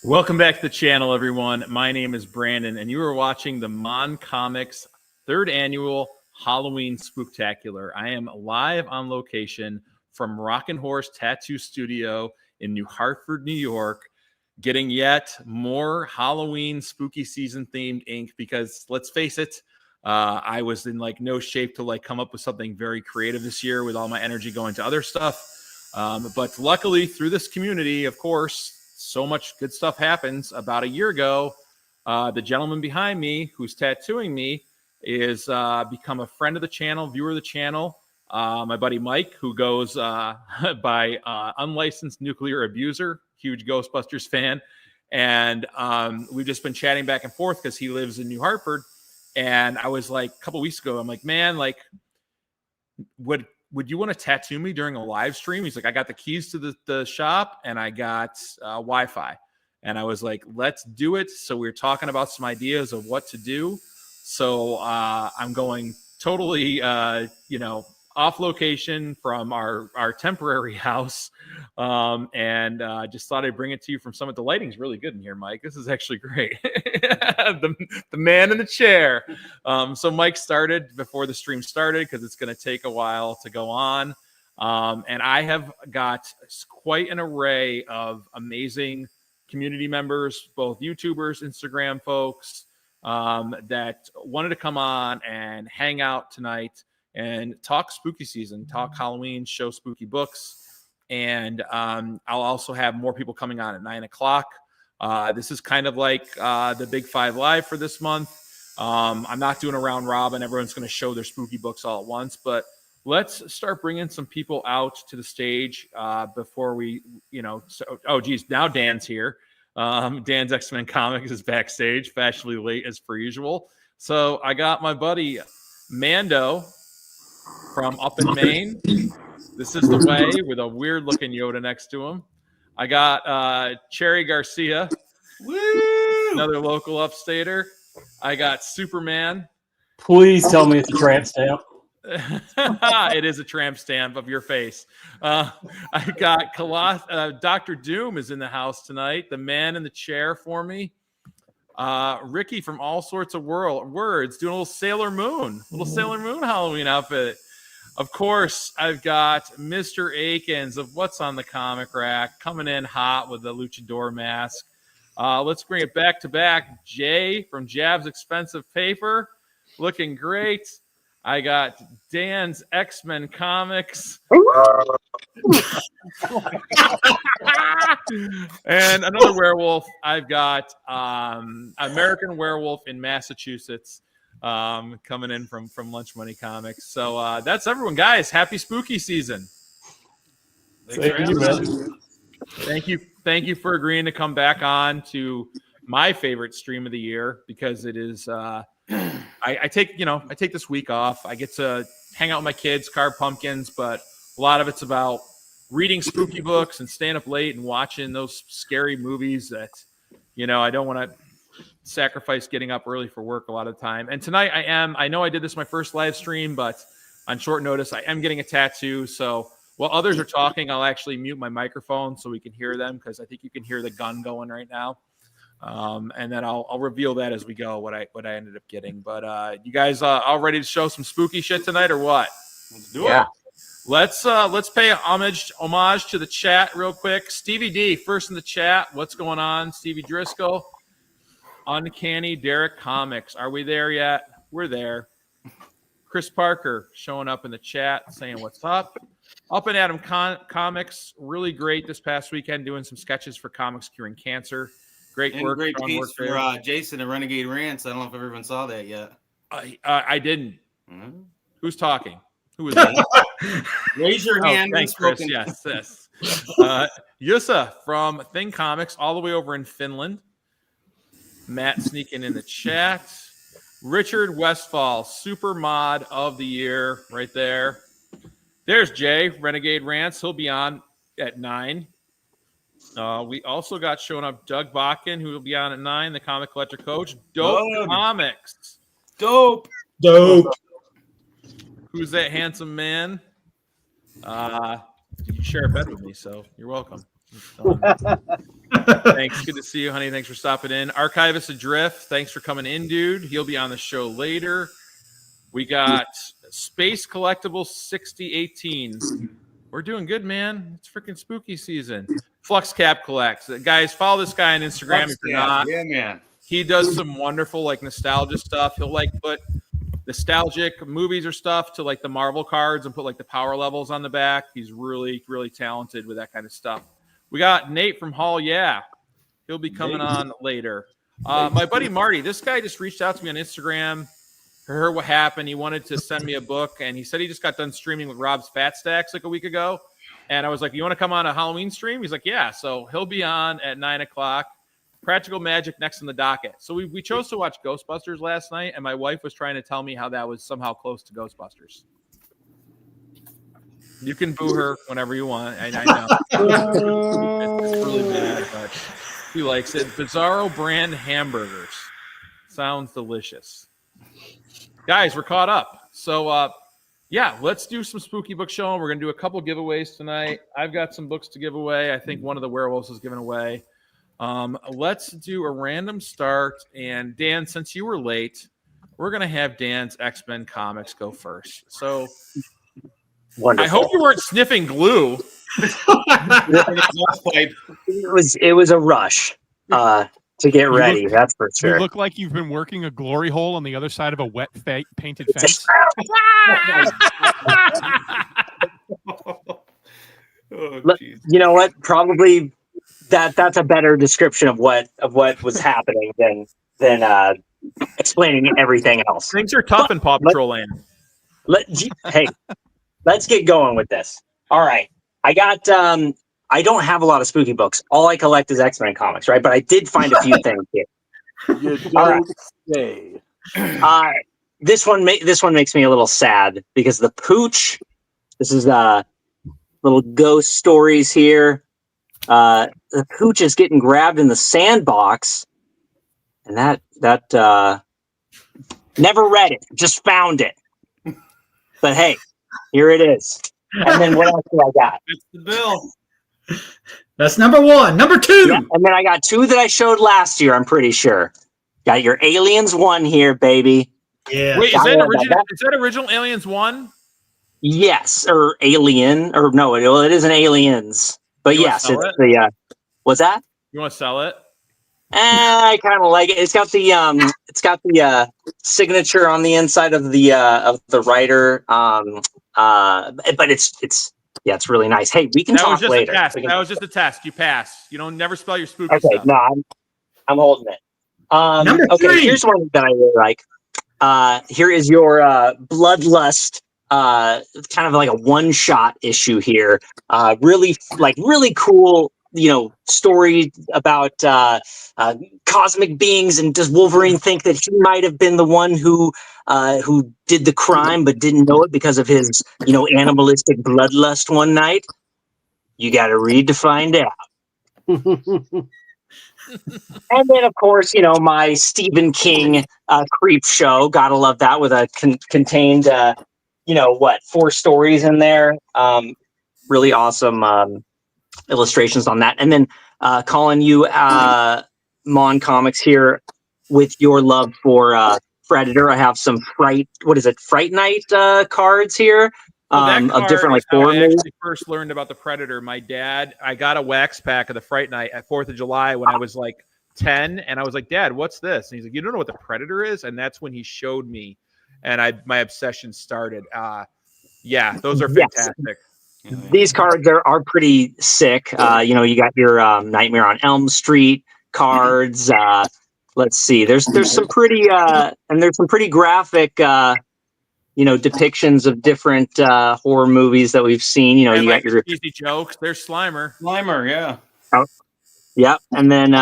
Welcome back to the channel, everyone. My name is Brandon, and you are watching the MON Comics 3rd annual Halloween Spooktacular. I am live on location from Rockin' Horse Tattoo Studio in New Hartford, New York, getting yet more Halloween spooky season themed ink because let's face it, I was in no shape to come up with something very creative this year with all my energy going to other stuff. But luckily through this community, of course, so much good stuff happens. About a year ago, the gentleman behind me who's tattooing me is become a friend of the channel, viewer of the channel. My buddy Mike, who goes by Unlicensed Nuclear Abuser, huge Ghostbusters fan. And we've just been chatting back and forth because he lives in New Hartford. And I was like, a couple weeks ago, I'm like, man, would you want to tattoo me during a live stream? He's like, I got the keys to the shop and I got Wi-Fi. And I was like, let's do it. So we were talking about some ideas of what to do. So I'm going totally, off location from our temporary house. And just thought I'd bring it to you from Summit. The lighting's really good in here, Mike. This is actually great. the man in the chair. So Mike started before the stream started because it's going to take a while to go on. And I have got quite an array of amazing community members, both YouTubers, Instagram folks, that wanted to come on and hang out tonight and talk spooky season, talk Halloween, show spooky books. And I'll also have more people coming on at 9 o'clock. This is kind of like the Big Five Live for this month. I'm not doing a round robin. Everyone's going to show their spooky books all at once. But let's start bringing some people out to the stage before we, now Dan's here. Dan's M.O.N. Comics is backstage, fashionably late as per usual. So I got my buddy Mando from up in Maine. This is the way with a weird looking Yoda next to him. I got Cherry Garcia, another local upstater. I got Superman. Please tell me it's a tramp stamp. It is a tramp stamp of your face. I got Dr. Doom is in the house tonight. The man in the chair for me. Ricky from All Sorts of Words doing a little Sailor Moon Halloween outfit. Of course, I've got Mr. Akins of What's on the Comic Rack coming in hot with the luchador mask. Let's bring it back to back. Jay from Jab's Expensive Paper looking great. I got Dan's M.O.N. Comics. And another werewolf. I've got American Werewolf in Massachusetts coming in from Lunch Money Comics. So that's everyone. Guys, happy spooky season. Thank you for agreeing to come back on to my favorite stream of the year because it is I take this week off. I get to hang out with my kids, carve pumpkins, but a lot of it's about reading spooky books and staying up late and watching those scary movies that, I don't want to sacrifice getting up early for work a lot of the time. And tonight I know I did this my first live stream, but on short notice, I am getting a tattoo. So while others are talking, I'll actually mute my microphone so we can hear them because I think you can hear the gun going right now. And then I'll reveal that as we go, what I ended up getting. But you guys all ready to show some spooky shit tonight or what? Let's do it. Let's pay homage to the chat real quick. Stevie D, first in the chat. What's going on? Stevie Driscoll. Uncanny Derek Comics. Are we there yet? We're there. Chris Parker showing up in the chat saying what's up. Up and Adam Comics. Really great this past weekend doing some sketches for Comics Curing Cancer. Great work. Great piece for Jason and Renegade Rants. I don't know if everyone saw that yet. I didn't. Mm-hmm. Who's talking? Who is that? Raise your hand. Thanks, Chris. Yes. Yusa from Thing Comics, all the way over in Finland. Matt sneaking in the chat. Richard Westfall, Super Mod of the Year, right there. There's Jay, Renegade Rants. He'll be on at 9. We also got showing up Doug Bakken, who will be on at 9, the comic collector coach. Dope Comics. Dope. Who's that handsome man? You share a bed with me, so you're welcome. Thanks. Good to see you, honey. Thanks for stopping in. Archivist Adrift, thanks for coming in, dude. He'll be on the show later. We got Space Collectible 6018. We're doing good, man. It's freaking spooky season. Flux Cap Collects. Guys, follow this guy on Instagram if you're not. Yeah, man. He does some wonderful like nostalgia stuff. He'll like put nostalgic movies or stuff to like the Marvel cards and put like the power levels on the back. He's really, really talented with that kind of stuff. We got Nate from Hall. Yeah, he'll be coming on later. My buddy Marty, this guy just reached out to me on Instagram. Heard what happened. He wanted to send me a book, and he said he just got done streaming with Rob's Fat Stacks like a week ago. And I was like, "You want to come on a Halloween stream?" He's like, "Yeah." So he'll be on at 9:00. Practical Magic next on the docket. So we chose to watch Ghostbusters last night, and my wife was trying to tell me how that was somehow close to Ghostbusters. You can boo her whenever you want. I know. It's really bad, but she likes it. Bizarro brand hamburgers. Sounds delicious. Guys, we're caught up. So, yeah, let's do some spooky book showing. We're going to do a couple giveaways tonight. I've got some books to give away. I think one of the werewolves is given away. Let's do a random start. And Dan, since you were late, we're going to have Dan's M.O.N. Comics go first. So wonderful. I hope you weren't sniffing glue. It was a rush to get ready. That's for sure. You look like you've been working a glory hole on the other side of a wet painted fence. You know what? Probably that's a better description of what was happening than explaining everything else. Things are tough in Paw Patrol land. Hey, let's get going with this. All right, I got. I don't have a lot of spooky books. All I collect is X-Men comics, right? But I did find a few things here. You don't say. This one makes me a little sad because the pooch. This is little ghost stories here. The pooch is getting grabbed in the sandbox, and that never read it, just found it. But hey, here it is. And then what else do I got? It's the bill. That's number one. Number two. Yeah, and then I got two that I showed last year, I'm pretty sure. Got your Aliens 1 here, baby. Yeah. Wait, is that original Aliens 1? Yes, or Alien, or no, it isn't Aliens. But yes, it's the what's that? You want to sell it? I kind of like it. It's got the signature on the inside of the writer. But it's really nice. Hey, we can talk later. That was just a test. You passed. You don't never spell your spooky stuff. No, I'm holding it. Number three. Here's one that I really like. Here is your Bloodlust. Kind of like a one-shot issue here. Really cool. Story about cosmic beings, and does Wolverine think that he might have been the one who did the crime but didn't know it because of his animalistic bloodlust one night? You got to read to find out. And then, of course, my Stephen King creep show. Gotta love that, with a contained 4 stories in there. Really awesome illustrations on that. And then calling you MON Comics here with your love for Predator. I have some Fright Night cards here. Of different horror movies. I first learned about the Predator. My dad, I got a wax pack of the Fright Night at 4th of July when I was like 10, and I was like, "Dad, what's this?" And he's like, "You don't know what the Predator is?" And that's when he showed me, and my obsession started. Yeah, those are fantastic. Yes. These cards are pretty sick. You got your Nightmare on Elm Street cards. Let's see. There's some pretty graphic depictions of different horror movies that we've seen. You got your easy jokes. There's Slimer, yeah. Oh, yeah, and then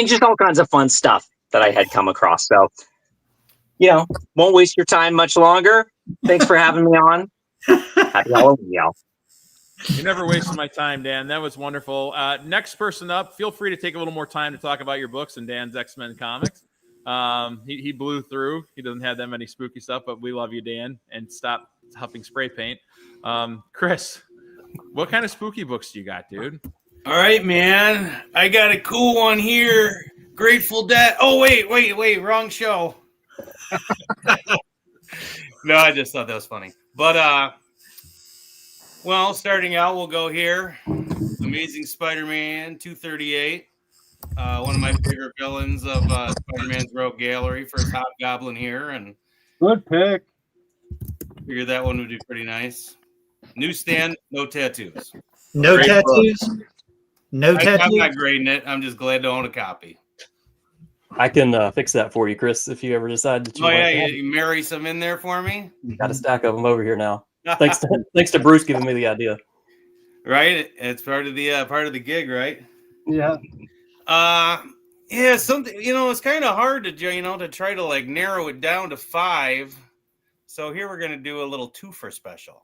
just all kinds of fun stuff that I had come across. So, won't waste your time much longer. Thanks for having me on. Happy Halloween, y'all. You never wasted my time, Dan. That was wonderful. Next person up, feel free to take a little more time to talk about your books and Dan's X-Men comics. He blew through. He doesn't have that many spooky stuff, but we love you, Dan. And stop huffing spray paint. Chris, what kind of spooky books do you got, dude? All right, man. I got a cool one here. Grateful Dead. Oh, wait. Wrong show. No, I just thought that was funny. But, well, starting out, we'll go here. Amazing Spider-Man 238. One of my favorite villains of Spider-Man's Rogue Gallery. First Hobgoblin here. And Good pick. figured that one would be pretty nice. Newsstand, no tattoos. No Great tattoos. No I'm tattoos. not grading it. I'm just glad to own a copy. I can fix that for you, Chris, if you ever decide that you Oh, want yeah, to have you marry some in there for me? got a stack of them over here now. Thanks to Bruce giving me the idea. Right? It's part of the gig, right? Yeah. Yeah, something, it's kind of hard to try to like narrow it down to 5. So here we're going to do a little 2-for special.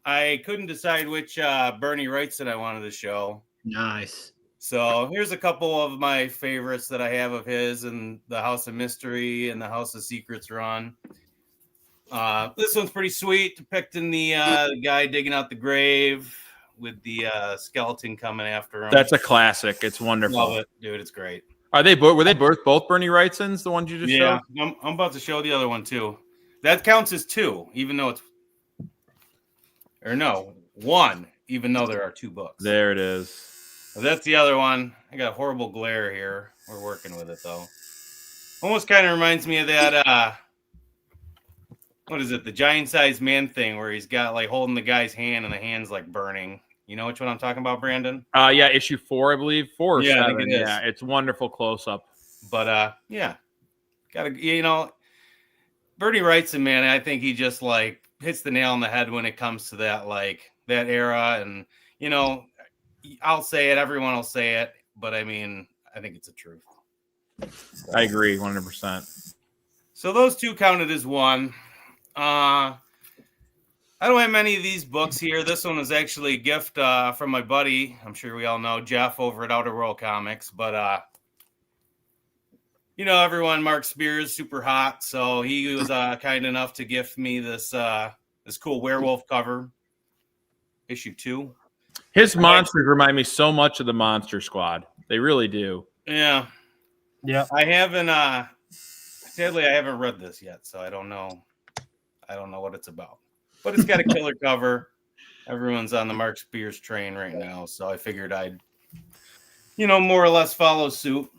I couldn't decide which Bernie Wrightson I wanted to show. Nice. So here's a couple of my favorites that I have of his in the House of Mystery and the House of Secrets run. This one's pretty sweet, depicting the guy digging out the grave with the skeleton coming after him. That's a classic. It's wonderful. Love it, dude. It's great. Were they both Bernie Wrightsons, the ones you just Yeah, showed? I'm about to show the other one too. That counts as 2, even though it's 1, even though there are 2 books. There it is. So that's the other one. I got horrible glare here. We're working with it though. Almost kind of reminds me of that. What is it? The giant-sized man thing where he's got like holding the guy's hand and the hand's like burning. You know which one I'm talking about, Brandon? Yeah, issue 4, I believe. 4 or Yeah, I 7. think it is. Yeah, it's wonderful close up. But yeah, Bernie Wrightson, man, I think he just like hits the nail on the head when it comes to that era, and I'll say it, everyone will say it, but I mean, I think it's the truth. I agree 100%. So those 2 counted as 1. I don't have many of these books here. This one was actually a gift from my buddy. I'm sure we all know Jeff over at Outer World Comics, but everyone, Mark Spears, super hot. So he was kind enough to gift me this cool werewolf cover, issue 2. His monsters remind me so much of the Monster Squad. They really do. Yeah. Yeah. I haven't sadly I haven't read this yet, so I don't know what it's about. But it's got a killer cover. Everyone's on the Mark Spears train right now, so I figured I'd more or less follow suit.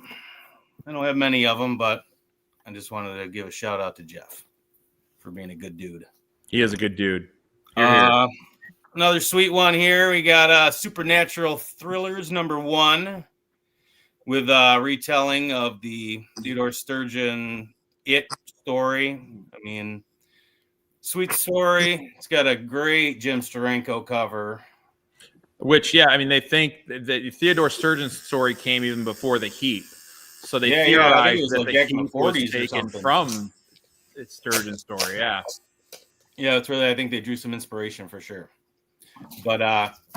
I don't have many of them, but I just wanted to give a shout out to Jeff for being a good dude. He is a good dude. Here. Another sweet one here. We got Supernatural Thrillers #1 with retelling of the Theodore Sturgeon It story. I mean, sweet story. It's got a great Jim Steranko cover. Which, yeah, I mean, they think that Theodore Sturgeon's story came even before the Heat. So they I think theorized it was that like the back in the Heat was 40s or taken something. from its Sturgeon story, yeah. Yeah, it's really, I think they drew some inspiration for sure. But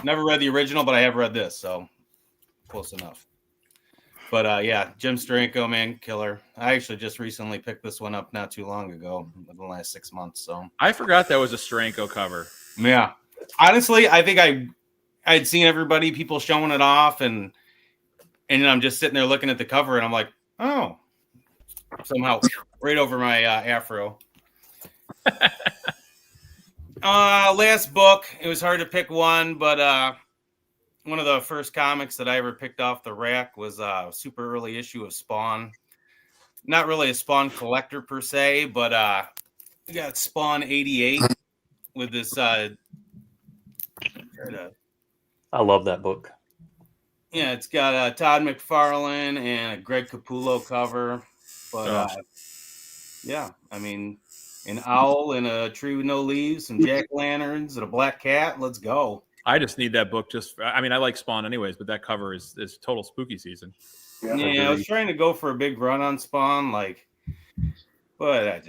never read the original, but I have read this, so close enough. But yeah, Jim Steranko, man, killer. I actually just recently picked this one up not too long ago, in the last 6 months. So I forgot that was a Steranko cover. yeah, honestly, I think I'd seen people showing it off, and I'm just sitting there looking at the cover, and I'm like, oh, somehow right over my afro. Last book, it was hard to pick one, but one of the first comics that I ever picked off the rack was a super early issue of Spawn. Not really a Spawn collector per se, but we got Spawn 88 with this. I love that book. Yeah, it's got Todd McFarlane and a Greg Capullo cover. But yeah, I mean, an owl in a tree with no leaves, some jack-o'-lanterns, and a black cat. Let's go. I just need that book I mean, I like Spawn anyways, but that cover is total spooky season. Yeah, I was trying to go for a big run on Spawn, but I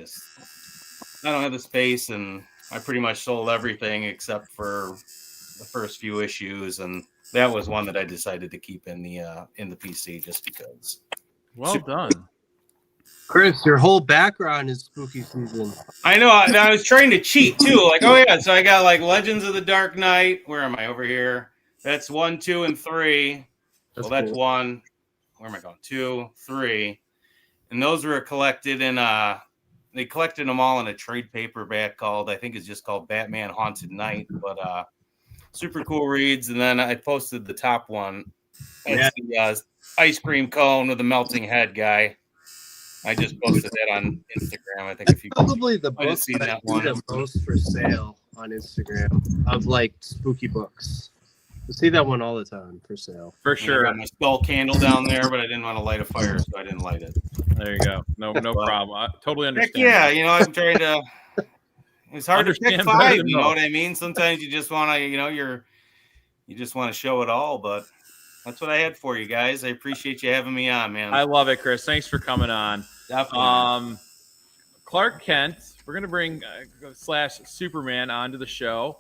don't have the space, and I pretty much sold everything except for the first few issues, and that was one that I decided to keep in the PC just because. Well done. Chris, your whole background is spooky season. I know. I was trying to cheat too. Oh yeah, so I got Legends of the Dark Knight. Where am I? Over here. That's 1, 2, and 3. That's That's cool. 1. Where am I going? 2, 3. And those were collected in they collected them all in a trade paperback called, I think it's just called Batman Haunted Night, but super cool reads. And then I posted the top one. It's the ice cream cone with the melting head guy. I just posted that on Instagram. I think if you Probably the might have book seen that I that see one. the most for sale on Instagram of like spooky books. I see that one all the time for sale. For I sure. got my skull candle down there, but I didn't want to light a fire, so I didn't light it. There you go. No problem. I totally Heck understand. yeah, I'm trying to. It's hard to pick Understand better 5. than You know most. what I mean? Sometimes you just want to, you just want to show it all. But that's what I had for you guys. I appreciate you having me on, man. I love it, Chris. Thanks for coming on. Definitely. Clark Kent, we're gonna bring / Superman onto the show.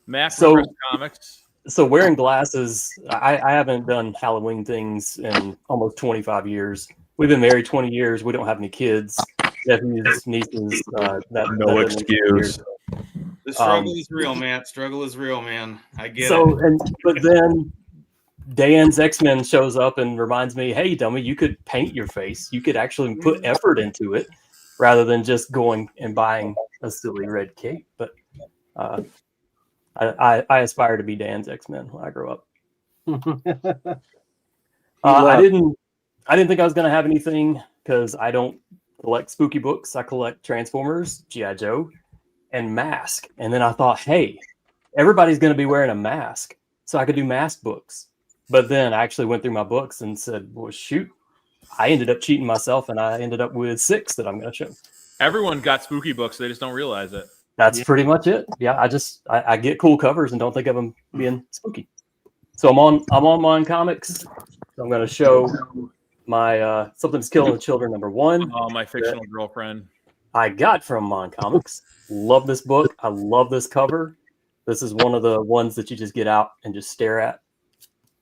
Matt from So- Press Comics. So wearing glasses, I haven't done Halloween things in almost 25 years. We've been married 20 years. We don't have any kids, nephews, nieces. No excuse. The struggle is real, Matt. Struggle is real, man. I get it. But then Dan's X-Men shows up and reminds me, hey, dummy, you could paint your face. You could actually put effort into it rather than just going and buying a silly red cape. But I aspire to be Dan's X-Men when I grow up. I didn't think I was going to have anything because I don't collect spooky books. I collect Transformers, G.I. Joe, and Mask. And then I thought, hey, everybody's going to be wearing a mask, so I could do mask books. But then I actually went through my books and said, well, shoot, I ended up cheating myself, and I ended up with 6 that I'm going to show. Everyone got spooky books. They just don't realize it. That's pretty much it. Yeah, I get cool covers and don't think of them being spooky. So I'm on MON Comics. So I'm going to show my Something's Killing the Children #1. Oh, my fictional girlfriend. I got from MON Comics. Love this book. I love this cover. This is one of the ones that you just get out and just stare at.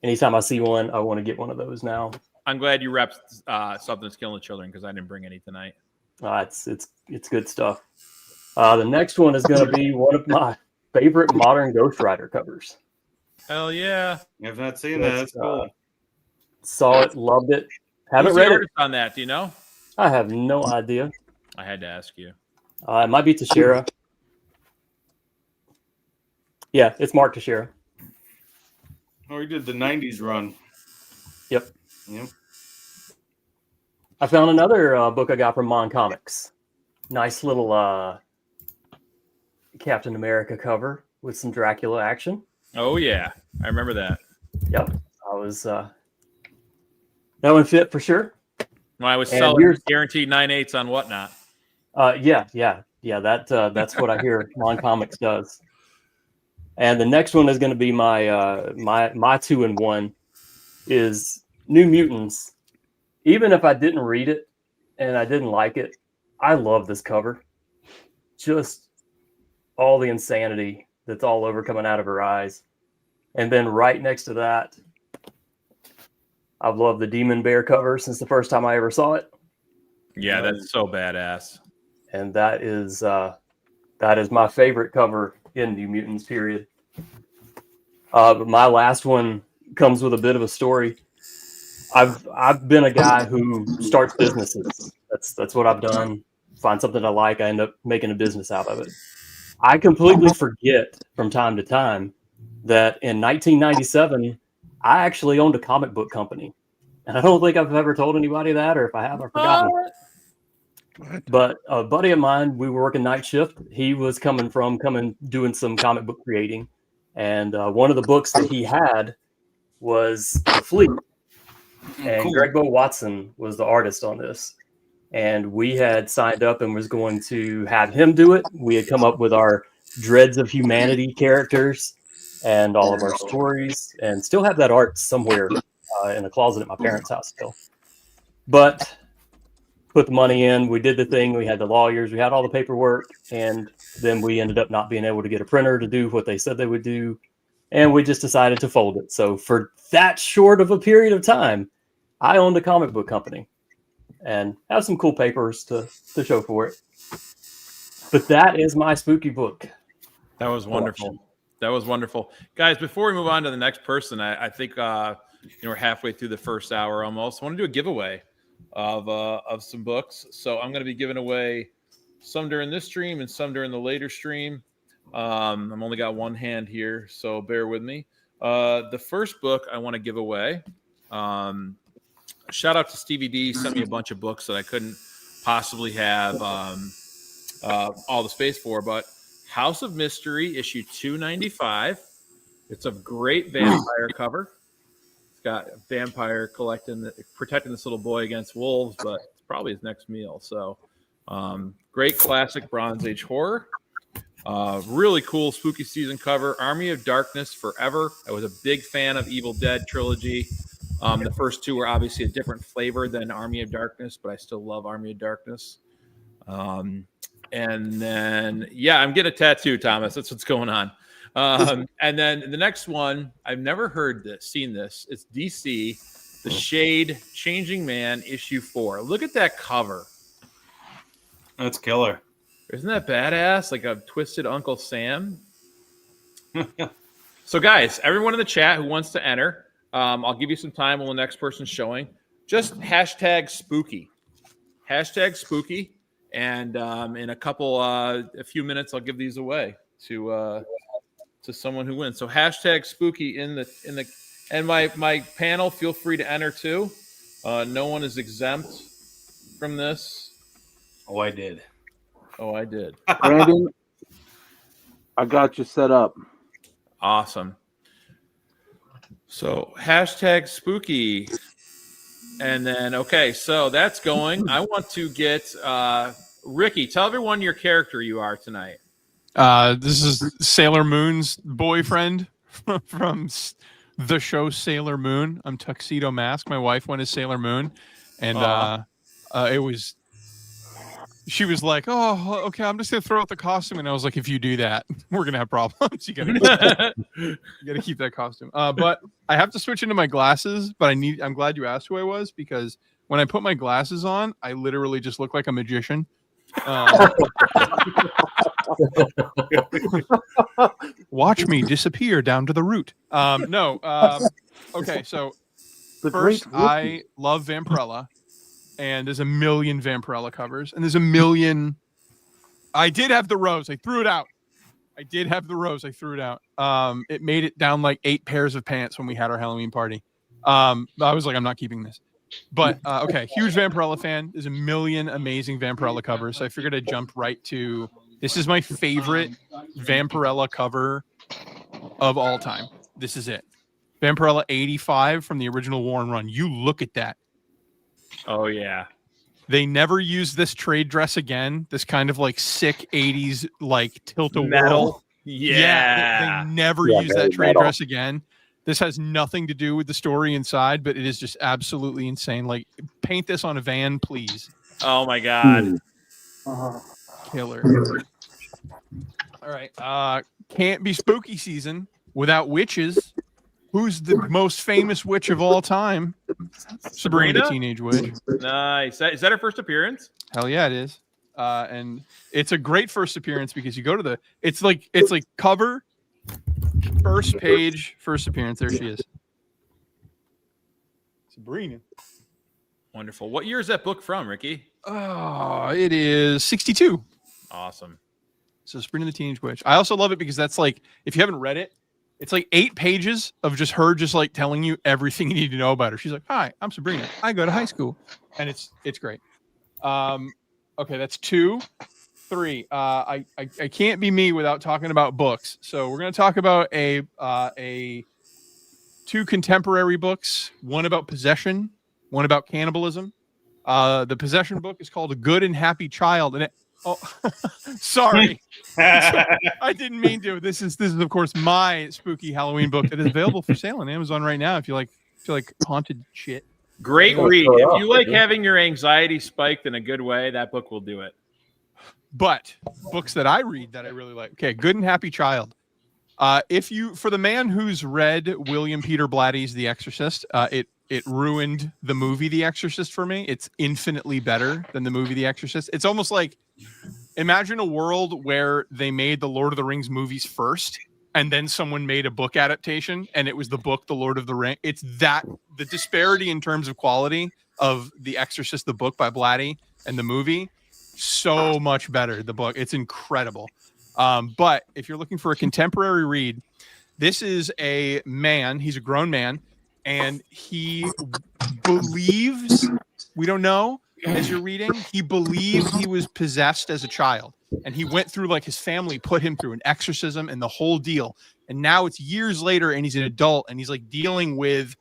Anytime I see one, I want to get one of those now. I'm glad you repped Something's Killing the Children because I didn't bring any tonight. It's good stuff. The next one is going to be one of my favorite modern Ghost Rider covers. Hell yeah! I've not seen that. That's cool. Saw it, loved it. Haven't Who's the read it. artist on that? Do you know? I have no idea. I had to ask you. It might be Teixeira. Yeah, it's Mark Teixeira. Oh, he did the 90s run. Yep. Yep. I found another book I got from MON Comics. Nice little Captain America cover with some Dracula action. Oh yeah, I remember that. Yep. I was that one fit for sure. When I was And selling here's- guaranteed 9/8 on Whatnot. Yeah. That's what I hear MON Comics does. And the next one is going to be my 2-in-1 is New Mutants. Even if I didn't read it and I didn't like it, I love this cover. Just all the insanity that's all over coming out of her eyes. And then right next to that, I've loved the Demon Bear cover since the first time I ever saw it. Yeah, that's so badass. And that is my favorite cover in New Mutants, period. But my last one comes with a bit of a story. I've been a guy who starts businesses. That's what I've done. Find something I like, I end up making a business out of it. I completely forget from time to time that in 1997, I actually owned a comic book company. And I don't think I've ever told anybody that, or if I have, I've forgotten. But a buddy of mine, we were working night shift. He was coming doing some comic book creating. And one of the books that he had was The Fleet. And Cool. Greg Bo Watson was the artist on this. And we had signed up and was going to have him do it. We had come up with our Dreads of Humanity characters and all of our stories, and still have that art somewhere in a closet at my parents' house still. But put the money in, we did the thing, we had the lawyers, we had all the paperwork, and then we ended up not being able to get a printer to do what they said they would do, and we just decided to fold it. So for that short of a period of time, I owned a comic book company and have some cool papers to show for it. But that is my spooky book. That was wonderful. That was wonderful, guys. Before we move on to the next person, I think we're halfway through the first hour almost. I want to do a giveaway of some books. So I'm going to be giving away some during this stream and some during the later stream. I'm only got one hand here, so bear with me. The first book I want to give away. Shout out to Stevie D. Sent me a bunch of books that I couldn't possibly have all the space for, but House of Mystery, issue 295. It's a great vampire cover. It's got a vampire protecting this little boy against wolves, but it's probably his next meal. So, great classic Bronze Age horror. Really cool spooky season cover. Army of Darkness Forever. I was a big fan of Evil Dead trilogy. The first two were obviously a different flavor than Army of Darkness, but I still love Army of Darkness. And then, I'm getting a tattoo, Thomas. That's what's going on. And then the next one, I've never seen this. It's DC, The Shade, Changing Man, issue 4. Look at that cover. That's killer. Isn't that badass? Like a twisted Uncle Sam. So, guys, everyone in the chat who wants to enter, I'll give you some time when the next person's showing. Just hashtag spooky. Hashtag spooky. And in a few minutes, I'll give these away to someone who wins. So hashtag spooky and my panel. Feel free to enter too. No one is exempt from this. Oh, I did. Brandon, I got you set up. Awesome. So hashtag spooky. And then, okay, so that's going. I want to get Ricky. Tell everyone your character you are tonight. This is Sailor Moon's boyfriend from the show Sailor Moon. I'm Tuxedo Mask. My wife went as Sailor Moon, and she was like, "Oh, okay, I'm just gonna throw out the costume," and I was like, "If you do that, we're gonna have problems. You gotta keep that costume." But I have to switch into my glasses. But I'm glad you asked who I was, because when I put my glasses on, I literally just look like a magician. Watch me disappear down to the root. Okay, so first, I love Vampirella. And there's a million Vampirella covers. And there's a million. I did have the rose. I threw it out. It made it down like 8 pairs of pants when we had our Halloween party. I was like, I'm not keeping this. But, okay, huge Vampirella fan. There's a million amazing Vampirella covers. So I figured I'd jump right to, this is my favorite Vampirella cover of all time. This is it. Vampirella 85 from the original Warren run. You look at that. Oh, yeah. They never used this trade dress again. This kind of like sick 80s, like tilt-a-whirl. Metal. Yeah. They never used that trade dress again. This has nothing to do with the story inside, but it is just absolutely insane. Like, paint this on a van, please. Oh, my God. Killer. All right. Can't be spooky season without witches. Who's the most famous witch of all time? Sabrina the Teenage Witch. Nice. Is that her first appearance? Hell yeah, it is. And it's a great first appearance because you go to it's like cover, first page, first appearance. There she is. Sabrina. Wonderful. What year is that book from, Ricky? Oh, it is 62. Awesome. So Sabrina the Teenage Witch. I also love it because that's like, if you haven't read it, it's like 8 pages of just her just like telling you everything you need to know about her. She's like, "Hi, I'm Sabrina. I go to high school." And it's great. Okay, that's 2. 3. I can't be me without talking about books. So we're going to talk about a 2 contemporary books, one about possession, one about cannibalism. The possession book is called A Good and Happy Child, and sorry. I didn't mean to. This is of course my spooky Halloween book that is available for sale on Amazon right now if you like haunted shit. Great read. If you like having your anxiety spiked in a good way, that book will do it. But books that I read that I really like. Okay, Good and Happy Child. For the man who's read William Peter Blatty's The Exorcist, it ruined the movie The Exorcist for me. It's infinitely better than the movie The Exorcist. It's almost like, imagine a world where they made the Lord of the Rings movies first, and then someone made a book adaptation, and it was the book The Lord of the Ring. It's that the disparity in terms of quality of The Exorcist, the book by Blatty, and the movie, so much better. The book, it's incredible. But if you're looking for a contemporary read, this is a man. He's a grown man, and he believes, we don't know, as you're reading, he believed he was possessed as a child. And he went through, like, his family put him through an exorcism and the whole deal. And now it's years later and he's an adult and he's like dealing with,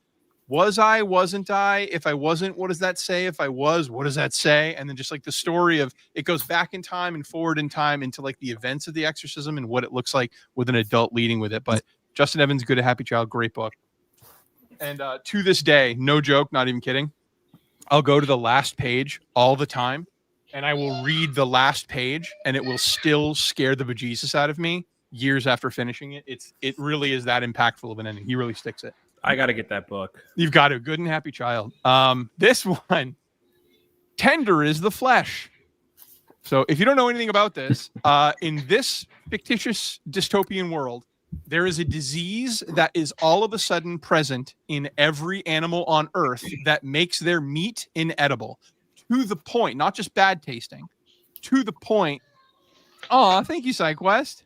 was I, wasn't I? If I wasn't, what does that say? If I was, what does that say? And then just like the story of it goes back in time and forward in time into like the events of the exorcism and what it looks like with an adult leading with it. But Justin Evans, Good a Happy Child, great book. And to this day, no joke, not even kidding, I'll go to the last page all the time and I will read the last page and it will still scare the bejesus out of me years after finishing it. It really is that impactful of an ending. He really sticks it. I got to get that book. You've got to. Good and Happy Child. This one, Tender is the Flesh. So if you don't know anything about this, in this fictitious dystopian world, there is a disease that is all of a sudden present in every animal on Earth that makes their meat inedible, to the point, not just bad tasting, to the point. Oh, thank you, SideQuest.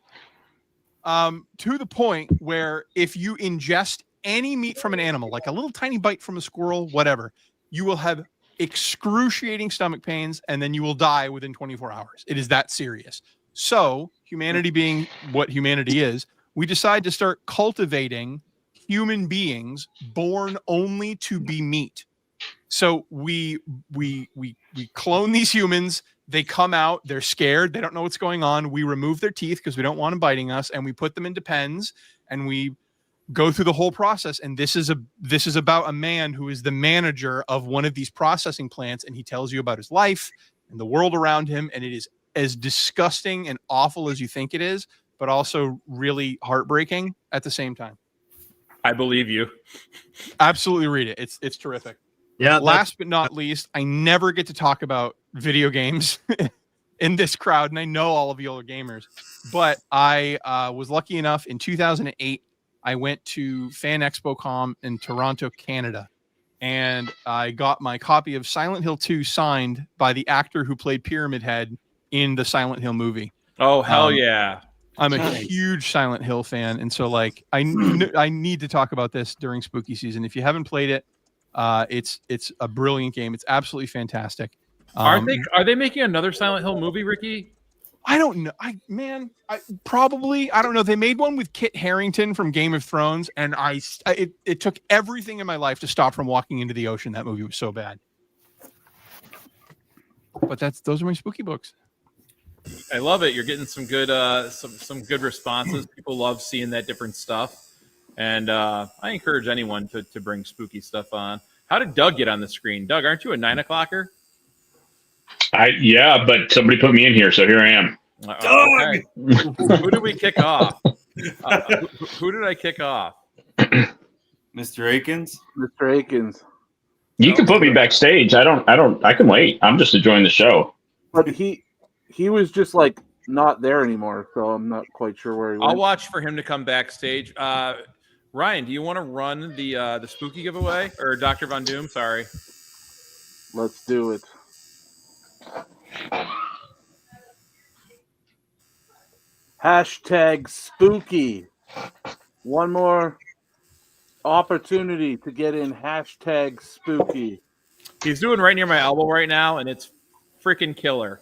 To the point where if you ingest any meat from an animal, like a little tiny bite from a squirrel, whatever, you will have excruciating stomach pains and then you will die within 24 hours. It is that serious. So humanity being what humanity is, we decide to start cultivating human beings born only to be meat. So we clone these humans. They come out, they're scared, they don't know what's going on. We remove their teeth because we don't want them biting us, and we put them into pens, and we go through the whole process. And this is about a man who is the manager of one of these processing plants, and he tells you about his life and the world around him, and it is as disgusting and awful as you think it is, but also really heartbreaking at the same time. I believe you. Absolutely read it. It's terrific. Yeah. Last but not least, I never get to talk about video games in this crowd, and I know all of you are gamers, but I was lucky enough in 2008, I went to Fan Expo Com in Toronto, Canada, and I got my copy of Silent Hill 2 signed by the actor who played Pyramid Head in the Silent Hill movie. Oh, hell yeah. I'm a huge Silent Hill fan, and so like I need to talk about this during spooky season. If you haven't played it, it's a brilliant game. It's absolutely fantastic. Are they making another Silent Hill movie, Ricky? I don't know. Probably. I don't know. They made one with Kit Harington from Game of Thrones, and it took everything in my life to stop from walking into the ocean. That movie was so bad. But those are my spooky books. I love it. You're getting some good some good responses. People love seeing that different stuff, and I encourage anyone to bring spooky stuff on. How did Doug get on the screen? Doug, aren't you a 9 o'clocker? Yeah, but somebody put me in here, so here I am. Okay. Who did we kick off? Who did I kick off? Mr. Akins. Mr. Akins. You can put me backstage. I can wait. I'm just enjoying the show. But he was just like not there anymore, so I'm not quite sure where he went. I'll watch for him to come backstage. Ryan, do you want to run the spooky giveaway, or Dr. Von Doom? Sorry. Let's do it. Hashtag spooky. One more opportunity to get in hashtag spooky. He's doing right near my elbow right now, and it's freaking killer.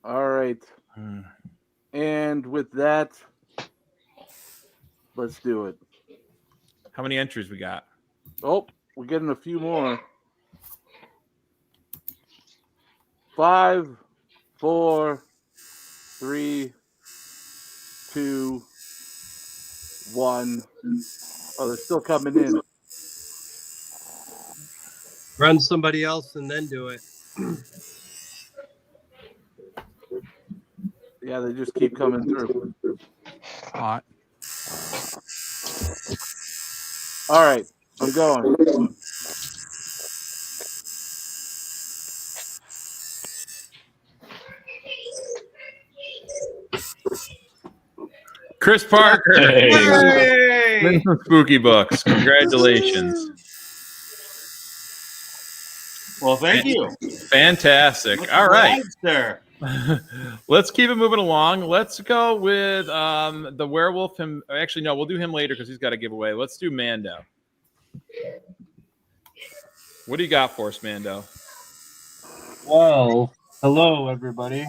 All right. And with that, let's do it. How many entries we got? Oh, we're getting a few more. 5, 4, 3, 2, 1. Oh, they're still coming in. Run somebody else and then do it. Yeah, they just keep coming through. Hot. All right, I'm going. Chris Parker. Hey. Win some spooky books. Congratulations. Well, thank you. Fantastic. Much All right. obliged, sir. Let's keep it moving along. Let's go with the werewolf. Actually, no, we'll do him later because he's got a giveaway. Let's do Mando. What do you got for us, Mando? Well, hello everybody.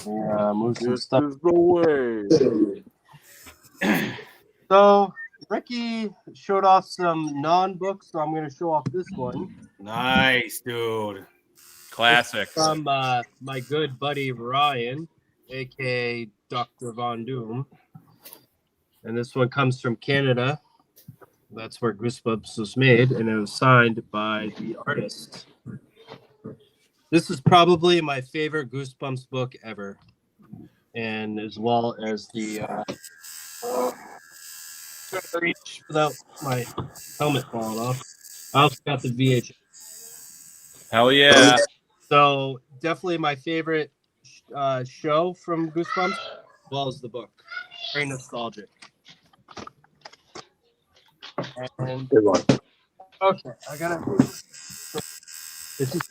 Move some This stuff. is the way. So Ricky showed off some non-books, so I'm going to show off this one Nice, dude. Classic. from my good buddy Ryan, aka Dr. Von Doom, and this one comes from Canada. That's where Goosebumps was made, and it was signed by the artist. This is probably my favorite Goosebumps book ever, and as well as the without my helmet falling off. I also got the VHS. Hell yeah. So definitely my favorite show from Goosebumps, as well as the book. Very nostalgic. And Good one. okay, I gotta. This is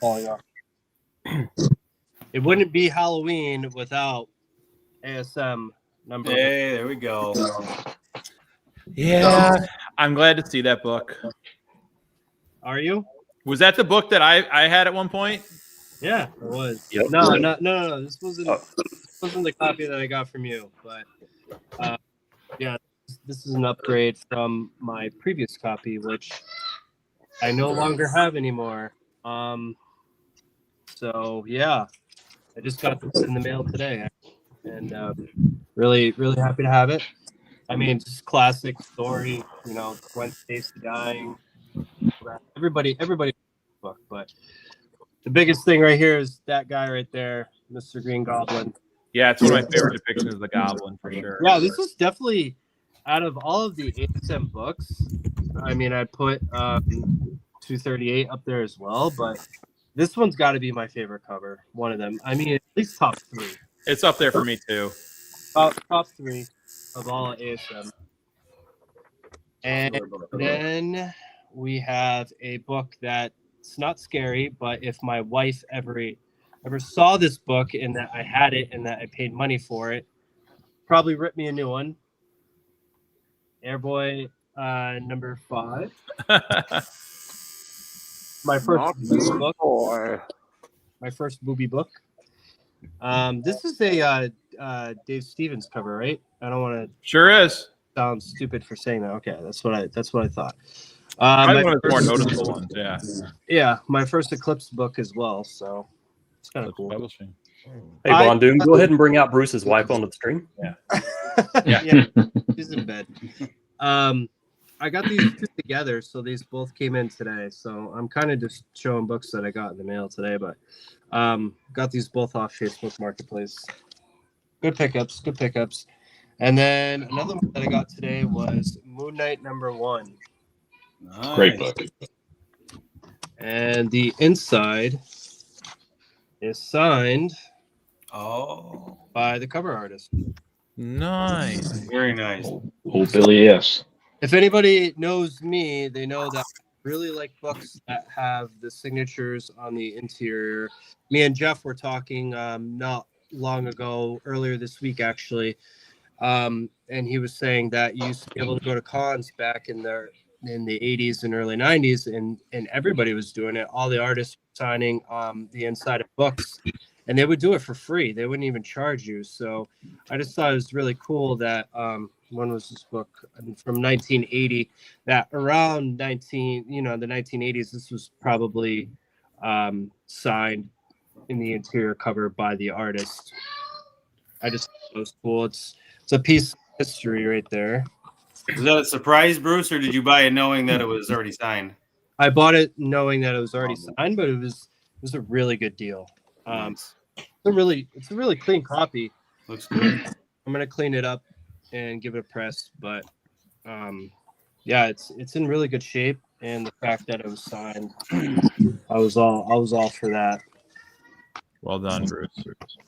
falling off. It wouldn't be Halloween without ASM number. Hey, there we go. Yeah. I'm glad to see that book. Are you? Was that the book that I had at one point? Yeah, it was. Yep. No. This wasn't. Oh. This wasn't the copy that I got from you, but yeah, this is an upgrade from my previous copy, which I no longer have anymore. So yeah, I just got this in the mail today, and really happy to have it. I mean, just classic story, you know, Gwen Stacy dying. Everybody book, but the biggest thing right here is that guy right there, Mr. Green Goblin. Yeah, it's one of my favorite depictions of the Goblin for sure. Yeah, this is definitely out of all of the ASM books. I mean, I put 238 up there as well, but this one's got to be my favorite cover. One of them. I mean, at least top three. It's up there for me too. Top three of all ASM. And then we have a book that's not scary, but if my wife ever saw this book and that I had it and that I paid money for it, probably rip me a new one. Airboy number 5. My first booby book. My first booby book. This is a Dave Stevens cover, right? I don't want to Sure is. sound stupid for saying that. Okay, that's what I thought. Probably one of the more noticeable ones, yeah. Yeah, my first Eclipse book as well, so it's kind of cool. Publishing. Hey, Von Doom, go ahead and bring out Bruce's wife onto the screen. Yeah, she's in bed. I got these two together, so these both came in today. So I'm kind of just showing books that I got in the mail today, but got these both off Facebook Marketplace. Good pickups. And then another one that I got today was Moon Knight #1. Nice. Great book. And the inside is signed by the cover artist. Nice. Very nice. Oh, Billy, yes. If anybody knows me, they know that I really like books that have the signatures on the interior. Me and Jeff were talking not long ago, earlier this week actually, and he was saying that you used to be able to go to cons back in the 80s and early 90s, and everybody was doing it. All the artists were signing the inside of books, and they would do it for free. They wouldn't even charge you. So I just thought it was really cool that when was this book? From 1980, that around the 1980s, this was probably signed in the interior cover by the artist. I just thought it was cool. It's a piece of history right there. Was that a surprise, Bruce, or did you buy it knowing that it was already signed? I bought it knowing that it was already signed, but it was a really good deal. Nice. It's a really clean copy. Looks good. I'm gonna clean it up and give it a press, but yeah, it's in really good shape, and the fact that it was signed, I was all for that. Well done, Bruce.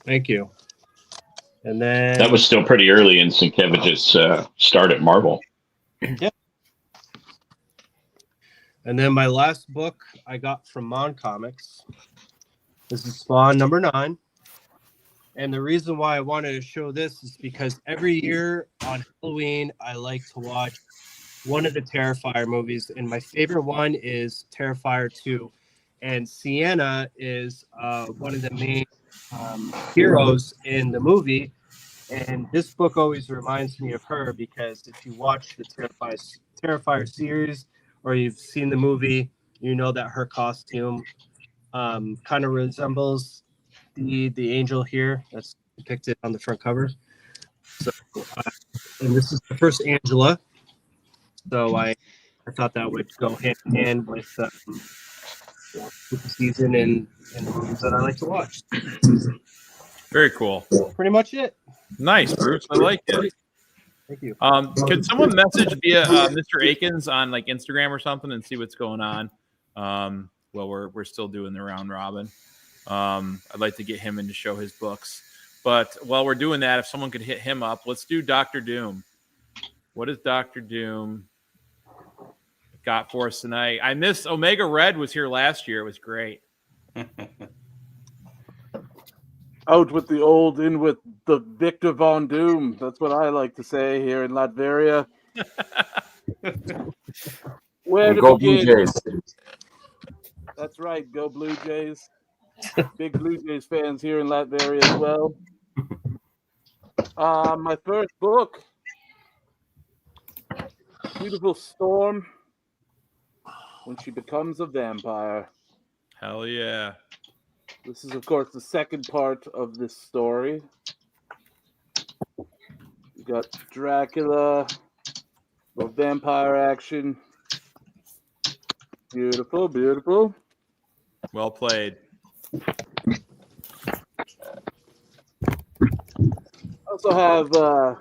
Thank you. And then That was still pretty early in Sienkiewicz's start at Marvel. And then my last book I got from MON Comics. This is Spawn number 9. And the reason why I wanted to show this is because every year on Halloween, I like to watch one of the Terrifier movies. And my favorite one is Terrifier 2. And Sienna is one of the main heroes in the movie. And this book always reminds me of her because if you watch the Terrifier series or you've seen the movie, you know that her costume kind of resembles the angel here that's depicted on the front cover. So, and this is the first Angela. So I thought that would go hand in hand with the season and the movies that I like to watch. Very cool. Pretty much it. Nice, Bruce. I like it. Thank you. Could someone message via Mr. Akins on like Instagram or something and see what's going on? Well, we're still doing the round robin. I'd like to get him in to show his books. But while we're doing that, if someone could hit him up, let's do Dr. Doom. What is Dr. Doom got for us tonight? I missed Omega Red was here last year. It was great. Out with the old, in with the Victor Von Doom. That's what I like to say here in Latveria. Where to Go Blue begin? Jays. That's right, go Blue Jays. Big Blue Jays fans here in Latveria as well. My first book, Beautiful Storm, when she becomes a vampire. Hell yeah. This is, of course, the second part of this story. You got Dracula, little vampire action. Beautiful, beautiful. Well played. I also have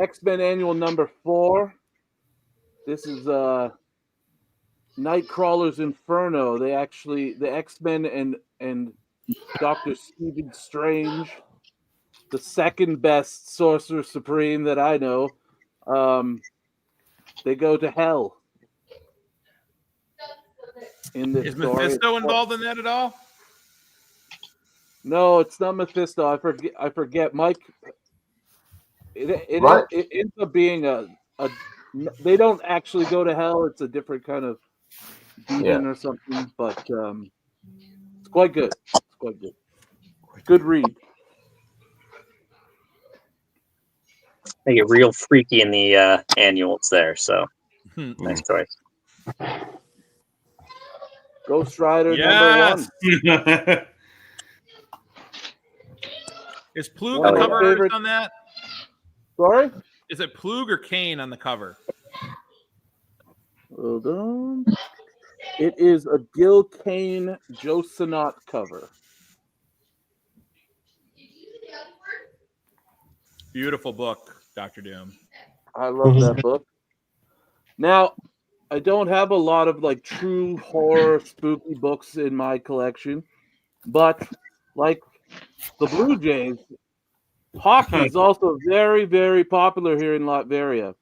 X-Men Annual number 4. This is Nightcrawler's Inferno. The X-Men and Dr. Stephen Strange, the second best Sorcerer Supreme that I know, they go to hell. In this Is story. Mephisto involved in that at all? No, it's not Mephisto. I forget. Mike. It ends up being a. They don't actually go to hell. It's a different kind of demon or something. But it's quite good. It's quite good. Good read. They get real freaky in the annuals there, so nice choice. Ghost Rider number 1. Is Plug One the of my cover favorite- artist on that? Sorry? Is it Plug or Kane on the cover? Hold on. It is a Gil Kane Joe Sonat cover. Beautiful book, Dr. Doom. I love that book. Now, I don't have a lot of like true horror spooky books in my collection, but like the Blue Jays, hockey is also very, very popular here in Latveria.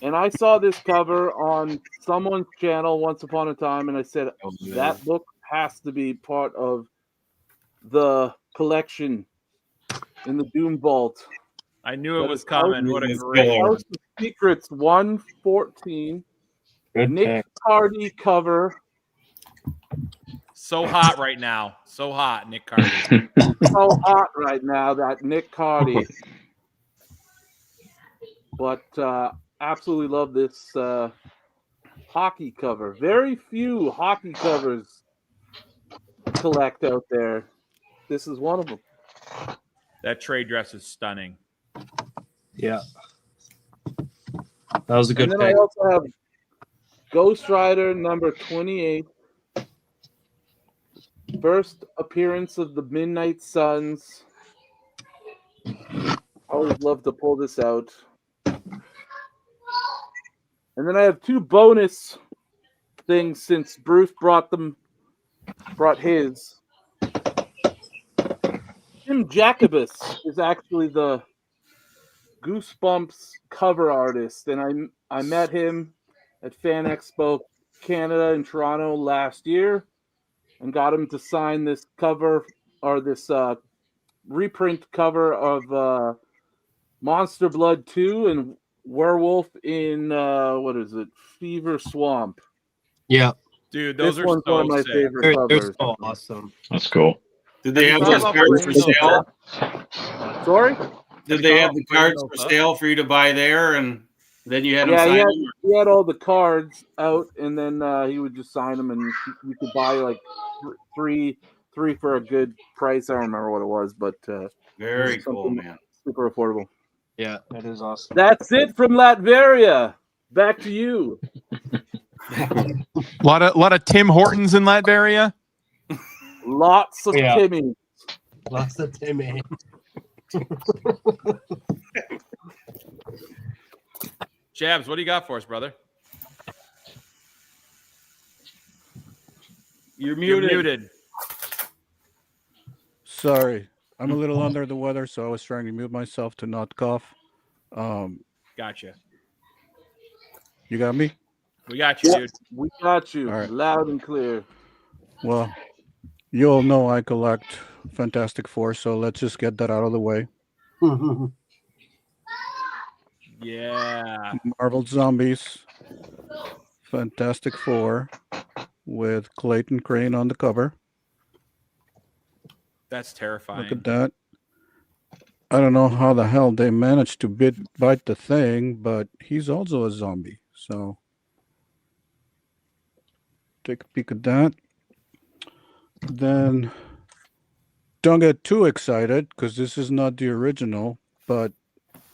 And I saw this cover on someone's channel once upon a time, and I said, that book has to be part of the collection in the Doom Vault. I knew it was coming. What a great House of Secrets 114. Good Nick pick. Cardy cover. So hot right now. So hot, Nick Carter. So hot right now, that Nick Cardy. But absolutely love this hockey cover. Very few hockey covers collect out there. This is one of them. That trade dress is stunning. Yeah. That was a good And then pick. I also have Ghost Rider number 28. First appearance of the Midnight Suns. Always love to pull this out. And then I have 2 bonus things since Bruce brought his. Jim Jacobus is actually the Goosebumps cover artist, and I met him at Fan Expo Canada in Toronto last year, and got him to sign this cover or this reprint cover of Monster Blood 2 and Werewolf in what is it? Fever Swamp. Yeah, Dude, those This are one's so one of my sick. favorite they're covers. so awesome. That's cool. Did they have Have you those thought about cards bringing for those sale? up? Sorry? Did you they thought have about the bringing cards those for up? sale for you to buy there, and then you had them Yeah, sign them? he had all the cards out, and then he would just sign them, and you could buy like three for a good price. I don't remember what it was, but Very it was cool, something man. super affordable. Yeah, that is awesome. That's it from Latveria. Back to you. A lot of Tim Hortons in Latveria. Lots of Yeah. Timmy. Lots of Timmy. Jabs, what do you got for us, brother? You're You're muted. muted. Sorry, I'm a little under the weather, so I was trying to mute myself to not cough. Gotcha. You got me? We got you, dude. We got you All right. loud and clear. Well, you all know I collect Fantastic Four, so let's just get that out of the way. Yeah. Marvel Zombies, Fantastic Four, with Clayton Crane on the cover. That's Look terrifying. at that. I don't know how the hell they managed to bite the thing, but he's also a zombie. So take a peek at that. Then don't get too excited because this is not the original, but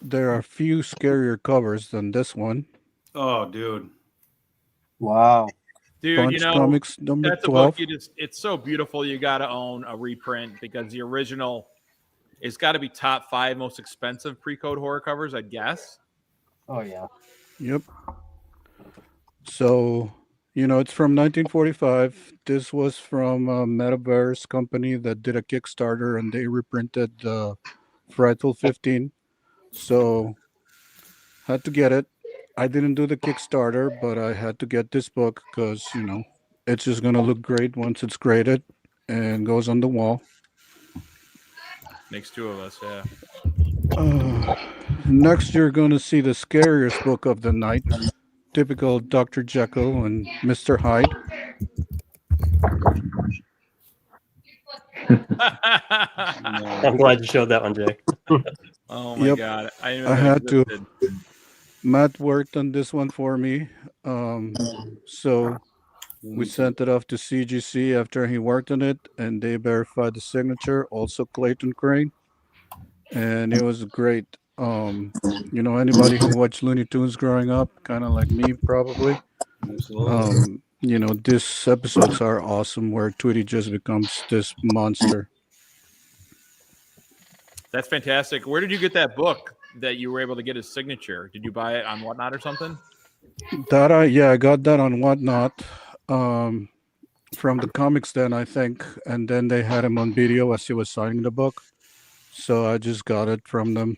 there are few scarier covers than this one. Oh, dude. Wow. Dude, Punch you know, Comics number that's a 12. book it's so beautiful. You got to own a reprint because the original it's got to be top 5 most expensive pre-code horror covers, I guess. Oh yeah. Yep. So, it's from 1945. This was from a Metaverse company that did a Kickstarter, and they reprinted Frightful 15. So, had to get it. I didn't do the Kickstarter, but I had to get this book because, it's just going to look great once it's graded and goes on the wall. Makes 2 of us, yeah. Next, you're going to see the scariest book of the night. Typical Dr. Jekyll and Mr. Hyde. I'm glad you showed that one, Jay. Oh my Yep. god. I didn't I know that had to. existed. Matt worked on this one for me. So we sent it off to CGC after he worked on it, and they verified the signature. Also, Clayton Crane, and it was great. Anybody who watched Looney Tunes growing up, kind of like me, probably. These episodes are awesome, where Tweety just becomes this monster. That's fantastic. Where did you get that book that you were able to get his signature? Did you buy it on Whatnot or something? I got that on Whatnot. From the Comics Den, I think, and then they had him on video as he was signing the book. So I just got it from them.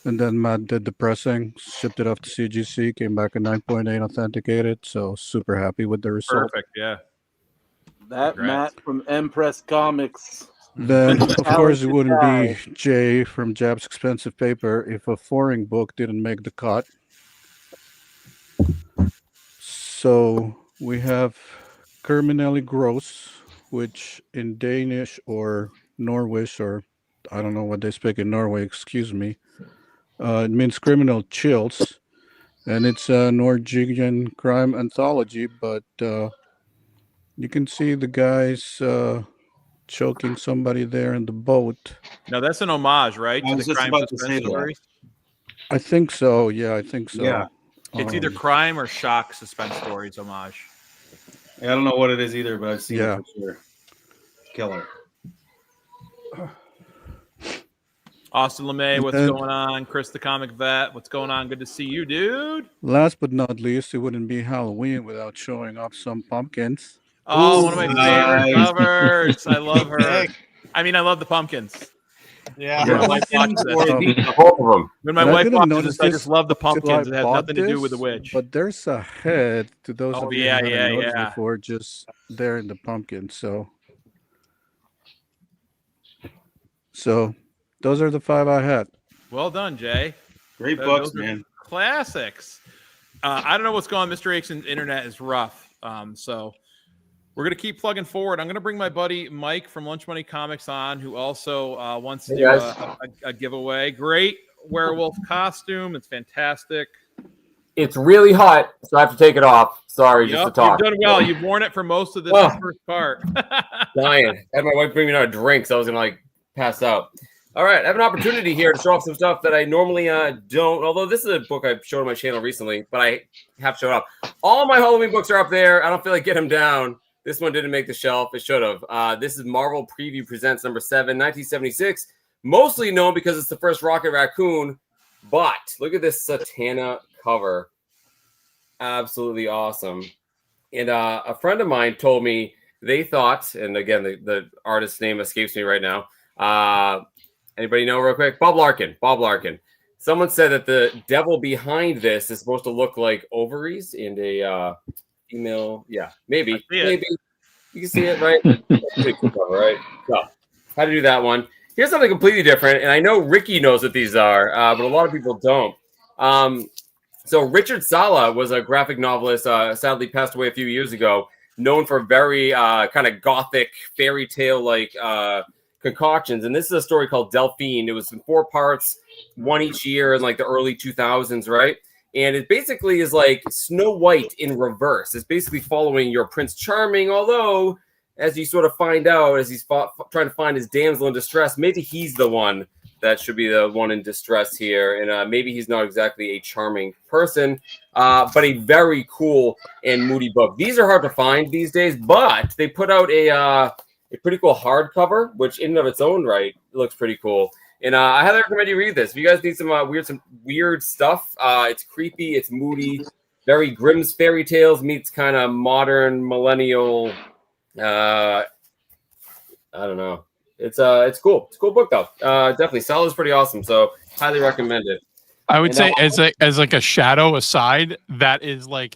And then Matt did the pressing, shipped it off to CGC, came back at 9.8 authenticated. So super happy with the result. Perfect, yeah. That Congrats. Matt from M.Press Comics. Then, of course, it Talented wouldn't guy. be Jay from Jab's Expensive Paper if a foreign book didn't make the cut. So we have Criminelli Gross, which in Danish or Norwish, or I don't know what they speak in Norway, excuse me, it means criminal chills. And it's a Norwegian crime anthology, but you can see the guys choking somebody there in the boat. No, that's an homage, right? I To was the just crime about to suspense say that. stories. I think so. Yeah, I think so. Yeah. It's either crime or shock suspense stories homage. I don't know what it is either, but I've seen Yeah. it for sure. Killer. Austin LeMay, what's And- going on? Chris the Comic Vet, what's going on? Good to see you, dude. Last but not least, it wouldn't be Halloween without showing off some pumpkins. Oh, one of my favorite nice. covers. I love her. I mean, I love the pumpkins. Yeah. When my wife watches Or this, the- Both of them. when my And I wife didn't watches notice this, I this just love the till I pumpkins. It has bought nothing to do with the this, witch. But there's a head to those Oh, of you yeah, who hadn't noticed yeah. before, just there in the pumpkin. So those are the 5 I had. Well done, Jay. Great Those books, are man. Classics. I don't know what's going on. Mr. Aiken's internet is rough. So we're going to keep plugging forward. I'm going to bring my buddy Mike from Lunch Money Comics on, who also wants to Hey, do guys. a giveaway. Great werewolf costume. It's fantastic. It's really hot, so I have to take it off. Sorry, just to Yep, talk. you've done well. You've worn it for most of this Oh. first part. Dying. I had my wife bring me another drink, so I was gonna like pass out. All right, I have an opportunity here to show off some stuff that I normally don't. Although this is a book I've showed on my channel recently, but I have showed off. All my Halloween books are up there. I don't feel like getting them down. This one didn't make the shelf. It should have. This is Marvel Preview Presents number 7, 1976. Mostly known because it's the first Rocket Raccoon. But look at this Satana cover. Absolutely awesome. And a friend of mine told me they thought, and again, the artist's name escapes me right now. Anybody know real quick? Bob Larkin. Someone said that the devil behind this is supposed to look like ovaries and a female. Yeah, maybe. You can see it, right? Pretty cool cover, right? So, how to do that one. Here's something completely different, and I know Ricky knows what these are, but a lot of people don't. So Richard Sala was a graphic novelist, sadly passed away a few years ago, known for very kind of gothic fairy tale-like concoctions. And this is a story called Delphine. It was in 4 parts, one each year in like the early 2000s, right? And it basically is like Snow White in reverse. It's basically following your Prince Charming, although as you sort of find out, as he's trying to find his damsel in distress, maybe he's the one that should be the one in distress here. And maybe he's not exactly a charming person, but a very cool and moody book. These are hard to find these days, but they put out a pretty cool hardcover, which in and of its own right looks pretty cool. And I highly recommend you read this. If you guys need some weird stuff, it's creepy, it's moody, very Grimm's fairy tales meets kind of modern millennial. I don't know. It's cool. It's a cool book though. Definitely, Sala's pretty awesome. So highly recommend it. I would say as like a shadow aside, that is the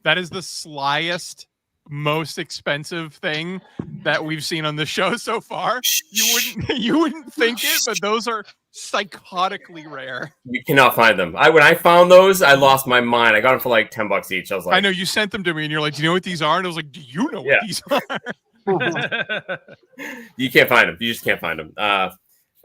slyest, most expensive thing that we've seen on the show so far. You wouldn't think it, but those are psychotically rare. You cannot find them. When I found those, I lost my mind. I got them for like $10 each. I was like, I know you sent them to me, and you're like, "Do you know what these are?" And I was like, "Do you know what these are?" You can't find them. You just can't find them. I'm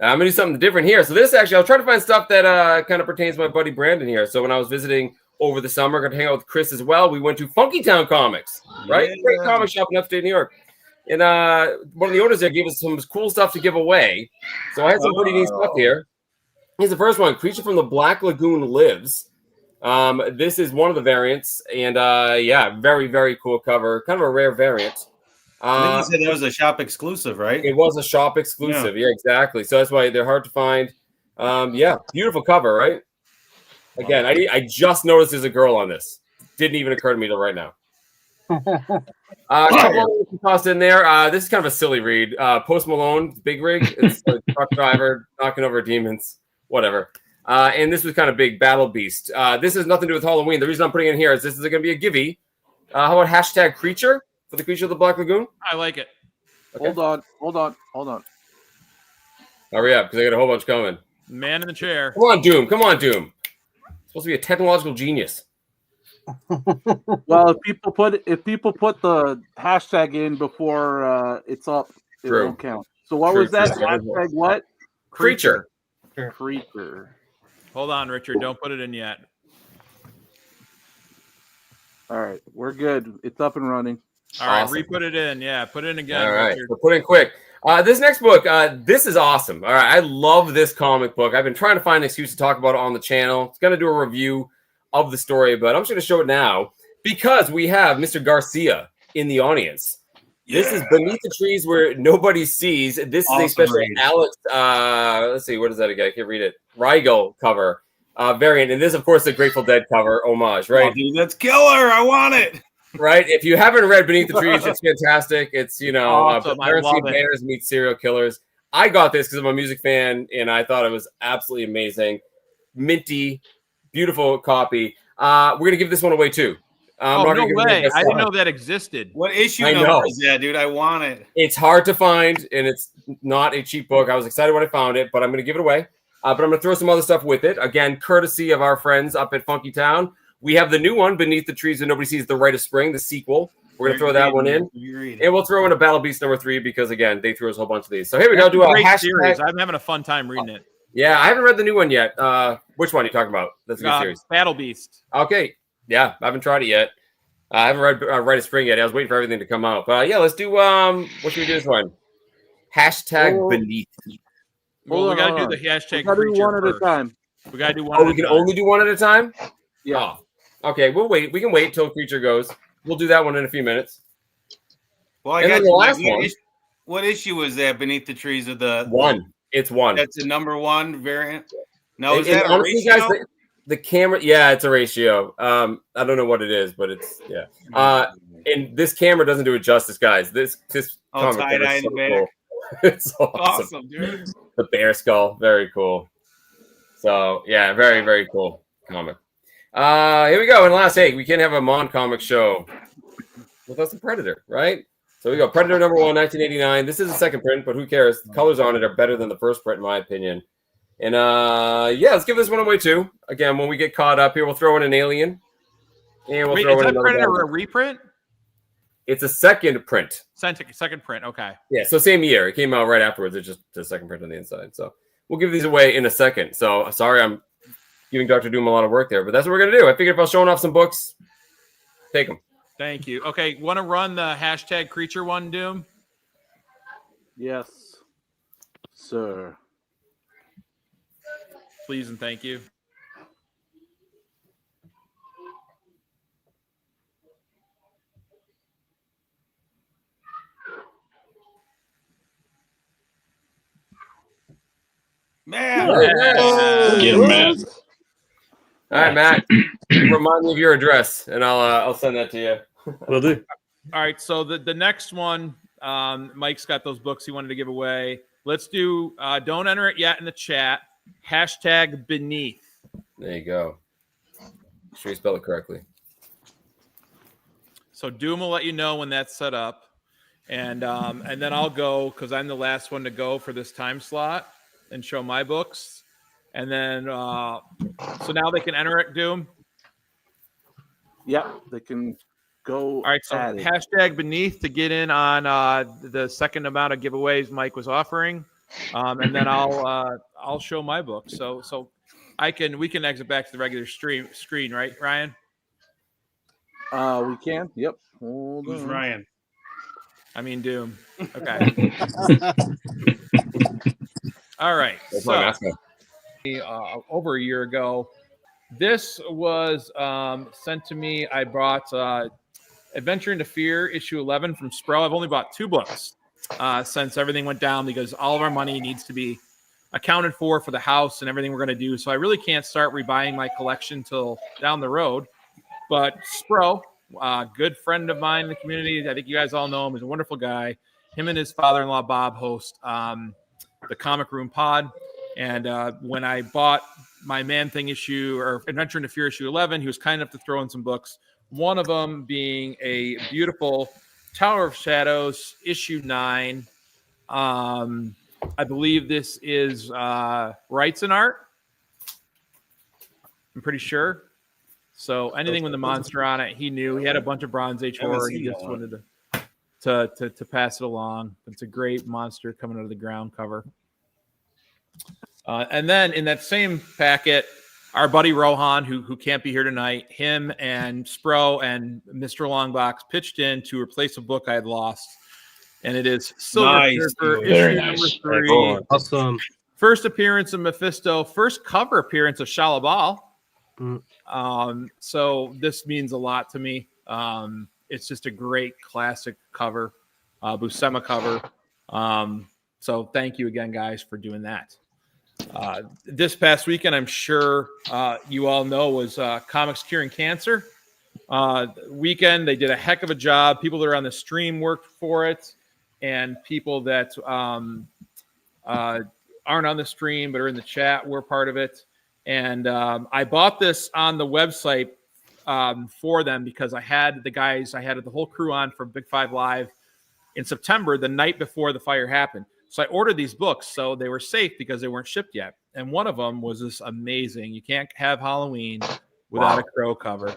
gonna do something different here. So this actually, I'll try to find stuff that kind of pertains to my buddy Brandon here. So when I was visiting over the summer, got to hang out with Chris as well. We went to Funky Town Comics, right? Yeah. Great comic shop in upstate New York. And one of the owners there gave us some cool stuff to give away. So I had some pretty neat stuff here. Here's the first one: Creature from the Black Lagoon Lives. This is one of the variants, and very, very cool cover. Kind of a rare variant. I think you said that was a shop exclusive, right? It was a shop exclusive. Yeah, exactly. So that's why they're hard to find. Beautiful cover, right? Again, I just noticed there's a girl on this. Didn't even occur to me till right now. A couple of tossed in there. This is kind of a silly read. Post Malone, Big Rig. It's a truck driver knocking over demons. Whatever. And this was kind of big. Battle Beast. This has nothing to do with Halloween. The reason I'm putting it in here is this is going to be a givey. How about hashtag creature for the Creature of the Black Lagoon? I like it. Okay. Hold on. Hurry up, because I got a whole bunch coming. Man in the chair. Come on, Doom. Supposed to be a technological genius. Well, if people put the hashtag in before it's up, it True. won't count. So what True, was that true. hashtag? What? Creature. Creature. Hold on, Richard. Don't put it in yet. All right, we're good. It's up and running. All right, Awesome. re-put it in. Yeah, put it in again. All right, Richard. so put in quick. This next book, this is awesome. All right, I love this comic book. I've been trying to find an excuse to talk about it on the channel. It's going to do a review of the story, but I'm just going to show it now because we have Mr. Garcia in the audience. This is Beneath the Trees Where Nobody Sees. This is a special read. Alex, let's see, what is that again? I can't read it. Rigel cover variant. And this, of course, the Grateful Dead cover homage, right? Oh, dude, that's killer. I want it. Right? If you haven't read Beneath the Trees, it's fantastic. It's, Awesome. I Parents love Need it. Banners meet serial killers. I got this because I'm a music fan, and I thought it was absolutely amazing. Minty, beautiful copy. We're gonna give this one away too. I'm not no gonna give it away way! I didn't myself. know that existed. What issue I number know. is that, dude? I want it. It's hard to find, and it's not a cheap book. I was excited when I found it, but I'm gonna give it away. But I'm gonna throw some other stuff with it. Again, courtesy of our friends up at Funky Town. We have the new one, Beneath the Trees That Nobody Sees, The Rite of Spring, the sequel. We're gonna throw that one in, and we'll throw in a Battle Beast number 3 because again, they threw us a whole bunch of these. So here we go. Do a great hashtag. series. I'm having a fun time reading it. Yeah, I haven't read the new one yet. Which one are you talking about? That's a good series. Battle Beast. Okay. Yeah, I haven't tried it yet. I haven't read Rite of Spring yet. I was waiting for everything to come out. But yeah, let's do what should we do this one? Hashtag Beneath. Well, we gotta do the hashtag. We gotta do one at a time. We gotta do one. Oh, we can only do one at a time? Yeah. Oh. Okay, we'll wait. We can wait till Creature goes. We'll do that one in a few minutes. Well, I And got then the you. last one. What issue was that? Beneath the Trees of the one. It's one. That's the number 1 variant. Now is And that a honestly, ratio? guys, the camera, yeah, it's a ratio. I don't know what it is, but it's and this camera doesn't do it justice, guys. This comic tie-dye cover is in so the back. cool. It's Awesome, dude. The bear skull, very cool. So yeah, very, very cool comic. Here we go. And last, hey, we can't have a MON Comics show without some Predator, right? So we go. Predator number 1, 1989. This is a second print, but who cares? The colors on it are better than the first print, in my opinion. And yeah, let's give this one away too. Again, when we get caught up here, we'll throw in an Alien. And we'll throw in is that another Predator one. a reprint? It's a second print. Second print. Okay. Yeah, so same year. It came out right afterwards. It's just the second print on the inside. So we'll give these away in a second. So sorry, I'm giving Dr. Doom a lot of work there, but that's what we're gonna do. I figured if I was showing off some books, take them. Thank you. Okay, want to run the hashtag Creature one, Doom? Yes, sir. Please and thank you. Man. Get him, Matt. All right, Matt. Remind me of your address, and I'll send that to you. Will do. All right, so the next one, Mike's got those books he wanted to give away. Let's do. Don't enter it yet in the chat. Hashtag Beneath. There you go. Make sure you spell it correctly. So Doom will let you know when that's set up, and then I'll go because I'm the last one to go for this time slot and show my books, and then so now they can enter it. Doom. Yep, they can go. All right, so hashtag Beneath to get in on the second amount of giveaways Mike was offering, and then I'll show my book. So we can exit back to the regular screen, right, Ryan? We can. Yep. Hold Who's on. Ryan? I mean Doom. Okay. All right. So over a year ago, this was sent to me. I bought Adventure into Fear issue 11 from Spro. I've only bought 2 books since everything went down because all of our money needs to be accounted for the house and everything we're going to do. So I really can't start rebuying my collection till down the road. But Spro, good friend of mine in the community, I think you guys all know him. He's a wonderful guy. Him and his father-in-law, Bob, host the Comic Room Pod. And when I bought my Man-Thing issue or Adventure into Fear issue 11, he was kind enough to throw in some books. One of them being a beautiful Tower of Shadows issue 9. I believe this is Rights and Art. I'm pretty sure. So anything with the monster on it, he knew. He had a bunch of Bronze Age horror. He just wanted to pass it along. It's a great monster coming out of the ground cover. And then in that same packet, our buddy Rohan, who can't be here tonight, him and Spro and Mr. Longbox pitched in to replace a book I had lost. And it is Silver Surfer, issue number 3. Awesome. First appearance of Mephisto, first cover appearance of Shalabal. So this means a lot to me. It's just a great classic cover, Buscema cover. So thank you again, guys, for doing that. This past weekend, I'm sure you all know, was Comics Curing Cancer weekend. They did a heck of a job. People that are on the stream worked for it, and people that aren't on the stream but are in the chat. We're part of it. And I bought this on the website for them because I had the whole crew on from Big Five Live in September, the night before the fire happened. So I ordered these books so they were safe because they weren't shipped yet. And one of them was this amazing. You can't have Halloween without a crow cover.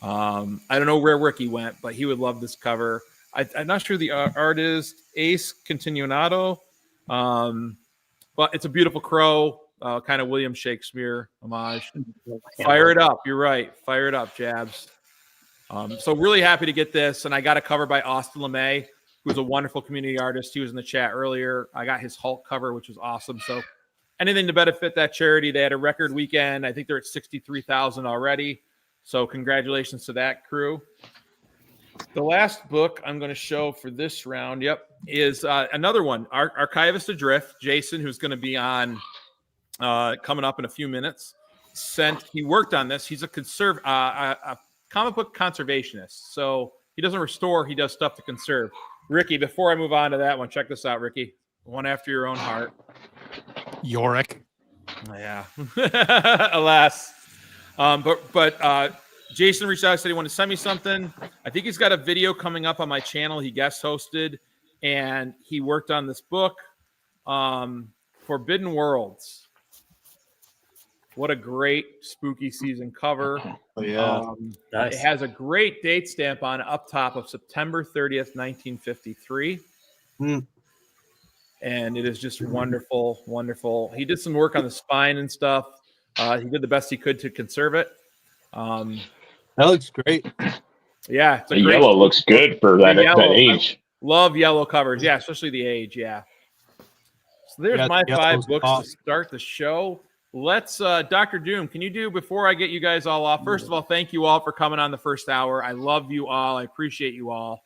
I don't know where Ricky went, but he would love this cover. I'm not sure the artist Ace Continuato, but it's a beautiful crow, kind of William Shakespeare homage. Fire it up. You're right. Fire it up, Jabs. So really happy to get this. And I got a cover by Austin LeMay, who's a wonderful community artist. He was in the chat earlier. I got his Hulk cover, which was awesome. So anything to benefit that charity. They had a record weekend. I think they're at 63,000 already. So congratulations to that crew. The last book I'm going to show for this round, is another one. Archivist Adrift, Jason, who's going to be on coming up in a few minutes. He worked on this. He's a comic book conservationist. So he doesn't restore, he does stuff to conserve. Ricky, before I move on to that one, check this out, Ricky. One after your own heart. Yorick. Yeah. Alas. But Jason reached out and said he wanted to send me something. I think he's got a video coming up on my channel. He guest hosted, and he worked on this book, Forbidden Worlds. What a great spooky season cover. Oh, yeah. Nice. It has a great date stamp on it up top of September 30th, 1953. And it is just wonderful, wonderful. He did some work on the spine and stuff. He did the best he could to conserve it. That looks great. Yeah. It's the yellow looks good for that age. Love yellow covers. Yeah, especially the age. Yeah. So there's my 5 books to start the show. Let's, Dr. Doom, can you do, before I get you guys all off, first of all, thank you all for coming on the first hour. I love you all. I appreciate you all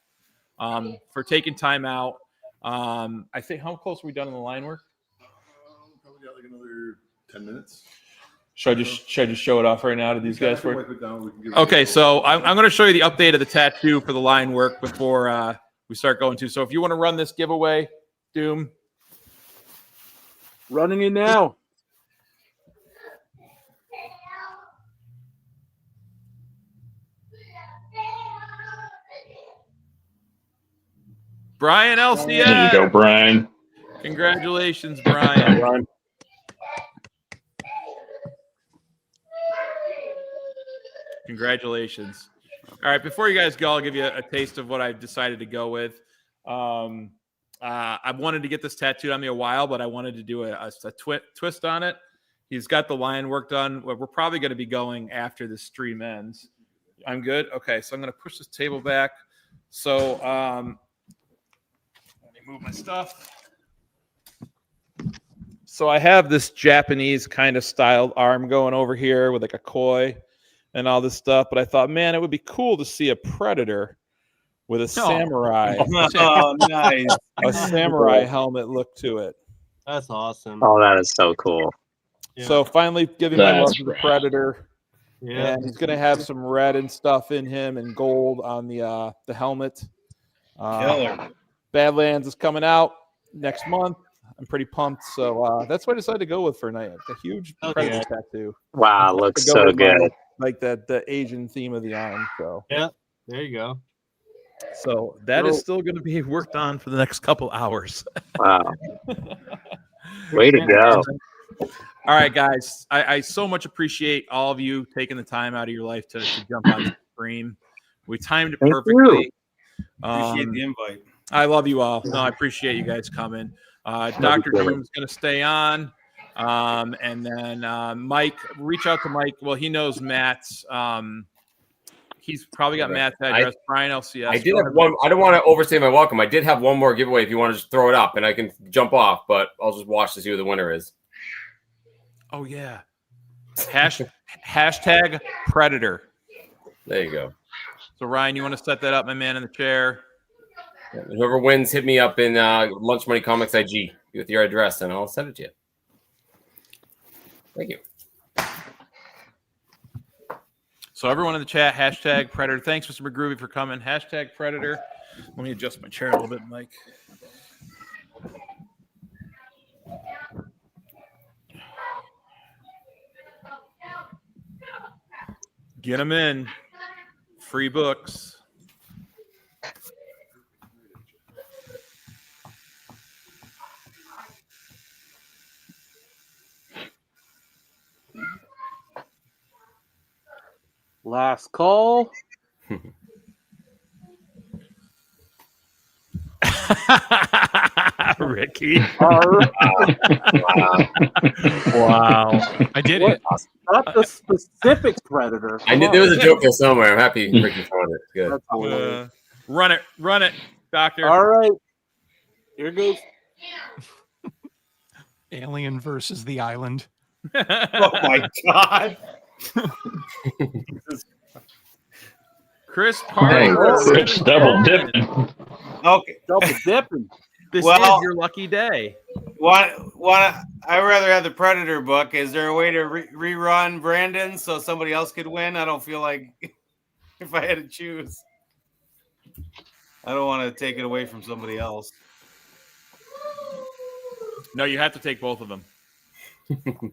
for taking time out. I think, how close are we done on the line work? Probably got like another 10 minutes. Should I just show it off right now to these guys? Okay, so I'm going to show you the update of the tattoo for the line work before we start going to. So if you want to run this giveaway, Doom. Running it now. Brian LCS. There you go, Brian. Congratulations, Brian. Congratulations. All right, before you guys go, I'll give you a taste of what I've decided to go with. I wanted to get this tattooed on me a while, but I wanted to do a twist on it. He's got the line work done. We're probably going to be going after the stream ends. I'm good? Okay, so I'm going to push this table back. So let me move my stuff. So I have this Japanese kind of styled arm going over here with like a koi and all this stuff, but I thought, man, it would be cool to see a predator with a samurai. Oh, nice. A samurai helmet look to it. That's awesome. Oh, that is so cool. Yeah. So finally giving my love to the predator. Yeah. And he's going to have some red and stuff in him and gold on the helmet. Killer. Badlands is coming out next month. I'm pretty pumped. So that's what I decided to go with for a night. A huge predator tattoo. Wow, looks so good. Like the Asian theme of the arm. So yeah, there you go. So that is still going to be worked on for the next couple hours. Wow. Way to go. All right, guys. I so much appreciate all of you taking the time out of your life to jump on the stream. We timed it perfectly. Appreciate the invite. I love you all. No, I appreciate you guys coming. Dr. Doom's going to stay on. And then Mike, reach out to Mike. Well, he knows Matt's. He's probably got Matt's address. Brian LCS. I did have one. I don't want to overstay my welcome. I did have one more giveaway if you want to just throw it up and I can jump off, but I'll just watch to see who the winner is. Oh, yeah. Hashtag Predator. There you go. So, Ryan, you want to set that up, my man in the chair? Whoever wins, hit me up in Lunch Money Comics IG with your address, and I'll send it to you. Thank you. So everyone in the chat, hashtag Predator. Thanks, Mr. McGroovy, for coming. Hashtag Predator. Let me adjust my chair a little bit, Mike. Get them in. Free books. Last call. Ricky. Wow. I did it. Not the specific predator. I knew there was a joke there somewhere. I'm happy Ricky found it. Good. That's hilarious. Run it, Doctor. All right. Here goes. Alien versus the island. Oh my god. Chris Hey, Parker. it's double dipping. Okay. Double dipping. This Well- is your lucky day. I'd rather have the Predator book. Is there a way to rerun Brandon so somebody else could win? I don't feel like if I had to choose. I don't want to take it away from somebody else. No, you have to take both of them.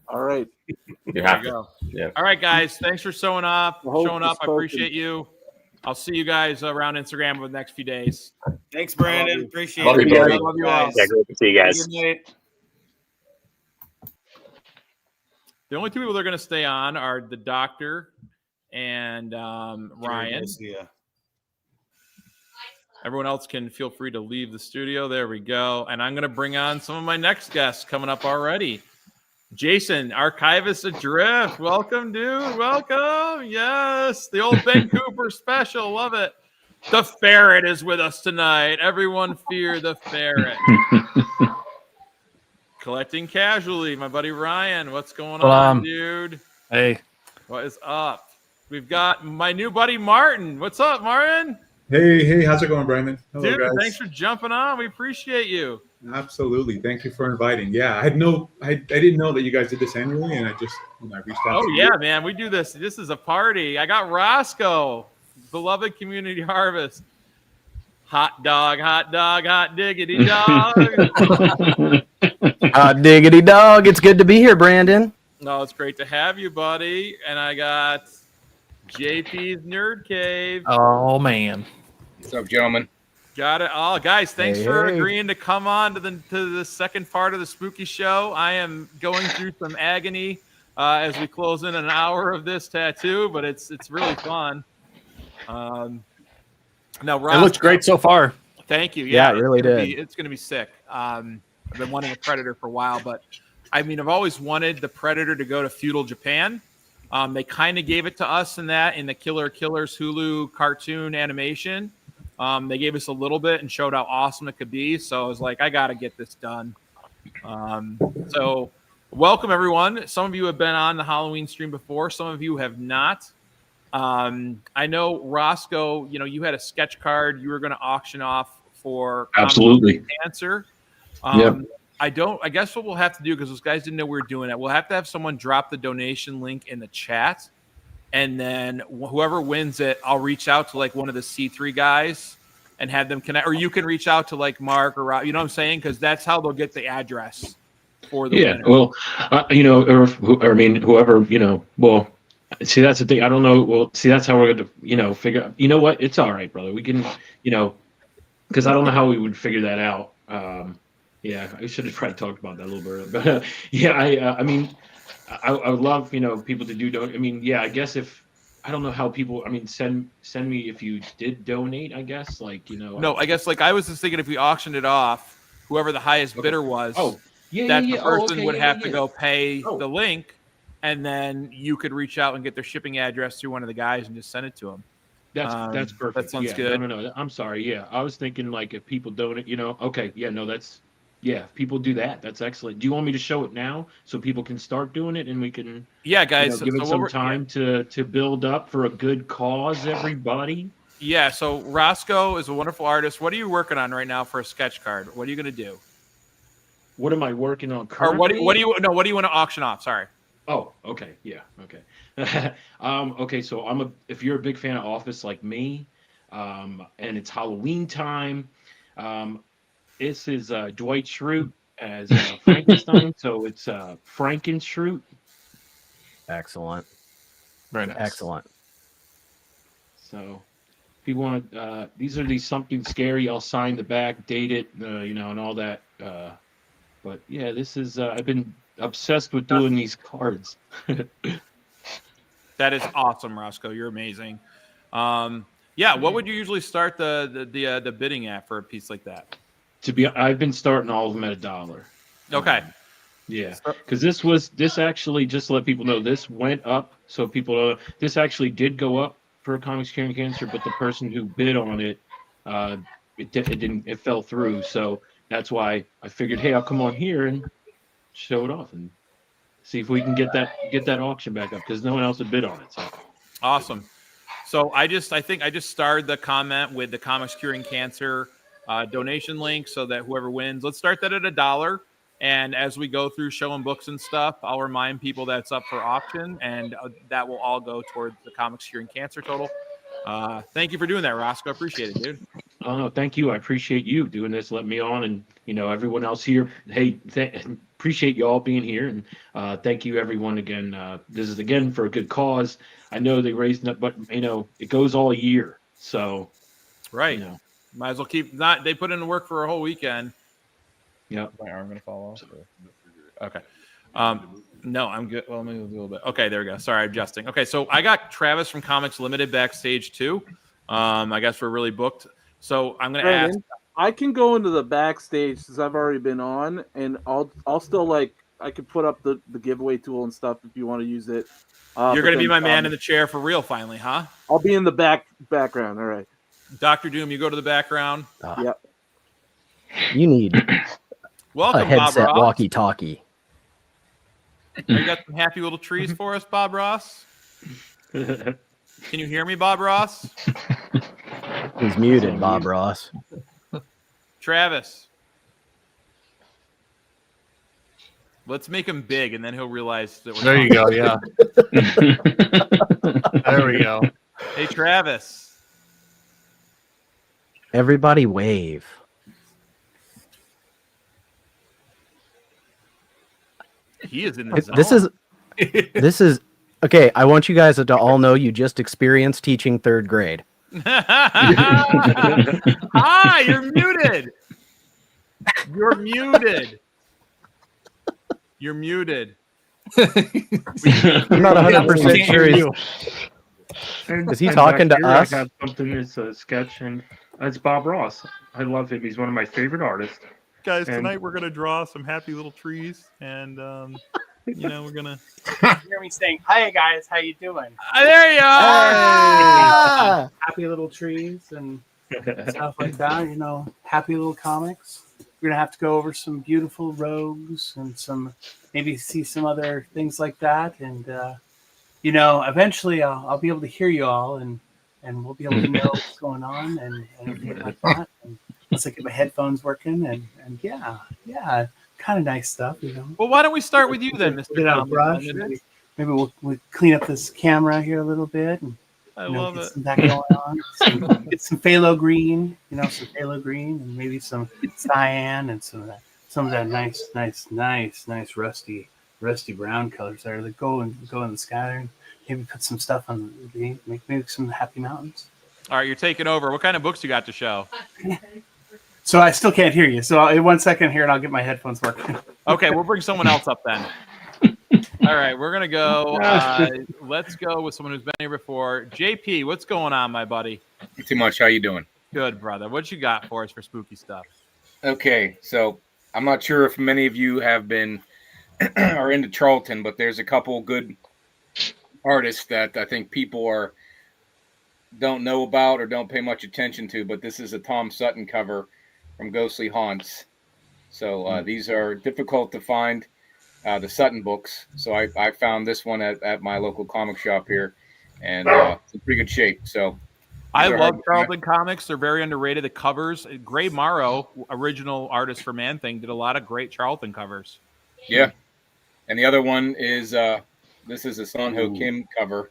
All right. You There have you to. go. Yeah. All right, guys. Thanks for showing up. The host Showing up. is I appreciate you. I'll see you guys around Instagram over the next few days. Thanks, Brandon. Appreciate Love it. you, buddy. Love you all. Yeah, great to see you guys. Good night. The only two people that are going to stay on are the doctor and Ryan. Yeah. Everyone else can feel free to leave the studio. There we go. And I'm going to bring on some of my next guests coming up already. Jason, Archivist Adrift. Welcome, dude. Welcome. Yes. The old Ben Cooper special. Love it. The ferret is with us tonight. Everyone fear the ferret. Collecting casually. My buddy Ryan. What's going on, dude? Hey. What is up? We've got my new buddy Martin. What's up, Martin? Hey, how's it going, Brandon? Hello, Dude, guys. thanks for jumping on. We appreciate you. Absolutely. Thank you for inviting. Yeah, I didn't know that you guys did this annually, and I reached out. Oh to yeah, you. man, we do this. This is a party. I got Roscoe, beloved community harvest. Hot dog, hot diggity dog. Hot diggity dog. It's good to be here, Brandon. No, it's great to have you, buddy. And I got JP's Nerd Cave. Oh man. What's up, gentlemen? Got it all, guys. Thanks Hey, for hey. agreeing to come on to the second part of the spooky show. I am going through some agony as we close in an hour of this tattoo, but it's really fun. Now, Rob, It looks great so far. Thank you. Yeah, it really did. It's going to be sick. I've been wanting a Predator for a while, but I mean, I've always wanted the Predator to go to feudal Japan. They kind of gave it to us in the Killer Killers Hulu cartoon animation. They gave us a little bit and showed how awesome it could be. So I was like, I got to get this done. So welcome, everyone. Some of you have been on the Halloween stream before. Some of you have not. I know, Roscoe, you had a sketch card you were going to auction off for Absolutely. Answer. Yep. I guess what we'll have to do, because those guys didn't know we were doing it, we'll have to have someone drop the donation link in the chat. And then whoever wins it, I'll reach out to like one of the C3 guys and have them connect. Or you can reach out to like Mark or Rob, you know what I'm saying? Because that's how they'll get the address for the winner. Well, whoever, well, see, that's the thing. I don't know. Well, see, that's how we're going to, figure out. You know what? It's all right, brother. We can, because I don't know how we would figure that out. Yeah, I should have probably talked about that a little bit earlier. But I would love, people to do. I guess if I don't know how people. Send me if you did donate. I guess No, I guess I was just thinking if we auctioned it off, whoever the highest bidder was, the person would have to go pay the link, and then you could reach out and get their shipping address through one of the guys and just send it to them. That's perfect. That sounds good. No. I'm sorry. Yeah, I was thinking if people donate, okay. Yeah, no, that's. Yeah, if people do that, that's excellent. Do you want me to show it now so people can start doing it and we can guys, give it some time to build up for a good cause, everybody? Yeah, so Roscoe is a wonderful artist. What are you working on right now for a sketch card? What are you going to do? What am I working on currently? Or what do you want to auction off? Sorry. Oh, okay. Yeah, okay. Okay, so if you're a big fan of Office like me, and it's Halloween time, this is Dwight Schrute as Frankenstein, so it's Frankenschrute. Excellent. Very nice. Excellent. So if you want, these are something scary. I'll sign the back, date it, and all that. But yeah, this is. I've been obsessed with doing these cards. That is awesome, Roscoe. You're amazing. Yeah, what would you usually start the bidding at for a piece like that? I've been starting all of them at $1. Okay. Yeah, because this actually, just to let people know, this went up. So people know this actually did go up for Comics Curing Cancer, but the person who bid on it, it fell through. So that's why I figured, hey, I'll come on here and show it off and see if we can get that auction back up, because no one else had bid on it. So Awesome. So I think I just starred the comment with the Comics Curing Cancer donation link, so that whoever wins, let's start that at $1. And as we go through showing books and stuff, I'll remind people that's up for auction, and that will all go towards the Comics Curing Cancer total. Thank you for doing that, Roscoe. Appreciate it, dude. Oh no, thank you. I appreciate you doing this, letting me on, and everyone else here. Hey, appreciate you all being here, and thank you everyone again. This is again for a good cause. I know they raised it, but it goes all year, so right. Might as well keep. They put in the work for a whole weekend. Yeah. My arm gonna fall off. Okay. No, I'm good. Well, maybe a little bit. Okay, there we go. Sorry, adjusting. Okay, so I got Travis from Comics Limited backstage too. I guess we're really booked. So I'm gonna ask. I can go into the backstage since I've already been on, and I'll still I could put up the giveaway tool and stuff if you want to use it. You're gonna be my man in the chair for real, finally, huh? I'll be in the background. All right. Dr. Doom, you go to the background. Yep. You need Welcome, a headset Bob Ross. walkie-talkie. You got some happy little trees for us, Bob Ross? Can you hear me, Bob Ross? He's muted, Bob Ross. Travis. Let's make him big, and then he'll realize that we're There you go, yeah. There we go. Hey, Travis. Everybody wave. He is in the zone. This is okay. I want you guys to all know you just experienced teaching third grade. Hi, you're muted. You're muted. You're muted. I'm not 100% sure. Is he talking to us? I got something. It's a sketch, and it's Bob Ross. I love him. He's one of my favorite artists. Guys, And- tonight we're gonna draw some happy little trees, and we're gonna. Hear me saying, "Hi guys, how you doing?" There you are. Happy little trees and stuff like that. Happy little comics. We're gonna have to go over some beautiful rogues and maybe see some other things like that. And eventually I'll be able to hear you all, and we'll be able to know what's going on and everything like that. And once I get my headphones working, and yeah, kind of nice stuff, Well, why don't we start with you then, Mr. Get out a Comics brush. Limited? Maybe we'll clean up this camera here a little bit, and I love get it. some that going on. Get some phthalo green, and maybe some cyan and some of that nice rusty brown colors there that go in the sky there. And maybe put some stuff on maybe some happy mountains. All right, you're taking over. What kind of books you got to show? So I still can't hear you. So in 1 second here, and I'll get my headphones working. Okay, we'll bring someone else up then. All right, we're gonna go. Let's go with someone who's been here before. JP, what's going on, my buddy? Not too much. How you doing? Good, brother. What you got for us for spooky stuff? Okay, so I'm not sure if many of you have been are into Charlton, but there's a couple good artists that I think people don't know about or don't pay much attention to. But this is a Tom Sutton cover from Ghostly Haunts. So these are difficult to find, the Sutton books. So I found this one at my local comic shop here, and it's in pretty good shape. So I love Charlton Comics. They're very underrated. The covers. Gray Morrow, original artist for Man Thing, did a lot of great Charlton covers. Yeah. And the other one is this is a Son Ho Kim cover.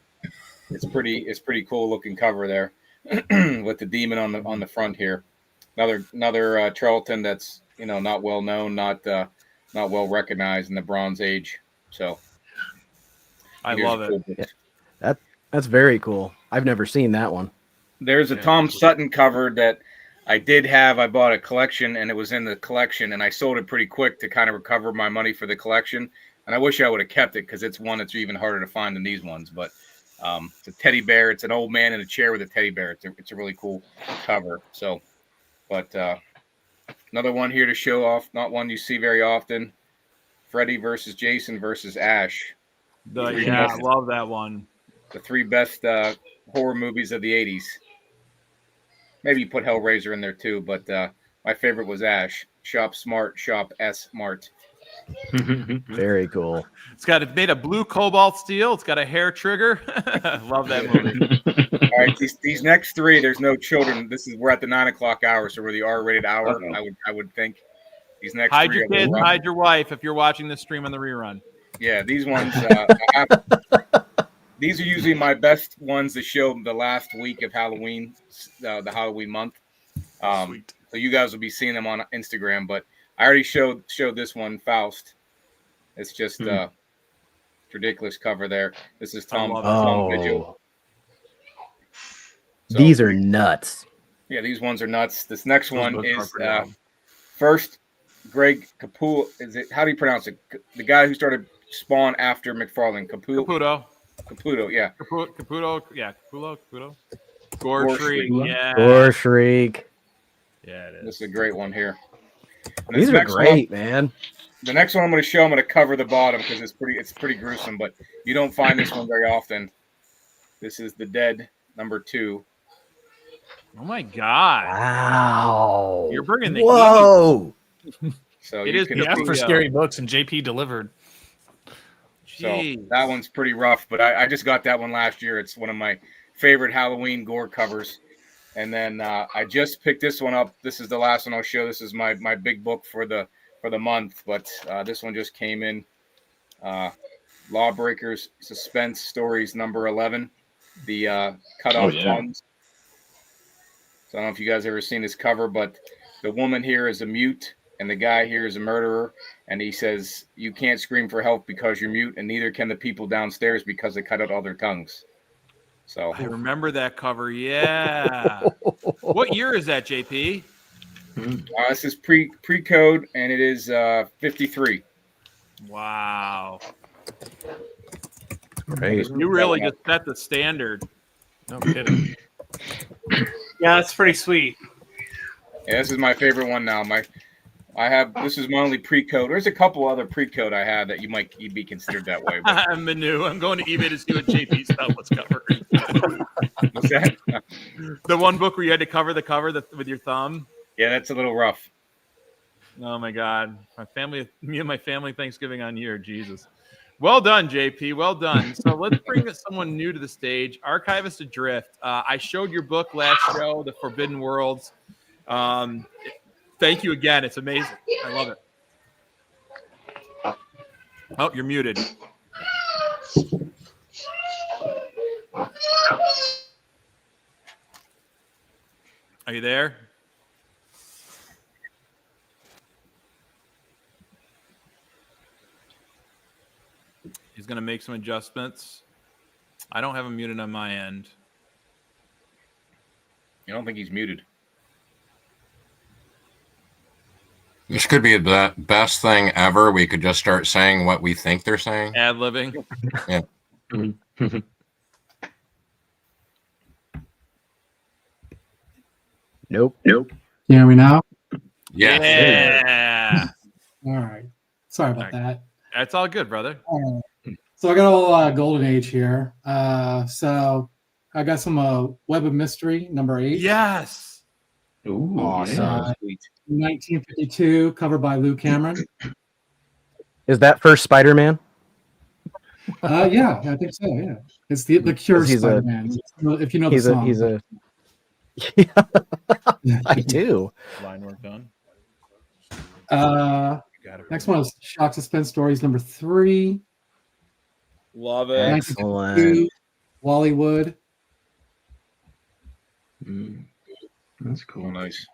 It's pretty cool looking cover there with the demon on the front here. Another Charlton that's not well known, not well recognized in the Bronze Age. So I love it. That's very cool. I've never seen that one. There's a Tom Sutton cover that I did have. I bought a collection, and it was in the collection, and I sold it pretty quick to kind of recover my money for the collection. And I wish I would have kept it because it's one that's even harder to find than these ones. But it's a teddy bear. It's an old man in a chair with a teddy bear. It's a really cool cover. So, but another one here to show off. Not one you see very often. Freddy versus Jason versus Ash. Yeah, I love that one. The three best horror movies of the 80s. Maybe you put Hellraiser in there too, but my favorite was Ash. Shop smart, shop S-mart. Very cool. It's made of blue cobalt steel. It's got a hair trigger. Love that movie. All right, these next three, there's no children. We're at the 9 o'clock hour, so we're the R-rated hour. I would think. These next Hide three your kids, hide your wife if you're watching this stream on the rerun. Yeah, these ones. These are usually my best ones that show the last week of Halloween, the Halloween month. So you guys will be seeing them on Instagram, but I already showed this one, Faust. It's just ridiculous cover there. This is Tom Vigil. So, these are nuts. Yeah, these ones are nuts. This next one is first Greg Capullo. Is it? How do you pronounce it? The guy who started Spawn after McFarlane. Caputo, yeah. Caputo. Gore Shriek, yeah. Gore Shriek. Yeah, it is. This is a great one here. And These are great, man. The next one I'm going to show, I'm going to cover the bottom because it's pretty gruesome, but you don't find this one very often. This is The Dead, #2. Oh my God! Wow! You're bringing the whoa! So it is for scary books, and JP delivered. So that one's pretty rough, but I just got that one last year. It's one of my favorite Halloween gore covers. And then I just picked this one up. This is the last one I'll show. This is my big book for the month, but this one just came in. Lawbreakers Suspense Stories #11. The cut-off ones. So I don't know if you guys ever seen this cover, but the woman here is a mute, and the guy here is a murderer. And he says, you can't scream for help because you're mute, and neither can the people downstairs because they cut out all their tongues. So I remember that cover. Yeah. What year is that, JP? This is pre-code, and it is 53. Wow. Great. You really just set the standard. No kidding. Yeah, that's pretty sweet. Yeah, this is my favorite one now. This is my only pre-code. There's a couple other pre-code I had that you'd be considered that way. But... Manu, I'm going to eBay to see what JP stuff was covered. What's that? The one book where you had to cover the cover with your thumb. Yeah, that's a little rough. Oh my God, me and my family Thanksgiving on year. Jesus. Well done, JP. Well done. So let's bring someone new to the stage. Archivist Adrift. I showed your book last show, The Forbidden Worlds. Thank you again. It's amazing. I love it. Oh, you're muted. Are you there? He's going to make some adjustments. I don't have him muted on my end. You don't think he's muted? This could be the best thing ever. We could just start saying what we think they're saying. Ad-libbing. Yeah. Nope. Can you hear me now? Yeah. All right. Sorry about that. That's all good, brother. So I got a little Golden Age here. So I got some Web of Mystery #8. Yes. Ooh, awesome. 1952, covered by Lou Cameron. Is that first Spider-Man? Yeah, I think so. Yeah, it's the Cure Spider-Man. If you know the song. Yeah, I do. Line work done. Next one is Shock Suspense Stories #3. Love it. Excellent. Wallywood. That's cool. Nice.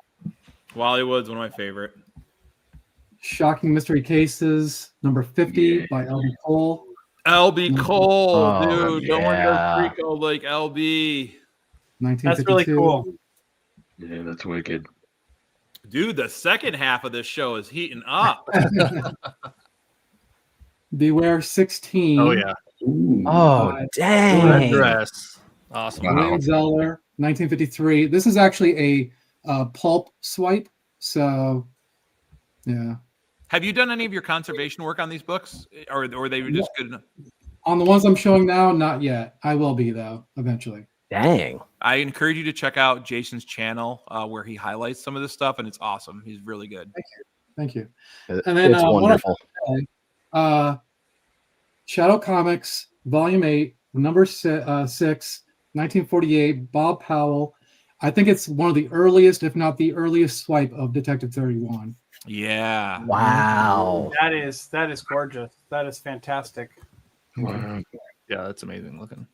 Wallywood's one of my favorite. Shocking Mystery Cases #50 by L.B. Cole. LB Cole, Oh, dude. No one yeah. does pre-code like LB. That's really 1952. cool. Yeah, that's wicked. Dude, the second half of this show is heating up. Beware 16. Oh yeah. Oh, by dang. Red dress. Awesome. William Zeller, 1953. This is actually a pulp swipe. So, yeah. Have you done any of your conservation work on these books, or they were just good enough? On the ones I'm showing now, not yet. I will be, though, eventually. Dang. I encourage you to check out Jason's channel where he highlights some of this stuff, and it's awesome. He's really good. Thank you. And then It's wonderful. Shadow Comics, Volume 8, number 6, 1948, Bob Powell. I think it's one of the earliest, if not the earliest, swipe of Detective 31. Yeah. Wow. That is gorgeous. That is fantastic. Wow. Yeah, that's amazing looking.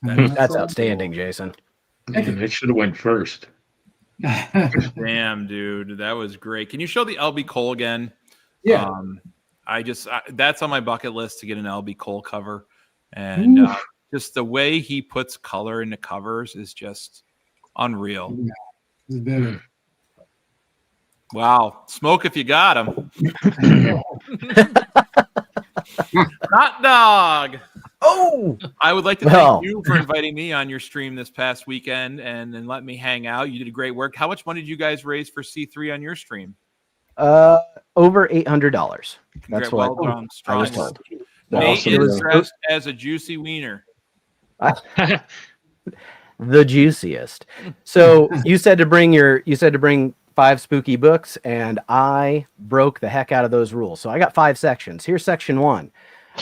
That's outstanding, Jason. It should have went first. Damn, dude, that was great. Can you show the LB Cole again? Yeah. That's on my bucket list to get an LB Cole cover, and just the way he puts color into covers is just unreal. Yeah, it's vivid. Wow, smoke if you got him. Hot dog. Oh, I would like to thank you for inviting me on your stream this past weekend and let me hang out. You did great work. How much money did you guys raise for C3 on your stream? over $800. That's what Well done, I was strong. told. Nate is dressed as a juicy wiener. The juiciest. So you said to bring 5 spooky books, and I broke the heck out of those rules. So I got 5 sections. Here's section 1.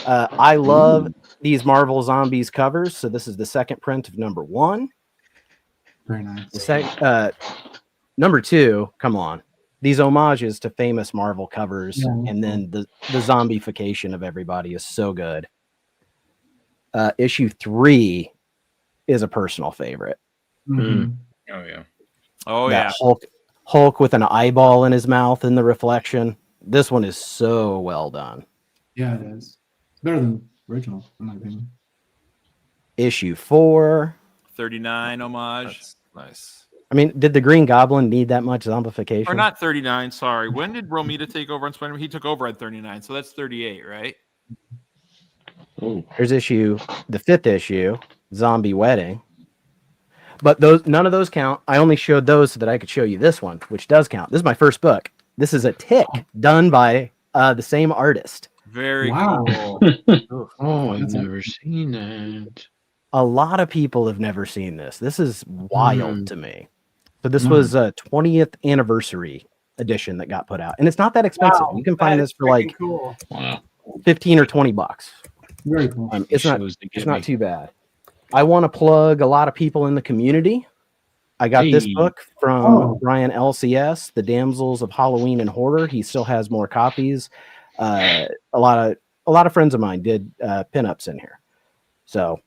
I love these Marvel Zombies covers. So this is the second print of number 1. Very nice. Number 2, come on. These homages to famous Marvel covers, Yeah. and then the zombification of everybody is so good. Issue 3 is a personal favorite. Mhm. Oh yeah. Oh That yeah. Hulk with an eyeball in his mouth in the reflection. This one is so well done. Yeah, it is. It's better than the original, in my opinion. Issue 4. 39 homage. That's nice. I mean, did the Green Goblin need that much zombification? Or not 39, sorry. When did Romita take over on Spider-Man? He took over at 39, so that's 38, right? Here's the 5th issue, Zombie Wedding. But none of those count. I only showed those so that I could show you this one, which does count. This is my first book. This is a Tick done by the same artist. Very Wow. cool. Oh, I've never seen that. A lot of people have never seen this. This is wild to me. So this was a 20th anniversary edition that got put out, and it's not that expensive. Wow, You can that find is this for like freaking cool. Wow. 15 or 20 bucks. Very cool. It's not Shows to it's get not me. too bad. I want to plug a lot of people in the community. I got this Hey. book from Oh. Brian LCS, The Damsels of Halloween and Horror. He still has more copies. A lot of friends of mine did pinups in here. So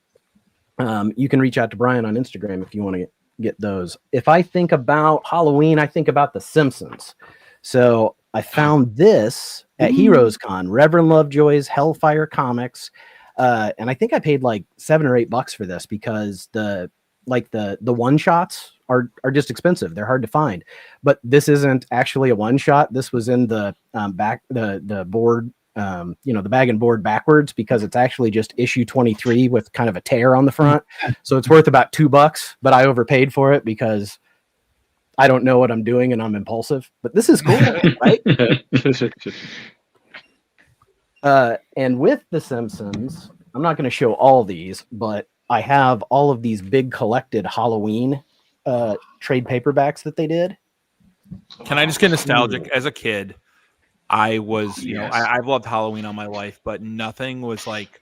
you can reach out to Brian on Instagram if you want to get those. If I think about Halloween, I think about The Simpsons. So I found this at Heroes Con, Reverend Lovejoy's Hellfire Comics. And I think I paid like $7 or $8 for this because the one shots are just expensive. They're hard to find, but this isn't actually a one shot. This was in the back, the board, the bag and board backwards, because it's actually just issue 23 with kind of a tear on the front. So it's worth about $2, but I overpaid for it because I don't know what I'm doing and I'm impulsive, but this is cool, right? And with The Simpsons, I'm not going to show all these, but I have all of these big collected Halloween trade paperbacks that they did. Can I just get nostalgic? As a kid, I was, Yes. I've loved Halloween all my life, but nothing was like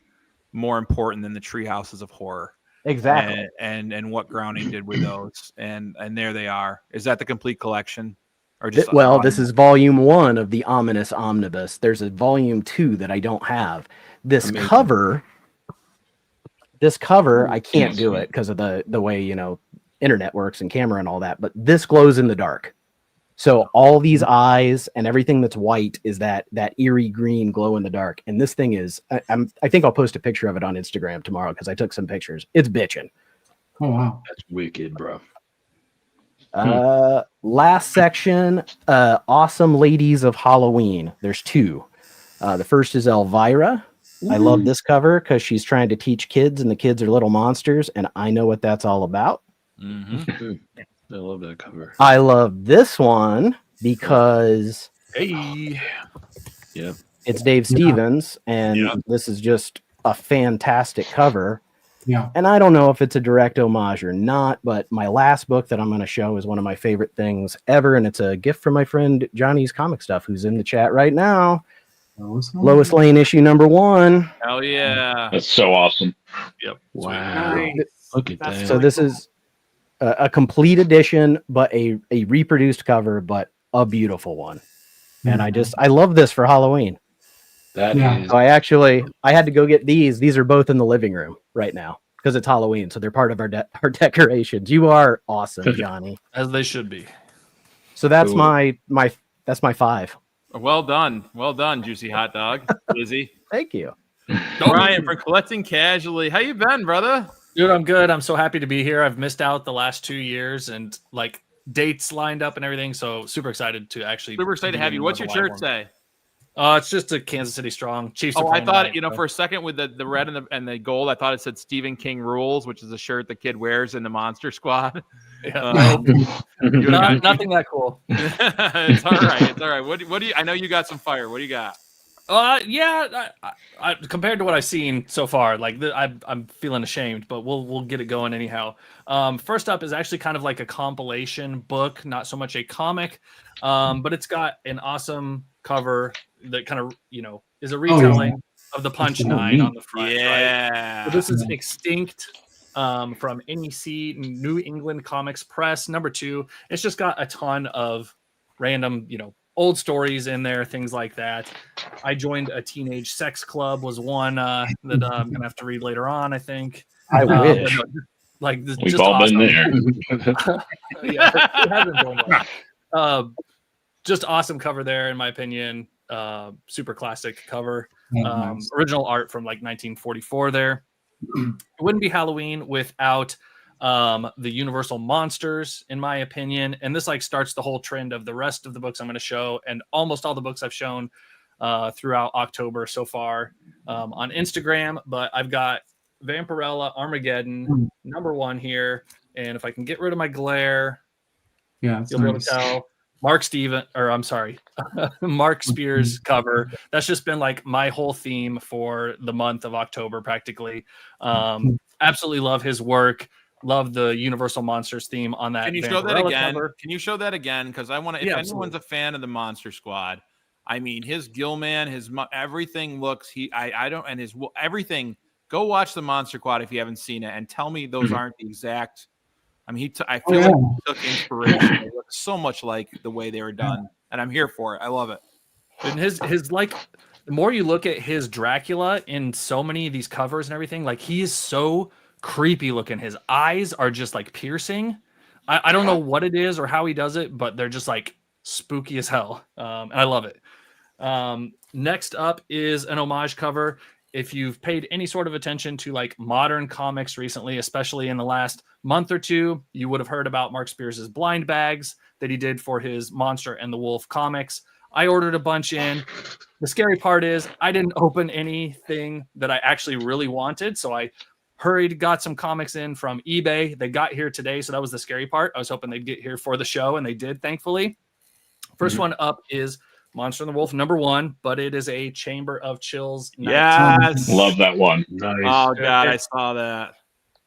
more important than the Tree Houses of Horror. Exactly. And what Grounding did with those. And there they are. Is that the complete collection? Or This is volume 1 of the Ominous Omnibus. There's a volume 2 that I don't have. This cover, I can't do it because of the way, internet works and camera and all that, but this glows in the dark. So all these eyes and everything that's white is that eerie green glow in the dark. And this thing is, I think I'll post a picture of it on Instagram tomorrow because I took some pictures. It's bitching. Oh wow. That's wicked, bro. Last section, Awesome Ladies of Halloween. There's two. The first is Elvira. I love this cover because she's trying to teach kids, and the kids are little monsters, and I know what that's all about. I love that cover. I love this one because Hey. Yep. it's Dave Stevens, and this is just a fantastic cover. Yeah. And I don't know if it's a direct homage or not, but my last book that I'm going to show is one of my favorite things ever, and it's a gift from my friend Johnny's Comic Stuff, who's in the chat right now. Lois Lane issue number 1. Hell yeah. That's so awesome. Yep. Wow. Look at that. So this is a complete edition, but a reproduced cover, but a beautiful one. And I love this for Halloween. That is. So I had to go get these. These are both in the living room right now because it's Halloween. So they're part of our decorations. You are awesome, Johnny. As they should be. So that's my 5. Well done, Juicy Hot Dog. Izzy. Thank you. Brian, for collecting casually. How you been, brother? Dude, I'm good. I'm so happy to be here. I've missed out the last 2 years and like dates lined up and everything. So super excited to actually. Super excited to have you. What's your shirt say? It's just a Kansas City Strong. Chiefs. Oh, I thought for a second with the red and the gold, I thought it said Stephen King Rules, which is a shirt the kid wears in the Monster Squad. Yeah. Nothing that cool. It's all right. It's all right. What do you? I know you got some fire. What do you got? Yeah. I compared to what I've seen so far, like I'm feeling ashamed, but we'll get it going anyhow. First up is actually kind of like a compilation book, not so much a comic, but it's got an awesome cover that kind of is a retelling of the Punch 9 on the front. Yeah. Right? So this is Extinct from NEC, New England Comics Press, number 2. It's just got a ton of random, old stories in there, things like that. I joined a teenage sex club was one that I'm gonna have to read later on, I think. I wish. Like this, We've just all awesome. been there. Yeah, it hasn't been long. Just awesome cover there, in my opinion. Super classic cover. Original art from like 1944 there. It wouldn't be Halloween without the Universal monsters, in my opinion. And this like starts the whole trend of the rest of the books I'm going to show, and almost all the books I've shown throughout October so far on Instagram. But I've got Vampirella Armageddon number 1 here. And if I can get rid of my glare, you'll be able to tell. Mark Spears cover. That's just been like my whole theme for the month of October, practically. Absolutely love his work. Love the Universal Monsters theme on that. Can you show that Vampirella again? cover. Can you show that again? Because I want to. If anyone's a fan of the Monster Squad, I mean, his Gillman, everything looks. Everything. Go watch the Monster Squad if you haven't seen it, and tell me those aren't the exact. I mean, I feel like he took inspiration. They look so much like the way they were done, and I'm here for it. I love it. And his like, the more you look at his Dracula in so many of these covers and everything, like he is so creepy looking. His eyes are just like piercing. I don't know what it is or how he does it, but they're just like spooky as hell. And I love it. Next up is an homage cover. If you've paid any sort of attention to like modern comics recently, especially in the last month or two, you would have heard about Mark Spears' blind bags that he did for his Monster and the Wolf comics. I ordered a bunch in. The scary part is I didn't open anything that I actually really wanted. So I hurried, got some comics in from eBay. They got here today. So that was the scary part. I was hoping they'd get here for the show, and they did, thankfully. First one up is Monster and the Wolf number 1, but it is a Chamber of Chills. Yes. Love that one. Nice. Oh, God, I saw that.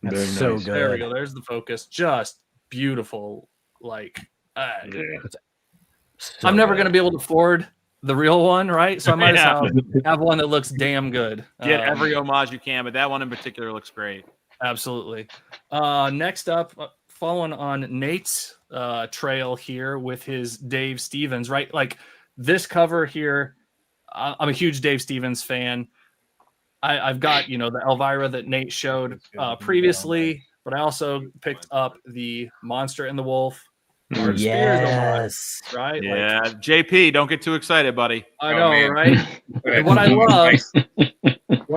That's Very so nice. good. There we go. There's the focus. Just beautiful. Like, I'm never going to be able to afford the real one, right? So I might as well have one that looks damn good. Get every homage you can, but that one in particular looks great. Absolutely. Next up, following on Nate's trail here with his Dave Stevens, right? Like this cover here, I'm a huge Dave Stevens fan. I've got, the Elvira that Nate showed previously, but I also picked up the Monster and the Wolf. Mark Spears homage, right? Yeah, JP, don't get too excited, buddy. I know, right? And what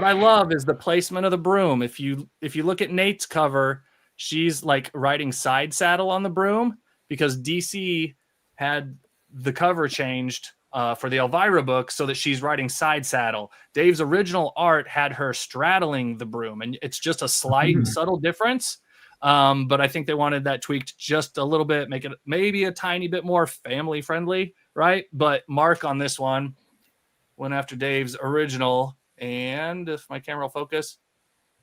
I love is the placement of the broom. If you look at Nate's cover, she's like riding side saddle on the broom because DC had the cover changed for the Elvira book so that she's riding side saddle. Dave's original art had her straddling the broom, and it's just a slight, subtle difference. But I think they wanted that tweaked just a little bit, make it maybe a tiny bit more family friendly, right? But Mark on this one went after Dave's original, and if my camera will focus,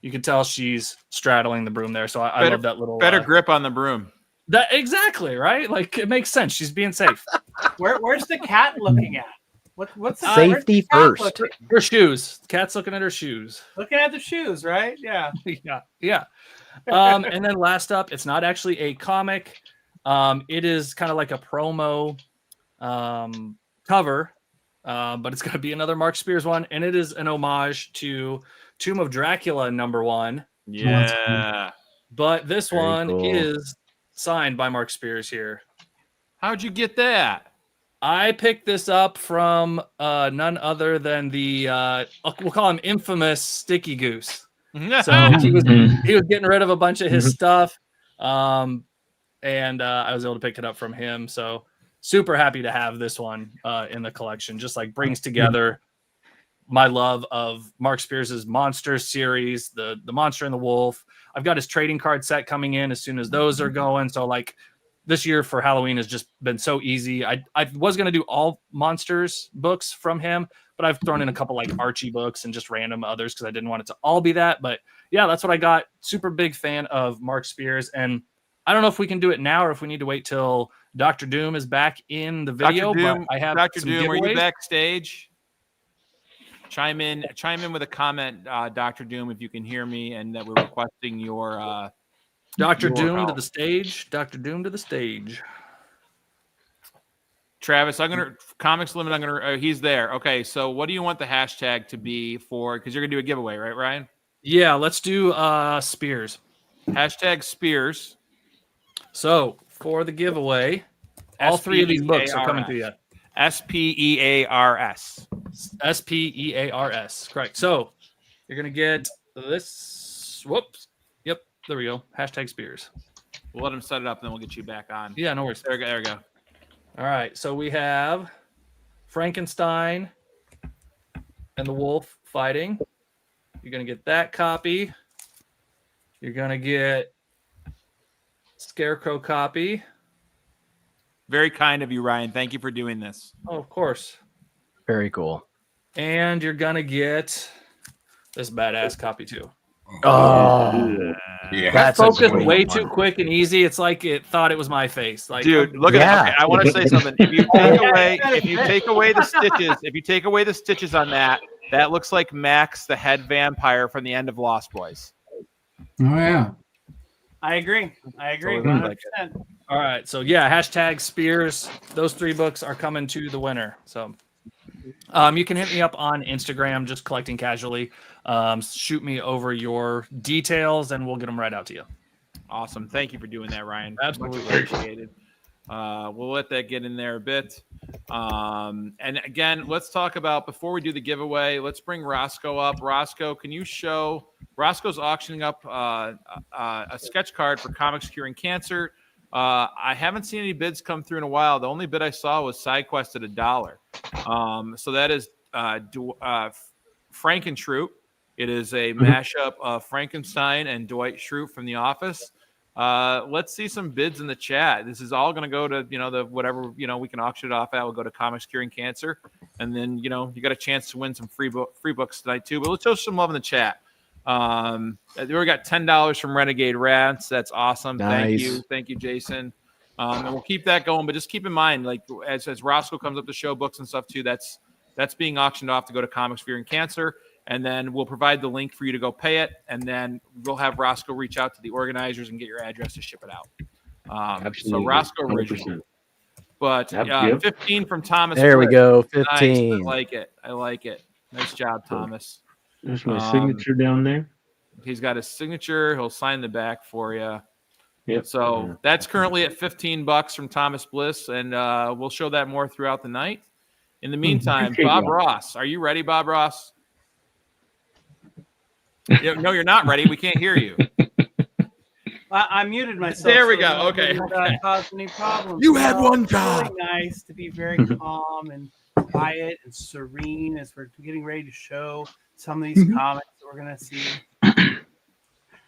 you can tell she's straddling the broom there. So I love that little better grip on the broom. That exactly right. Like it makes sense. She's being safe. Where's the cat looking at? What's the Safety where's the cat first. looking? Her shoes. Cat's looking at her shoes. Looking at the shoes, right? Yeah. Yeah. And then last up, it's not actually a comic. It is kind of like a promo cover, but it's going to be another Mark Spears one, and it is an homage to Tomb of Dracula #1. Yeah. But this Very one cool. is signed by Mark Spears here. How'd you get that? I picked this up from none other than the we'll call him infamous Sticky Goose. So he was getting rid of a bunch of his stuff, and I was able to pick it up from him. So super happy to have this one in the collection. Just like brings together my love of Mark Spears's Monster series, the Monster and the Wolf. I've got his trading card set coming in as soon as those are going. So like this year for Halloween has just been so easy. I was going to do all Monsters books from him, but I've thrown in a couple like Archie books and just random others because I didn't want it to all be that. But yeah, that's what I got. Super big fan of Mark Spears. And I don't know if we can do it now or if we need to wait till Dr. Doom is back in the video. Dr. Doom, but I have Dr. some Doom, are you giveaways. backstage? Chime in with a comment, Dr. Doom, if you can hear me, and that we're requesting your Dr. your Doom to help. the stage. Dr. Doom to the stage. Travis, I'm gonna Comics Limit. I'm gonna he's there. Okay, so what do you want the hashtag to be for? Because you're gonna do a giveaway, right, Ryan? Yeah, let's do Spears. Hashtag Spears. So for the giveaway, all three of these books are coming to you. SPEARS. SPEARS. Correct. So you're gonna get this. Whoops. Yep. There we go. Hashtag Spears. We'll let him set it up, then we'll get you back on. Yeah, no worries. There we go. All right. So we have Frankenstein and the wolf fighting. You're gonna get that copy. You're gonna get Scarecrow copy. Very kind of you, Ryan. Thank you for doing this. Oh, of course. Very cool. And you're gonna get this badass copy too. Oh, yeah. That focused way too quick and easy. It's like it thought it was my face. Like, dude, look at that. Okay, I want to say something. If you take away the stitches on that, that looks like Max, the head vampire from the end of Lost Boys. Oh yeah. I agree. Totally 100%. All right. So yeah, hashtag Spears. Those three books are coming to the winner. So you can hit me up on Instagram, just collecting casually. Shoot me over your details and we'll get them right out to you. Awesome. Thank you for doing that, Ryan. Absolutely. Much appreciated. We'll let that get in there a bit. And again, let's talk about, before we do the giveaway, let's bring Roscoe up. Roscoe, can you show, Roscoe's auctioning up a sketch card for Comics Curing Cancer. I haven't seen any bids come through in a while. The only bid I saw was SideQuest at $1. So that is Frankentroop. It is a mashup of Frankenstein and Dwight Schrute from The Office. Let's see some bids in the chat. This is all going to go to, the whatever, we can auction it off at. We'll go to Comics Curing Cancer. And then, you got a chance to win some free books tonight too. But let's show some love in the chat. We got $10 from Renegade Rats. That's awesome. Nice. Thank you, Jason. And we'll keep that going. But just keep in mind, like as Roscoe comes up to show books and stuff too, that's being auctioned off to go to Comics Curing Cancer. And then we'll provide the link for you to go pay it. And then we'll have Roscoe reach out to the organizers and get your address to ship it out. So Roscoe original. 100%. But Yep. 15 from Thomas. There we Flick. go. Nice. 15. I like it. Nice job, Thomas. There's my signature down there. He's got his signature. He'll sign the back for you. Yep. So that's currently at $15 from Thomas Bliss. And we'll show that more throughout the night. In the meantime, Bob Ross. Are you ready, Bob Ross? No, you're not ready. We can't hear you. I muted myself. There we so go. that Okay, it wouldn't, okay. cause any problems. You had one It's really job. nice to be very calm and quiet and serene as we're getting ready to show some of these comics that we're gonna see.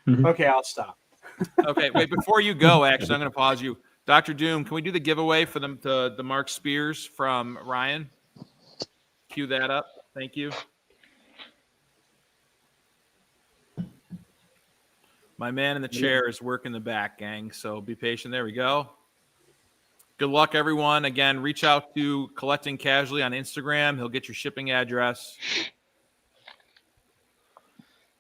Okay, I'll stop. Okay, wait, before you go, actually, I'm going to pause you. Dr. Doom, can we do the giveaway for the Mark Spears from Ryan? Cue that up. Thank you. My man in the chair is working the back, gang, so be patient. There we go. Good luck, everyone. Again, reach out to Collecting Casually on Instagram. He'll get your shipping address.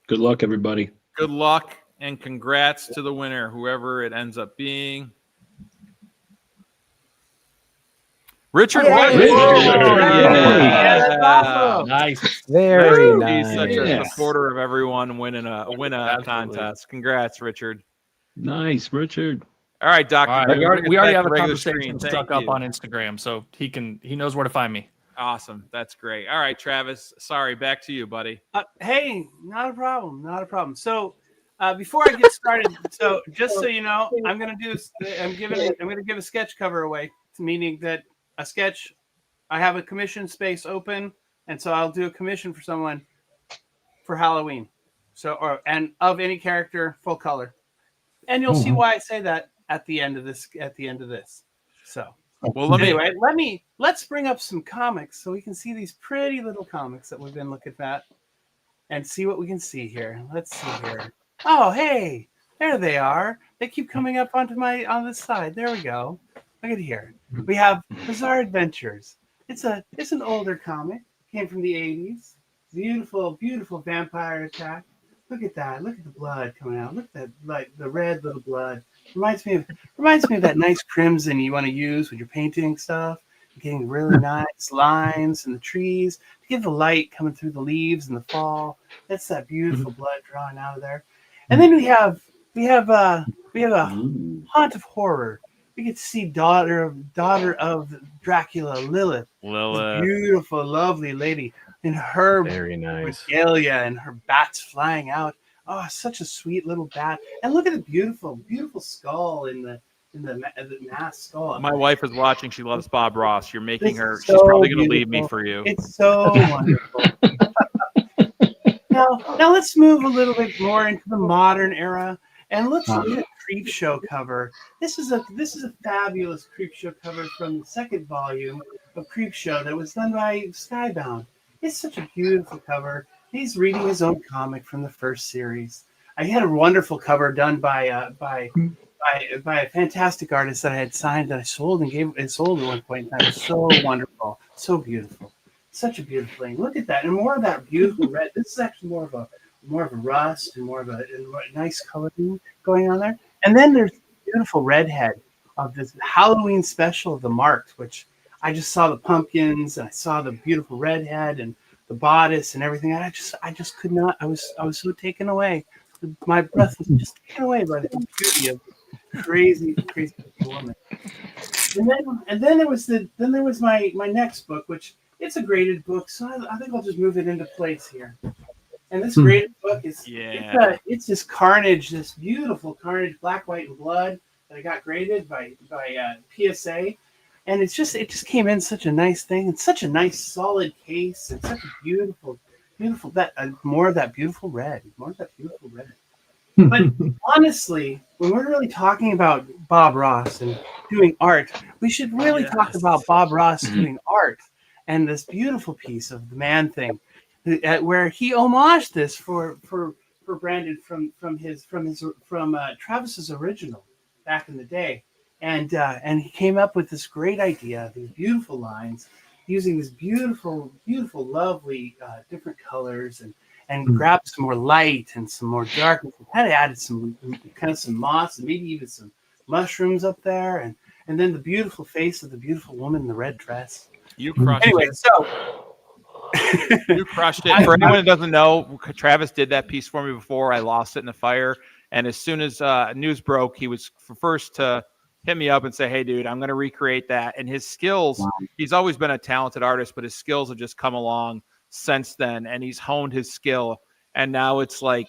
Good luck, everybody. Good luck, and congrats to the winner, whoever it ends up being. Richard White. Yeah. Nice. Very He's nice. such a supporter of everyone win a contest. Congrats, Richard. Nice, Richard. All right, Doctor. All right, we already have a regular conversation screen. stuck Thank up you. on Instagram, so he knows where to find me. Awesome. That's great. All right, Travis. Sorry, back to you, buddy. Hey, not a problem. Not a problem. So before I get started, so just so you know, I'm gonna give a sketch cover away, meaning that a sketch, I have a commission space open, and so I'll do a commission for someone for Halloween. So and of any character, full color. And you'll see why I say that at the end of this. So well, let's bring up some comics so we can see these pretty little comics that we've been looking at and see what we can see here. Let's see here. Oh, hey, there they are. They keep coming up on this side. There we go. Look at here. We have Bizarre Adventures. It's an older comic. Came from the 80s. Beautiful, beautiful vampire attack. Look at that. Look at the blood coming out. Look at that, like the red little blood. Reminds me of that nice crimson you want to use with your painting stuff. Getting really nice lines in the trees to give the light coming through the leaves in the fall. That's that beautiful blood drawing out of there. And then we have a haunt of horror. We get to see daughter of Dracula, Lilith. This beautiful, lovely lady in her very nice regalia and her bats flying out. Oh, such a sweet little bat! And look at the beautiful, beautiful skull in the mask skull. My wife is watching. She loves Bob Ross. You're making her. So She's probably going to leave me beautiful. for you. It's so wonderful. Now let's move a little bit more into the modern era, and let's look at Creep Show cover. This is a fabulous Creep Show cover from the second volume of Creep Show that was done by Skybound. It's such a beautiful cover. He's reading his own comic from the first series. I had a wonderful cover done by a fantastic artist that I had signed that I sold sold at one point in time. It was so wonderful, so beautiful, such a beautiful thing. Look at that, and more of that beautiful red. This is actually more of a rust and more of a nice coloring going on there. And then there's the beautiful redhead of this Halloween special of the Marks, which I just saw the pumpkins and I saw the beautiful redhead and the bodice and everything. I just could not. I was so taken away. My breath was just taken away by the beauty of this crazy woman. And then there was my next book, which it's a graded book, so I think I'll just move it into place here. And this graded book is it's just Carnage, this beautiful Carnage, black, white, and blood that I got graded by PSA. And it just came in such a nice thing, and such a nice solid case, and such a beautiful more of that beautiful red. But honestly, when we're really talking about Bob Ross and doing art, we should really talk about Bob Ross doing art and this beautiful piece of the Man Thing, where he homaged this for Brandon from Travis's original back in the day. And he came up with this great idea, these beautiful lines, using this beautiful, lovely different colors, and grabbed some more light and some more darkness. And kind of added some moss and maybe even some mushrooms up there, and then the beautiful face of the beautiful woman in the red dress. You crushed anyway, it. so you crushed it. For anyone that doesn't know, Travis did that piece for me before. I lost it in the fire, and as soon as news broke, he was first to hit me up and say, "Hey, dude, I'm going to recreate that." And his skills, he's always been a talented artist, but his skills have just come along since then, and he's honed his skill. And now it's like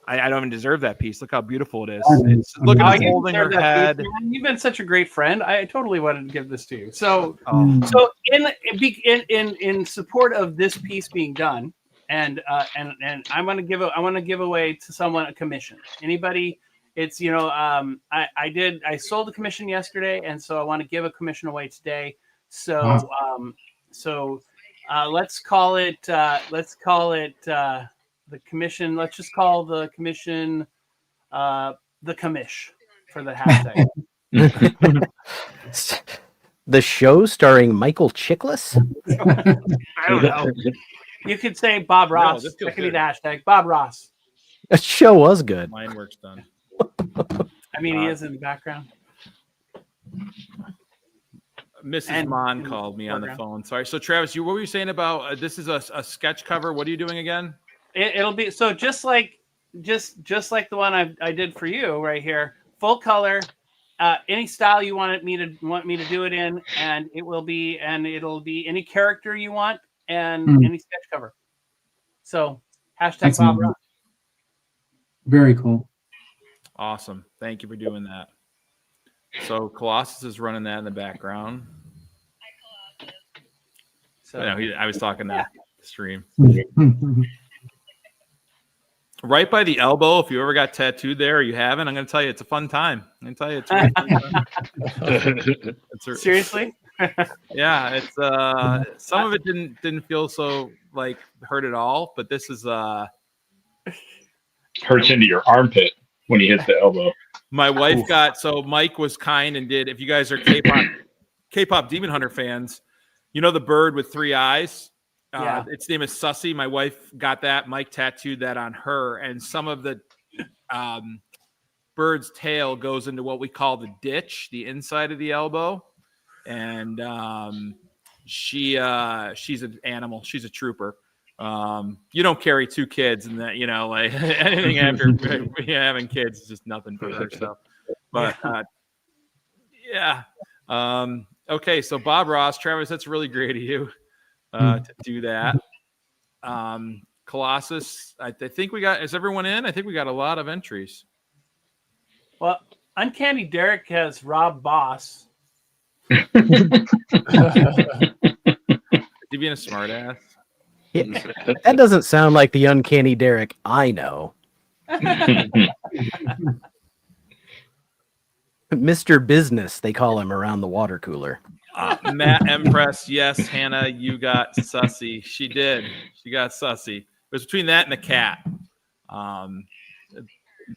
I don't even deserve that piece. Look how beautiful it is. It's, look at her you holding her deserve that head. piece, man. You've been such a great friend. I totally wanted to give this to you. So, Oh. so in support of this piece being done, and I want to give away to someone a commission. Anybody? It's I sold the commission yesterday, and so I want to give a commission away today. So let's call it the commission. Let's just call the commission the commish for the hashtag. The show starring Michael Chiklis. I don't know. You could say Bob Ross. this That feels could be good. the hashtag. Bob Ross. That show was good. Mine work's done. I mean, he is in the background. Mrs. And Mon in the called me on the foreground. phone. Sorry. So Travis, what were you saying about this is a sketch cover? What are you doing again? It'll be so just like the one I did for you right here, full color, any style you want me to do it in, and it'll be any character you want and any sketch cover. So hashtag That's Bob amazing. Ross. Very cool. Awesome. Thank you for doing that. So Colossus is running that in the background. So I was talking to stream. Right by the elbow, if you ever got tattooed there or you haven't, I'm going to tell you it's a fun time. I'm going to tell you it's a really fun time. Seriously? Yeah, it's some of it didn't feel so like hurt at all, but this is hurts into your armpit when he hits the elbow. my wife so Mike was kind and did, if you guys are K-pop Demon Hunter fans, you know the bird with 3 eyes? Yeah. Its name is Sussy. My wife got that. Mike tattooed that on her, and some of the bird's tail goes into what we call the ditch, the inside of the elbow. And she's an animal. She's a trooper. You don't carry 2 kids, and that like anything after having kids is just nothing for her. So, but yeah. Okay, so Bob Ross, Travis, that's really great of you to do that. Colossus, I think we got. Is everyone in? I think we got a lot of entries. Well, Uncanny Derek has Rob Boss. Is he being a smart ass? That doesn't sound like the Uncanny Derek I know. Mr. Business, they call him around the water cooler. Matt Empress, yes, Hannah, you got Sussy. She did. She got Sussy. It was between that and the cat.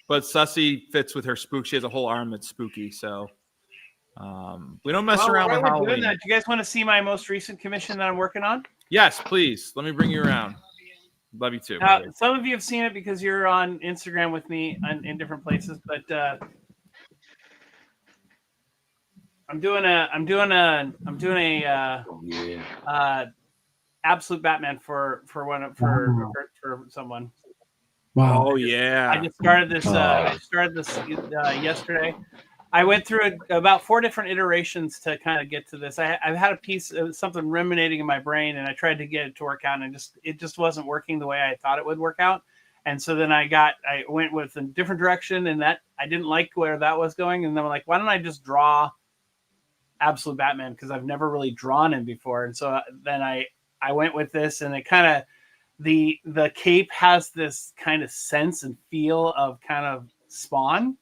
But Sussy fits with her spook. She has a whole arm that's spooky. So we don't mess around with Halloween. Do you guys want to see my most recent commission that I'm working on? Yes, please. Let me bring you around. Love you too. Some of you have seen it because you're on Instagram with me in different places, but I'm doing a Absolute Batman for someone. Wow. Oh yeah. I just started this. Yesterday. I went through about 4 different iterations to kind of get to this. I've had a piece of something ruminating in my brain, and I tried to get it to work out, and it just wasn't working the way I thought it would work out. And so then I went with a different direction, and that I didn't like where that was going. And then I'm like, why don't I just draw Absolute Batman, because I've never really drawn him before. And so then I went with this, and it kind of the cape has this kind of sense and feel of kind of Spawn.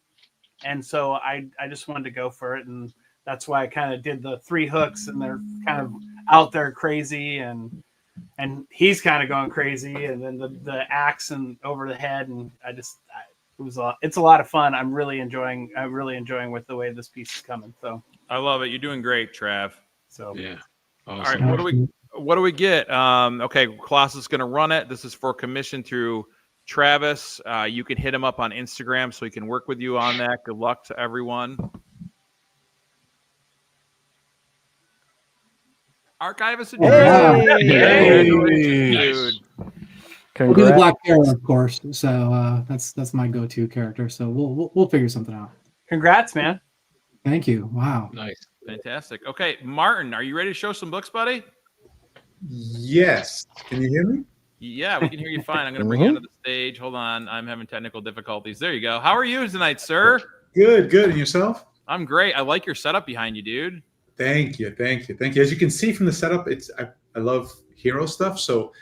And so I just wanted to go for it, and that's why I kind of did the 3 hooks, and they're kind of out there crazy, and he's kind of going crazy, and then the axe and over the head, and it's a lot of fun. I'm really enjoying with the way this piece is coming. So I love it. You're doing great, Trav. So yeah. Awesome. All right, what do we get? Okay, Colossus is going to run it. This is for commission through Travis. You can hit him up on Instagram so he can work with you on that. Good luck to everyone. Archivist and dude. We'll do the Black Arrow, of course. So that's my go-to character. So we'll figure something out. Congrats, man. Thank you. Wow. Nice. Fantastic. Okay, Martin, are you ready to show some books, buddy? Yes. Can you hear me? Yeah, we can hear you fine. I'm going to bring you onto the stage. Hold on. I'm having technical difficulties. There you go. How are you tonight, sir? Good, good. And yourself? I'm great. I like your setup behind you, dude. Thank you. As you can see from the setup, I love hero stuff. So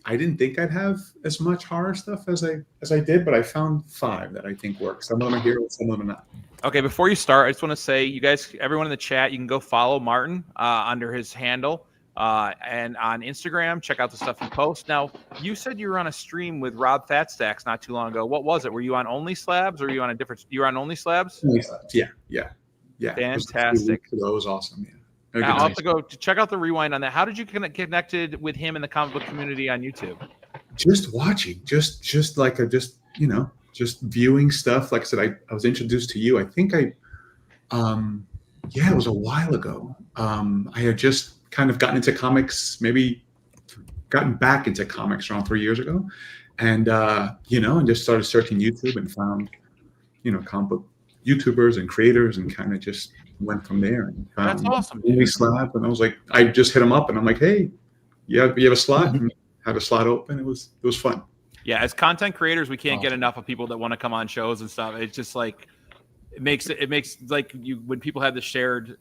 I didn't think I'd have as much horror stuff as I did, but I found 5 that I think work. Some of them are heroes, some of them are not. Okay, before you start, I just want to say, you guys, everyone in the chat, you can go follow Martin under his handle and on Instagram. Check out the stuff he posts. Now, you said you were on a stream with Rob Fatstacks not too long ago. What was it? Were you on Only Slabs, or were you on a different? You were on Only Slabs? Only Slabs. Yeah. Fantastic. That was awesome. Yeah. I'll have to go to check out the rewind on that. How did you connected with him in the comic book community on YouTube? Just watching, just viewing stuff. Like I said, I was introduced to you. I think it was a while ago. I had just kind of gotten into comics, maybe gotten back into comics around 3 years ago, and and just started searching YouTube and found, comic book YouTubers and creators, and kind of just went from there. And that's awesome. Only Slab, and I was like, I just hit him up, and I'm like, hey, you have a slot? And had a slot open. It was fun. Yeah, as content creators, we can't get enough of people that want to come on shows and stuff. It's just like it makes like when people have the shared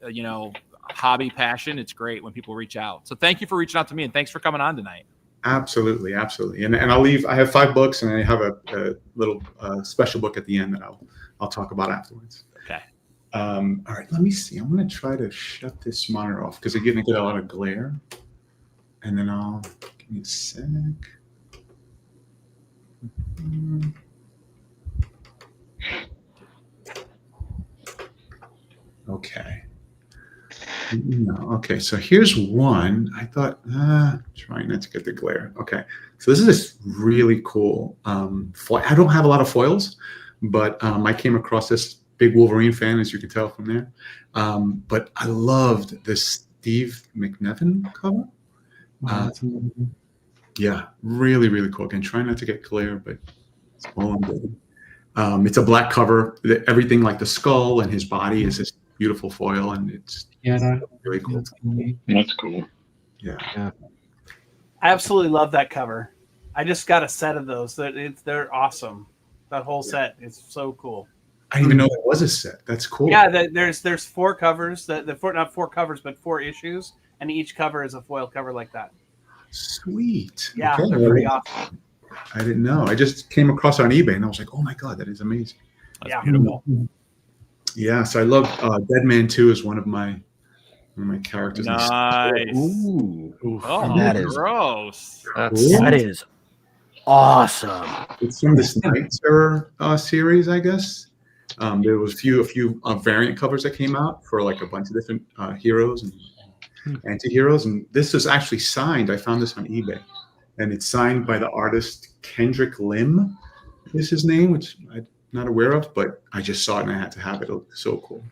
hobby passion. It's great when people reach out. So thank you for reaching out to me, and thanks for coming on tonight. Absolutely. And I'll leave. I have 5 books, and I have a little special book at the end that I'll talk about afterwards. Okay. All right. Let me see. I'm going to try to shut this monitor off because I'm going to get a lot of glare. And then give me a sec. Okay. No. Okay. So here's one. I thought, trying not to get the glare. Okay. So this is this really cool foil. I don't have a lot of foils, but I came across this big Wolverine fan, as you can tell from there. But I loved this Steve McNevin cover. Yeah, really, really cool. Again, try not to get glare, but it's all I'm doing. It's a black cover. Everything like the skull and his body is this beautiful foil, and it's really cool. That's cool. Yeah. I absolutely love that cover. I just got a set of those. They're awesome. That whole set is so cool. I didn't even know there was a set. That's cool. Yeah, there's 4 covers. Not 4 covers, but 4 issues, and each cover is a foil cover like that. Sweet. Yeah, okay. they're pretty awesome. I didn't know. I just came across it on eBay, and I was like, oh my god, that is amazing. That's beautiful. Yeah, so I love Dead Man 2 is one of my characters. Nice. Ooh. Oh, that is gross. That is awesome. It's from this Night Terror series, I guess. There was a few variant covers that came out for like a bunch of different heroes and anti-heroes, and this is actually signed. I found this on eBay, and it's signed by the artist Kendrick Lim is his name, which I'm not aware of, but I just saw it and I had to have it. It looks so cool.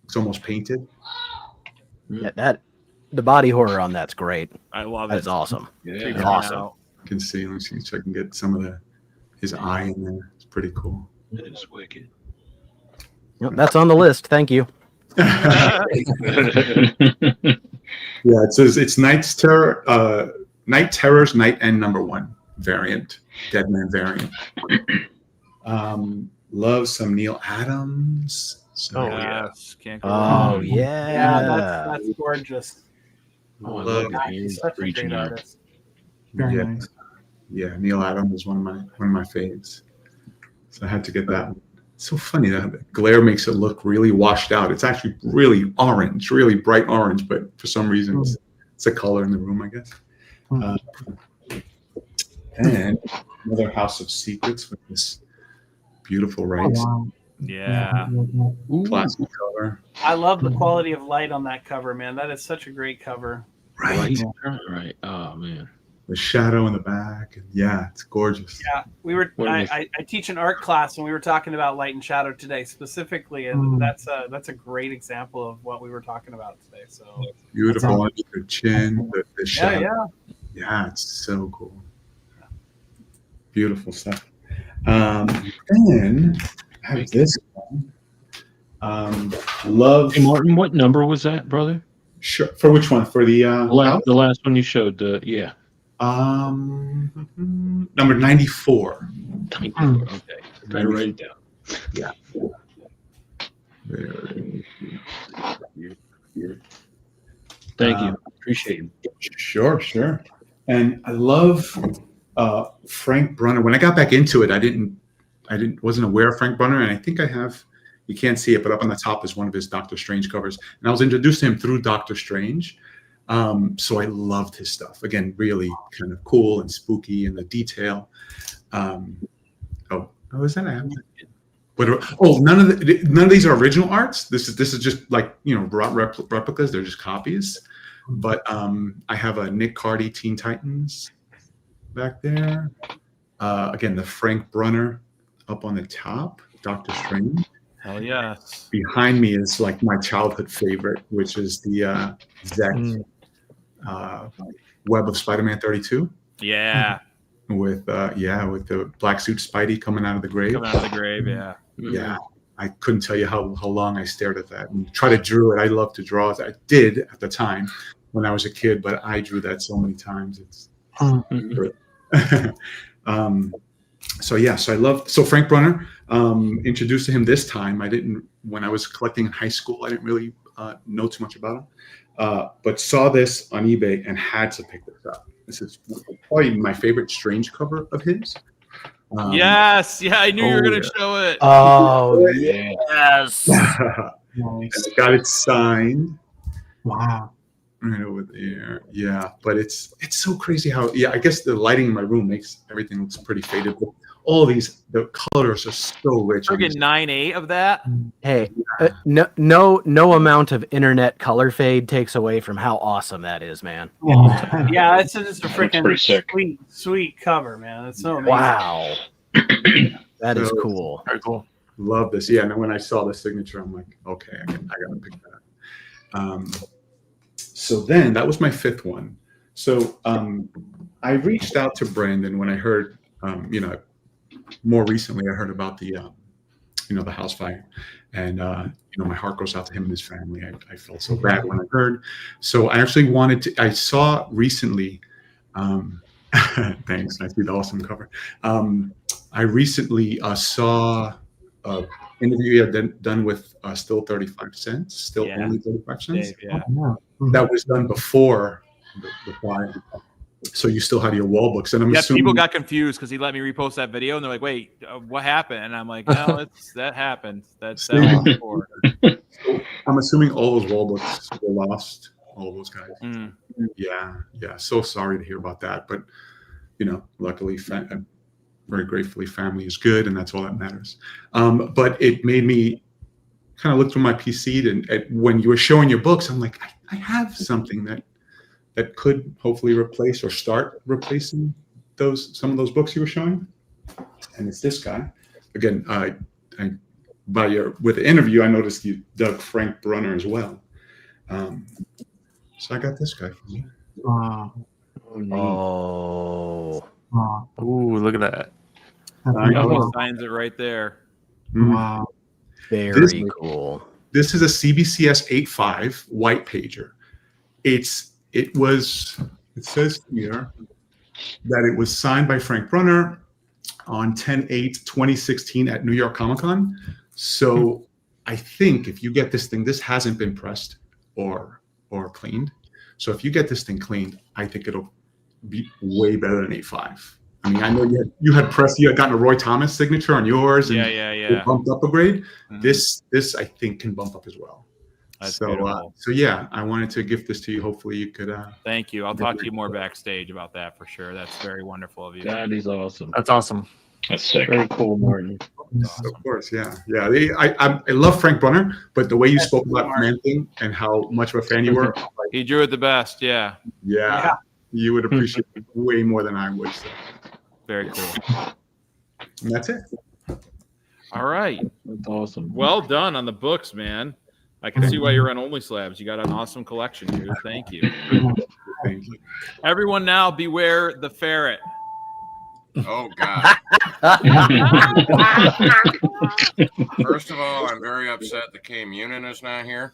It's almost painted. Yeah, the body horror on that's great. I love it. That's awesome. Yeah, it's awesome. You can see. Let me see if I can get some of his eye in there. It's pretty cool. That is wicked. Yep, that's on the list. Thank you. Yeah, it says it's Night Terror's Night End #1 variant, Dead Man variant. Love some Neil Adams. Yes, can't go wrong. wrong. Yeah, that's gorgeous. Oh, I love it. He's such a great artist. Very nice. Yeah, Neil Adams is one of my faves. So I had to get that one. It's so funny that the glare makes it look really washed out. It's actually really orange, really bright orange, but for some reason it's a color in the room, I guess. And another House of Secrets with this beautiful rice. Yeah. Classic cover. I love the quality of light on that cover, man. That is such a great cover. Right. Right. Oh man. The shadow in the back. And yeah, it's gorgeous. Yeah, we were. I teach an art class, and we were talking about light and shadow today specifically, and that's a great example of what we were talking about today. So Beautiful under the chin, the shadow. Yeah. Yeah, it's so cool. Beautiful stuff. Then I have this one. Love. Hey Martin, what number was that, brother? Sure. For which one? For the the last one you showed. Yeah. Number 94. 94. Okay. Better write it down. Yeah. Thank you. Appreciate it. Sure. And I love Frank Brunner. When I got back into it, wasn't aware of Frank Brunner, and I think I have. You can't see it, but up on the top is one of his Doctor Strange covers, and I was introduced to him through Doctor Strange. So I loved his stuff. Again, really kind of cool and spooky, and the detail. Is that? None of these are original arts. This is just like replicas. They're just copies. But I have a Nick Cardy Teen Titans back there. Again, the Frank Brunner up on the top. Doctor Strange. Hell yes. Behind me is like my childhood favorite, which is the Zek Web of Spider-Man 32. Yeah. With the black suit Spidey coming out of the grave. Yeah. Yeah. I couldn't tell you how long I stared at that and try to draw it. I love to draw. I did at the time when I was a kid, but I drew that so many times. It's so Frank Brunner, introduced to him this time. When I was collecting in high school, I didn't really know too much about him, but saw this on eBay and had to pick this up. This is probably my favorite Strange cover of his. Yes, I knew you were going to show it. Oh, yes. And I got it signed. Wow. Right over there. Yeah, but it's so crazy how I guess the lighting in my room makes everything looks pretty faded. But all the colors are so rich. Friggin' 9/8 of that. Hey, no amount of internet color fade takes away from how awesome that is, man. Yeah, it's just a pretty freaking sick. sweet cover, man. It's so amazing. Wow. That is cool. Very cool. Love this. Yeah, and then when I saw the signature, I'm like, okay, I gotta pick that up. So then that was my fifth one. So I reached out to Brandon when I heard, more recently I heard about the house fire, and my heart goes out to him and his family. I felt so bad when I heard. So I actually I saw recently. Thanks. I see the awesome cover. I recently saw an interview you had done with Still 35 Cents. Still only 35 Cents. Yeah. That was done before the fire. So you still had your wall books, and I'm assuming people got confused because he let me repost that video, and they're like, "Wait, what happened?" And I'm like, "No, that happened. That was before." I'm assuming all those wall books were lost. All those guys. Yeah. So sorry to hear about that, but luckily, very gratefully, family is good, and that's all that matters. But it made me kind of look through my PC, and when you were showing your books, I'm like, I have something that could hopefully replace or start replacing some of those books you were showing, and it's this guy. Again, with the interview, I noticed you dug Frank Brunner as well. So I got this guy for you. Ooh, look at that. He signs it right there. Wow. Very cool. This is a CBCS 8.5 white pager. It says here that it was signed by Frank Brunner on 10/8/2016 at New York Comic Con. So I think if you get this thing, this hasn't been pressed or cleaned. So if you get this thing cleaned, I think it'll be way better than 8.5. I mean, I know you had gotten a Roy Thomas signature on yours, and it bumped up a grade. Mm-hmm. This I think can bump up as well. That's so yeah, I wanted to gift this to you. Hopefully you could. Thank you. I'll talk to you more backstage about that for sure. That's very wonderful of you. That is awesome. That's awesome. That's sick. Very cool, Martin. Awesome. Of course, yeah. I love Frank Brunner, but the way you spoke about Man-Thing and how much of a fan you were, he drew it the best. Yeah. You would appreciate it way more than I would. So. Very cool. And that's it. All right. That's awesome. Well done on the books, man. I can see why you're on Only Slabs. You got an awesome collection, dude. Thank you. Thank you. Everyone now beware the ferret. Oh, God. First of all, I'm very upset that K. Munin is not here.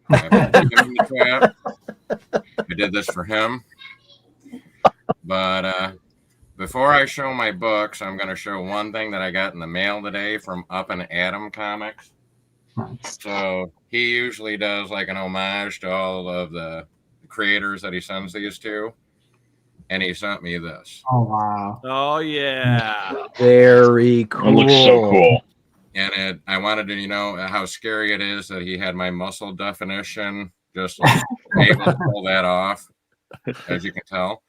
I did this for him. But before I show my books, I'm going to show one thing that I got in the mail today from M.O.N. Comics. So he usually does like an homage to all of the creators that he sends these to. And he sent me this. Oh wow! Oh yeah, Very cool. It looks so cool. And I wanted to know how scary it is that he had my muscle definition just like able to pull that off, as you can tell.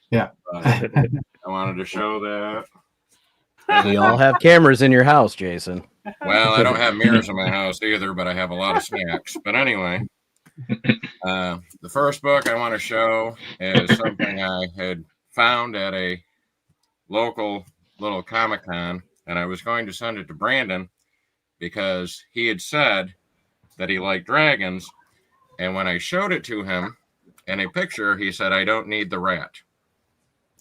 Yeah. I wanted to show that. We all have cameras in your house, Jason. Well, I don't have mirrors in my house either, but I have a lot of snacks. But anyway, the first book I want to show is something I had found at a local little Comic-Con, and I was going to send it to Brandon because he had said that he liked dragons, and when I showed it to him in a picture, he said, "I don't need the rat."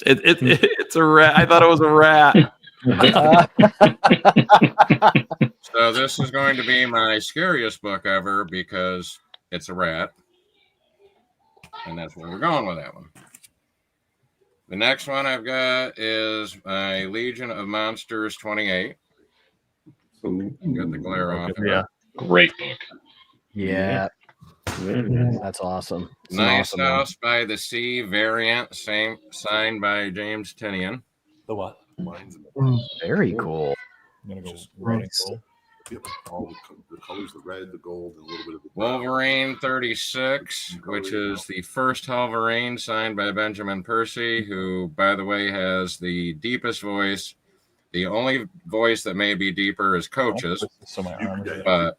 It's a rat. I thought it was a rat. So this is going to be my scariest book ever because it's a rat. And that's where we're going with that one. The next one I've got is my Legion of Monsters 28. Got the glare off. Yeah. Great book. Yeah. That's awesome. It's an Nice awesome one. House by the Sea variant, same signed by James Tinian. The what? Very cool. I'm gonna go red and gold. Yep, all the colors, the red, the gold, and a little bit of the brown. Wolverine 36, which is the first Wolverine signed by Benjamin Percy, who, by the way, has the deepest voice. The only voice that may be deeper is Coach's. So my arm is But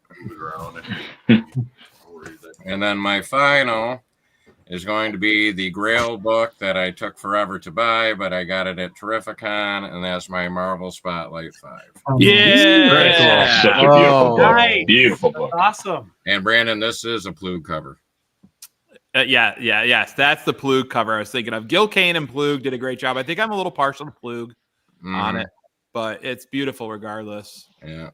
and then my final is going to be the Grail book that I took forever to buy, but I got it at Terrificon, and that's my Marvel Spotlight 5. Yeah. Such a beautiful book. Nice. Beautiful book. Awesome. And Brandon, this is a Plug cover. Yes. That's the Plug cover I was thinking of. Gil Kane and Plug did a great job. I think I'm a little partial to Plug on it, but it's beautiful regardless. Yeah.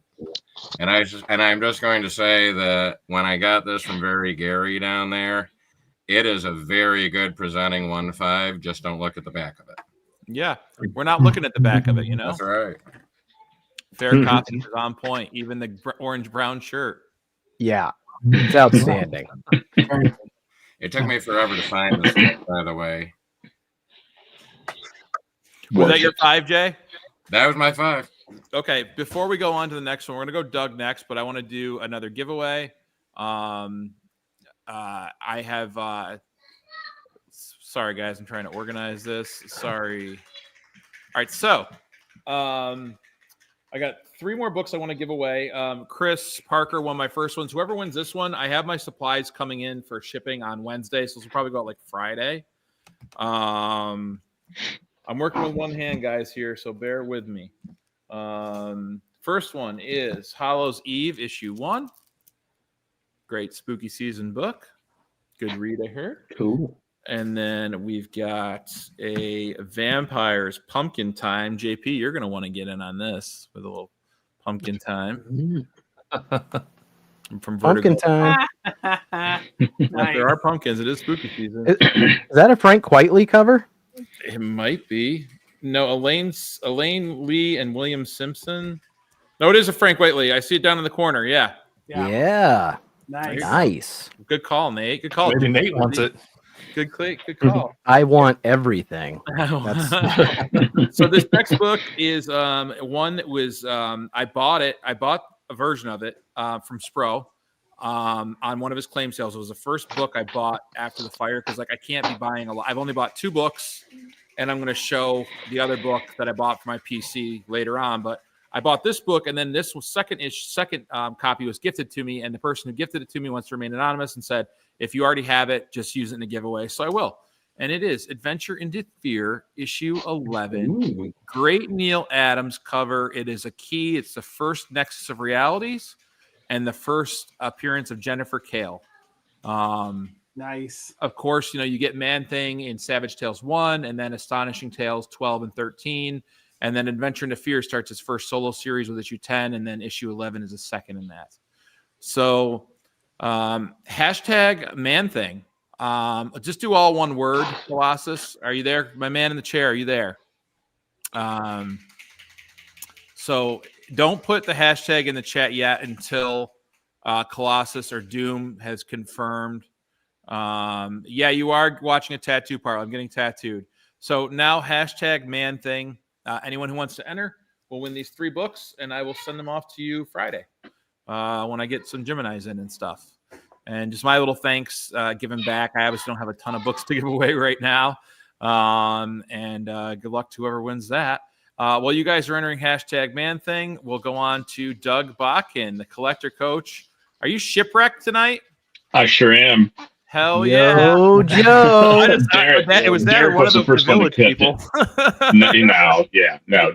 And I'm just going to say that when I got this from Very Gary down there, it is a very good presenting 1/5. Just don't look at the back of it. Yeah, we're not looking at the back of it, you know. That's right. Fair copy is on point. Even the orange brown shirt. Yeah, it's outstanding. It took me forever to find this book, by the way. Was that your 5, Jay? That was my 5. Okay, before we go on to the next one, we're gonna go Doug next, but I want to do another giveaway. I have sorry guys, I'm trying to organize this. Sorry. All right, so I got 3 more books I want to give away. Chris Parker won my first ones. Whoever wins this one, I have my supplies coming in for shipping on Wednesday, so this will probably go out like Friday. I'm working with one hand, guys, here, so bear with me. First one is Hollow's Eve, issue 1. Great spooky season book. Good read, I heard. Cool. And then we've got a Vampires Pumpkin Time. JP, you're going to want to get in on this with a little Pumpkin Time. From Vertigo. Pumpkin Time. If there are pumpkins, it is spooky season. Is that a Frank Quitely cover? It might be. No, Elaine Lee and William Simpson. No, it is a Frank Whiteley. I see it down in the corner. Yeah. Yeah. Nice. Nice. Good call, Nate. Good call. Maybe Nate wants it. Good click. Good call. I want everything. So this next book is one that was I bought it. I bought a version of it from Spro on one of his claim sales. It was the first book I bought after the fire because like I can't be buying a lot. I've only bought 2 books, and I'm going to show the other book that I bought for my PC later on. But I bought this book, and then this was second copy was gifted to me, and the person who gifted it to me wants to remain anonymous and said, if you already have it, just use it in a giveaway. So I will. And it is Adventure into Fear, issue 11. Ooh. Great Neil Adams cover. It is a key. It's the first Nexus of Realities and the first appearance of Jennifer Kale. Nice. Of course, you know, you get Man-Thing in Savage Tales 1, and then Astonishing Tales 12 and 13. And then Adventure into Fear starts its first solo series with issue 10, and then issue 11 is the second in that. So hashtag Man-Thing. Just do all one word. Colossus, are you there? My man in the chair, are you there? So don't put the hashtag in the chat yet until Colossus or Doom has confirmed. Yeah, you are watching a tattoo part. I'm getting tattooed. So now hashtag man thing. Anyone who wants to enter will win these 3 books, and I will send them off to you Friday when I get some Geminis in and stuff. And just my little thanks, giving back. I obviously don't have a ton of books to give away right now. And good luck to whoever wins that. While you guys are entering hashtag man thing, we'll go on to Doug Bakken, the collector coach. Are you shipwrecked tonight? I sure am. Hell Yo, yeah. Joe. It was that or one of the village people. No,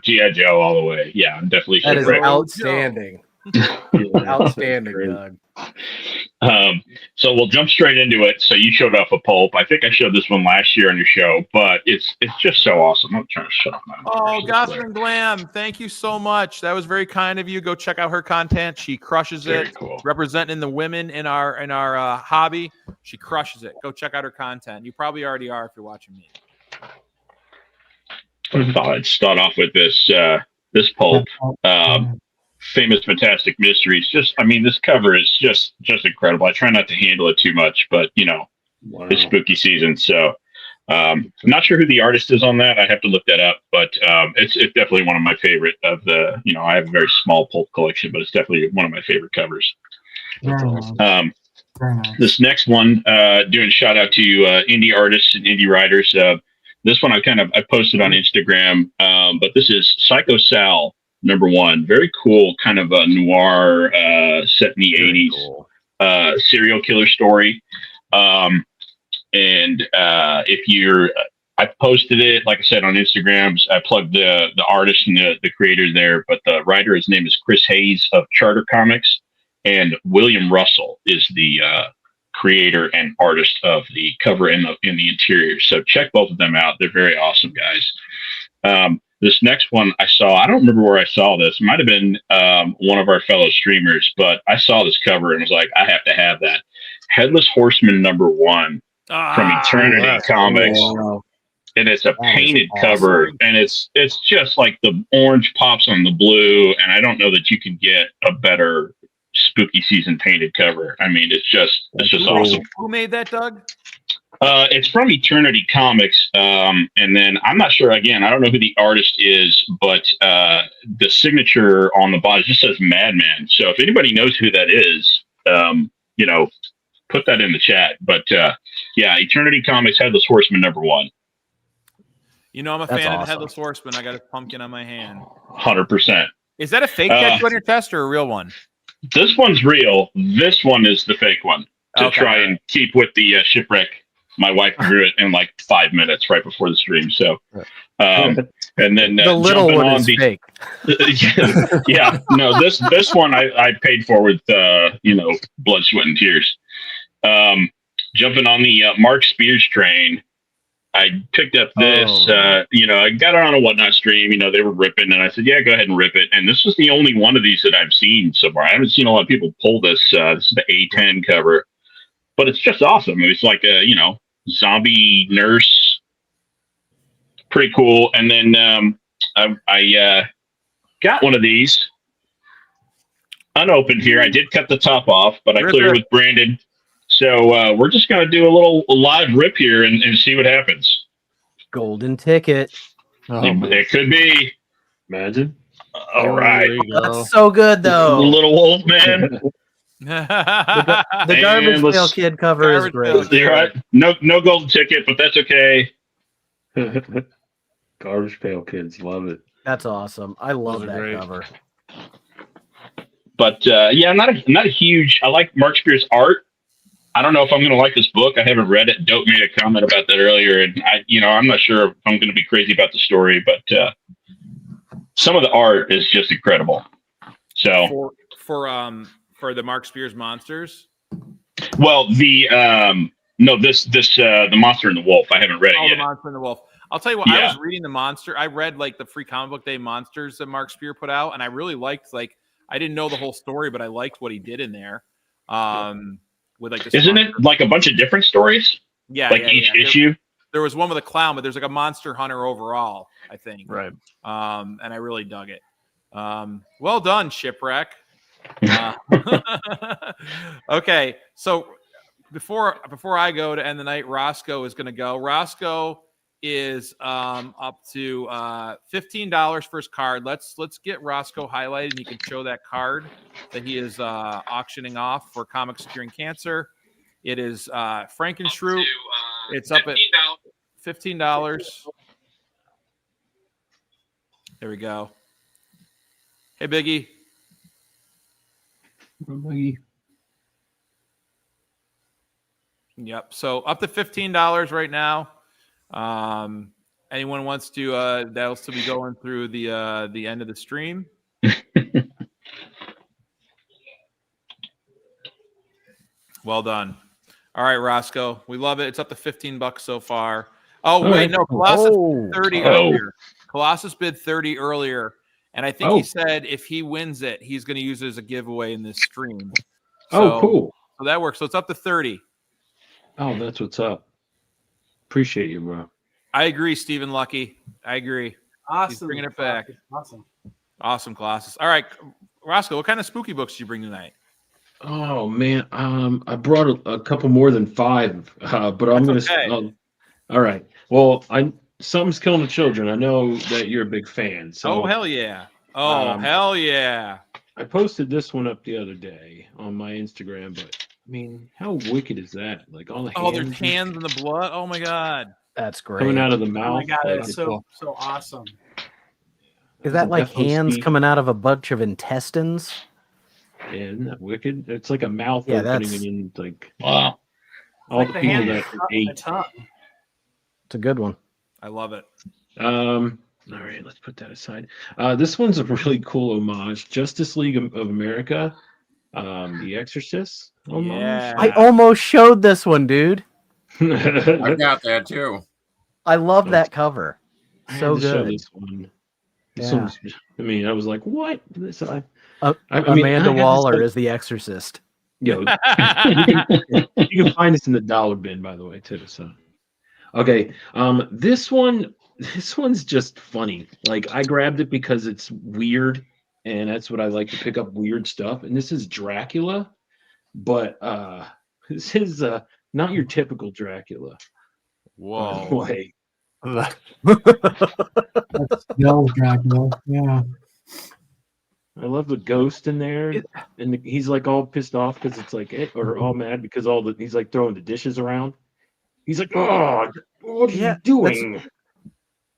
G.I. Joe all the way. Yeah, I'm definitely That is shipwrecked. outstanding. Outstanding, Doug. So we'll jump straight into it. So you showed off a pulp. I think I showed this one last year on your show, but it's just so awesome. I'm trying to shut up my mouth. Oh, Gotham Glam, thank you so much. That was very kind of you. Go check out her content. She crushes Very it. cool. Representing the women in our hobby. She crushes it. Go check out her content. You probably already are if you're watching me. I thought I'd start off with this pulp. Famous Fantastic Mysteries. This cover is just incredible. I try not to handle it too much, but it's spooky season, so not sure who the artist is on that. I have to look that up, but it's definitely one of my favorite of the. I have a very small pulp collection, but it's definitely one of my favorite covers. Very nice. Very nice. This next one, doing a shout out to indie artists and indie writers. This one I posted on Instagram, but this is Psycho Sal #1. Very cool, kind of a noir set in the 80s serial killer story. I posted it, like I said, on Instagram. I plugged the artist and the creator there, but the writer, his name is Chris Hayes of Charter Comics, and William Russell is the creator and artist of the cover and in the interior. So check both of them out. They're very awesome guys. This next one I saw, I don't remember where I saw this. It might have been one of our fellow streamers, but I saw this cover and was like, I have to have that. Headless Horseman #1 from Eternity Comics. Wow. And it's a painted cover, and it's just like the orange pops on the blue, and I don't know that you can get a better spooky season painted cover. It's just awesome. Who made that, Doug? It's from Eternity Comics, and then I'm not sure. Again, I don't know who the artist is, but the signature on the bottom just says Madman. So if anybody knows who that is, put that in the chat. But Eternity Comics, Headless Horseman #1. I'm a fan of the Headless Horseman. I got a pumpkin on my hand. 100%. Is that a fake tattoo on your chest or a real one? This one's real. This one is the fake one to try and keep with the shipwreck. My wife drew it in like 5 minutes right before the stream. So, and then the little one is fake. No, this one I paid for with blood, sweat, and tears. Jumping on the Mark Spears train, I picked up this. I got it on a Whatnot stream. They were ripping, and I said, "Yeah, go ahead and rip it." And this was the only one of these that I've seen so far. I haven't seen a lot of people pull this. This is the A10 cover, but it's just awesome. It's like a zombie nurse, pretty cool. And then I got one of these unopened here. I did cut the top off, but I cleared with Brandon. So we're just going to do a little live rip here and see what happens. Golden ticket. It could be. Imagine. All right. That's so good, though. Little Wolf Man. the Garbage Pail Kid cover is great. You're right. No golden ticket, but that's okay. Garbage Pail Kids. Love it. That's awesome. I love that cover. But I'm not a huge. I like Mark Spears' art. I don't know if I'm going to like this book. I haven't read it. Dope made a comment about that earlier, and I'm not sure if I'm going to be crazy about the story, but some of the art is just incredible. So for the Mark Spears monsters. Well, the Monster and the Wolf. I haven't read it yet. The Monster and the Wolf. I'll tell you what. I was reading the Monster. I read like the free comic book day monsters that Mark Spear put out, and I really liked. Like, I didn't know the whole story, but I liked what he did in there. With like, isn't it like a bunch of different stories? Yeah, like yeah, each yeah. issue. There was one with a clown, but there's like a monster hunter overall, I think. Right. And I really dug it. Well done, Shipwreck. Okay, so before I go to end the night, Roscoe is going to go. Roscoe is up to $15 for his card. Let's get Roscoe highlighted, and he can show that card that he is auctioning off for Comics Curing Cancer. It is Frankenshrew. It's up at $15. There we go. Hey, Biggie. Biggie. Yep. So up to $15 right now. Anyone wants to that'll still be going through the end of the stream. Well done. All right, Roscoe. We love it. It's up to $15 so far. Oh, wait, no, Colossus bid 30 earlier. Colossus bid 30 earlier. And I think he said if he wins it, he's going to use it as a giveaway in this stream. So, Cool. So that works. So it's up to 30. Oh, that's what's up. Appreciate you, bro. I agree, Stephen Lucky. I agree. Awesome. He's bringing it back. Awesome. Awesome, Colossus. All right, Roscoe, what kind of spooky books did you bring tonight? Oh man, I brought a couple more than 5, but I'm gonna. Okay. All right. Well, something's killing the children. I know that you're a big fan. So. Oh hell yeah! Oh hell yeah! I posted this one up the other day on my Instagram, but I mean, how wicked is that? Like all the their hands and the blood. Oh my god, that's great. Coming out of the mouth. Oh my god, like, that's so awesome. Is that like definitely hands speak- coming out of a bunch of intestines? Yeah, isn't that wicked? It's like a mouth Yeah, opening that's- and like wow. All Like the the people hand that and the ate. tongue. It's a good one. I love it. All right, let's put that aside. This one's a really cool homage. Justice League of America, The Exorcist homage. Yeah. I almost showed this one, dude. I got that too. I love that cover. I had So to show good. this one. This Yeah. one's, I mean, I was like, what? This, I mean, Amanda I had Waller this- is the Exorcist. Yo, you can find this in the dollar bin, by the way, too. So, okay, this one's just funny. Like I grabbed it because it's weird, and that's what I like to pick up weird stuff. And this is Dracula, but this is not your typical Dracula. Whoa. Way. No, Dracula. Yeah. I love the ghost in there, and he's like all pissed off because it's like, or all mad because he's like throwing the dishes around. He's like, oh, what are you doing?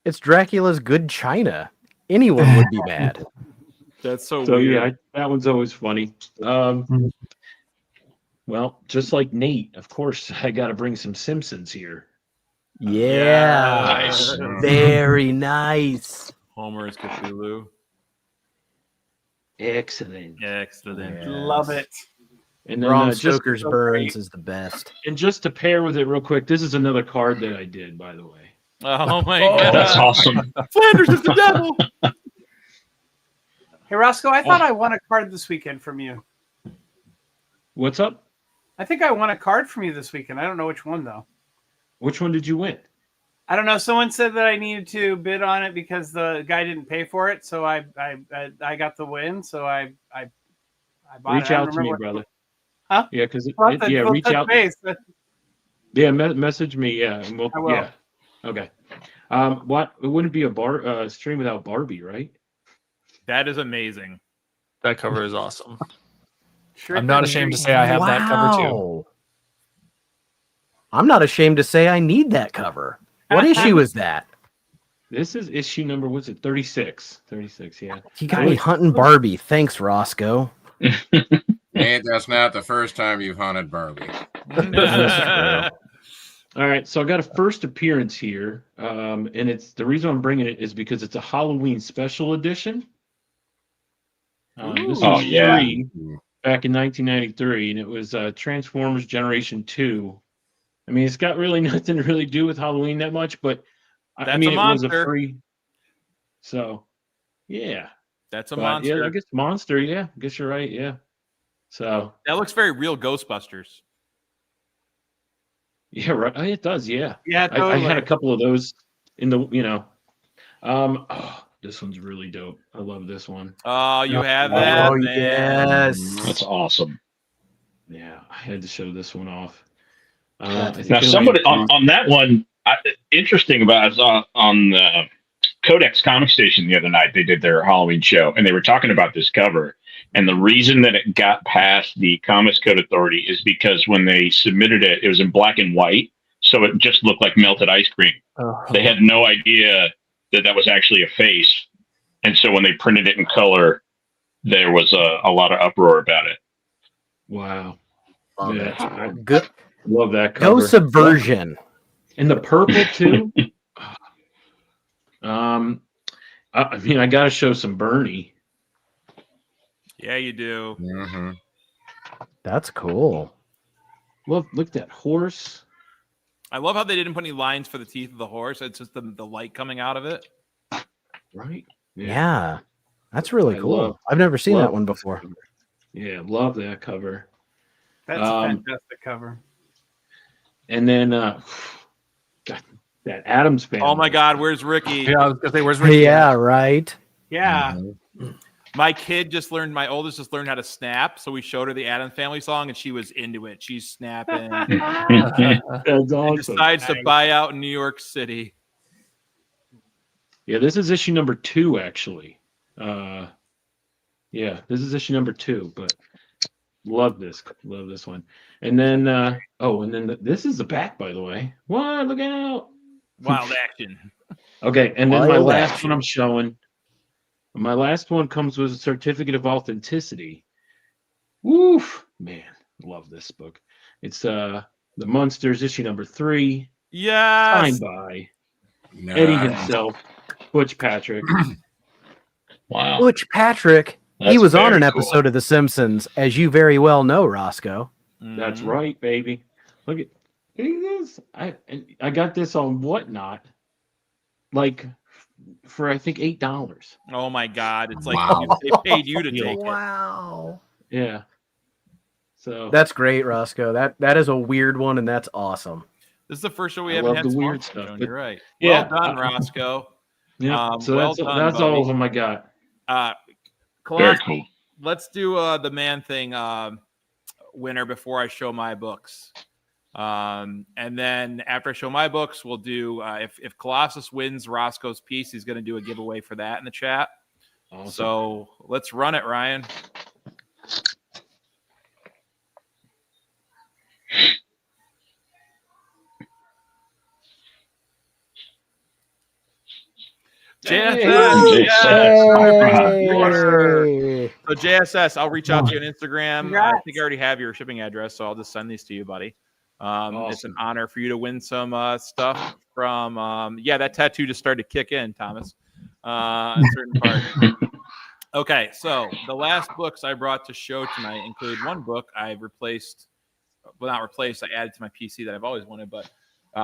It's Dracula's good china. Anyone would be mad. That's so So weird. yeah, that one's always funny. Well, just like Nate, of course, I got to bring some Simpsons here. Yeah. Nice. Very nice. Homer is Cthulhu. Excellent. Excellent. Love it. And then Bram just- Stoker's Burns is the best. And just to pair with it real quick, this is another card that I did, by the way. Oh my god. That's awesome. Flanders is the devil. Hey Roscoe, I thought I won a card this weekend from you. What's up? I think I won a card from you this weekend. I don't know which one though. Which one did you win? I don't know. Someone said that I needed to bid on it because the guy didn't pay for it, so I got the win. So I bought Reach it. I out don't to me, remember brother. Huh? Yeah, because We'll yeah, we'll reach touch out. base. Yeah, message me. Yeah, and we'll. I will. Yeah. Okay. What? It wouldn't be a stream without Barbie, right? That is amazing. That cover is awesome. Sure I'm not thing. ashamed to say I have that cover too. Wow. I'm not ashamed to say I need that cover. What issue is that? This is issue number. What's it? 36. 36. Yeah. You got me hunting Barbie. Thanks, Roscoe. And that's not the first time you've hunted Barbie. All right, so I got a first appearance here, and it's the reason I'm bringing it is because it's a Halloween special edition. This was free back in 1993, and it was Transformers Generation 2. I mean, it's got really nothing to really do with Halloween that much, but I That's mean, a it was a monster. free. So, yeah, That's a But, monster. Yeah, I guess monster. Yeah, I guess you're right. Yeah. So That looks very real Ghostbusters. Yeah, right. Oh, it does. Yeah. Yeah, I had a totally. couple of those in the, this one's really dope. I love this one. Oh, you have that, Oh man. yes. That's awesome. Yeah, I had to show this one off. That's I think Now, they only somebody have two. on that one, interesting about I was on the Codex Comic Station the other night. They did their Halloween show, and they were talking about this cover. And the reason that it got past the Comics Code Authority is because when they submitted it, it was in black and white, so it just looked like melted ice cream. They had no idea that that was actually a face, and so when they printed it in color, there was a lot of uproar about it. Wow. Love Yeah, I Good. love that Go cover. Subversion. And the purple too. I mean, I got to show some Bernie. Yeah, you do. Mm-hmm. That's cool. Look at that horse. I love how they didn't put any lines for the teeth of the horse. It's just the light coming out of it. Right. Yeah. That's really I cool. love- I've never seen that love one this before. cover. Yeah, love that cover. That's a fantastic cover. And then God, that Adams family. Oh my God, where's Ricky? Yeah, I was gonna say, where's Ricky? Yeah, right. Yeah. My kid my oldest just learned how to snap. So we showed her the Addams Family song and she was into it. She's snapping. That's awesome. Decides to buy out in New York City. Yeah, this is issue number 2, actually. Yeah, this is issue number 2, but love this one. And then, this is the back, by the way. What? Look out! Wild action. Okay, and then my Wild last action. one I'm showing. My last one comes with a certificate of authenticity. Woof, man, love this book. It's the Monsters issue number 3, Yes. signed by Eddie himself, Butch Patrick. Wow. Butch Patrick. He That's was on an very cool. episode of The Simpsons, as you very well know, Roscoe. That's right, baby. Look at this. I got this on Whatnot, like for I think $8. Oh my God. It's like Wow. they paid you to take it. Wow. Yeah. So That's great, Roscoe. That is a weird one, and that's awesome. This is the first show we I haven't love had the some weird monsters stuff, shown. but- You're right. Yeah, Well done, Roscoe. yeah. So well that's done, all buddy. of them I got. Very Colossus, cool. let's do the Man Thing winner before I show my books. And then after I show my books, we'll do if Colossus wins Roscoe's piece, he's going to do a giveaway for that in the chat. Awesome. So let's run it, Ryan. JSS. So JSS, I'll reach out to you on Instagram. I think I already have your shipping address, so I'll just send these to you, buddy. It's an honor for you to win some stuff from that tattoo just started to kick in, Thomas. A certain part. Okay, so the last books I brought to show tonight include one book I've replaced, well, not replaced, I added to my PC that I've always wanted, but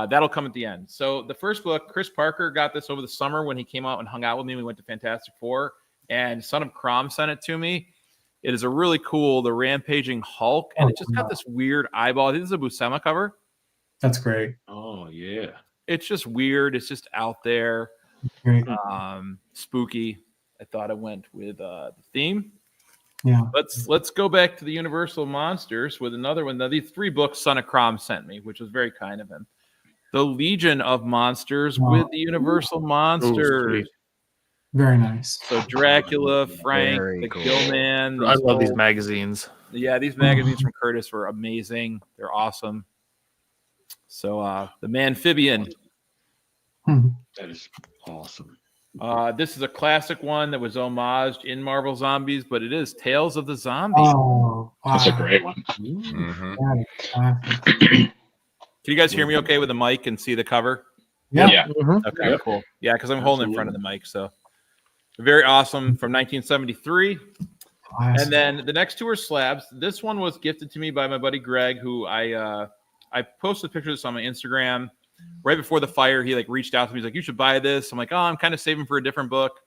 that'll come at the end. So the first book, Chris Parker got this over the summer when he came out and hung out with me. We went to Fantastic Four, and Son of Crom sent it to me. It is a really cool, the Rampaging Hulk, and it just got this weird eyeball. I think this is a Buscema cover. That's great. Oh yeah. It's just weird. It's just out there. Great. Spooky. I thought it went with the theme. Yeah. Let's go back to the Universal Monsters with another one. Now, these 3 books Son of Crom sent me, which was very kind of him. The Legion of Monsters with the Universal Monsters. Very nice. So Dracula, Frank, Very the cool. Killman. I love these magazines. Yeah, these magazines from Curtis were amazing. They're awesome. So the Manphibian. That is awesome. This is a classic one that was homaged in Marvel Zombies, but it is Tales of the Zombie. Oh, That's a great one. Mm-hmm. Can you guys hear me okay with the mic and see the cover? Yeah. Okay, cool. Yeah, because I'm holding in front of the mic. So very awesome from 1973. Awesome. And then the next 2 are slabs. This one was gifted to me by my buddy Greg, who I posted pictures of this on my Instagram. Right before the fire, he reached out to me. He's like, "You should buy this." I'm like, "Oh, I'm kind of saving for a different book."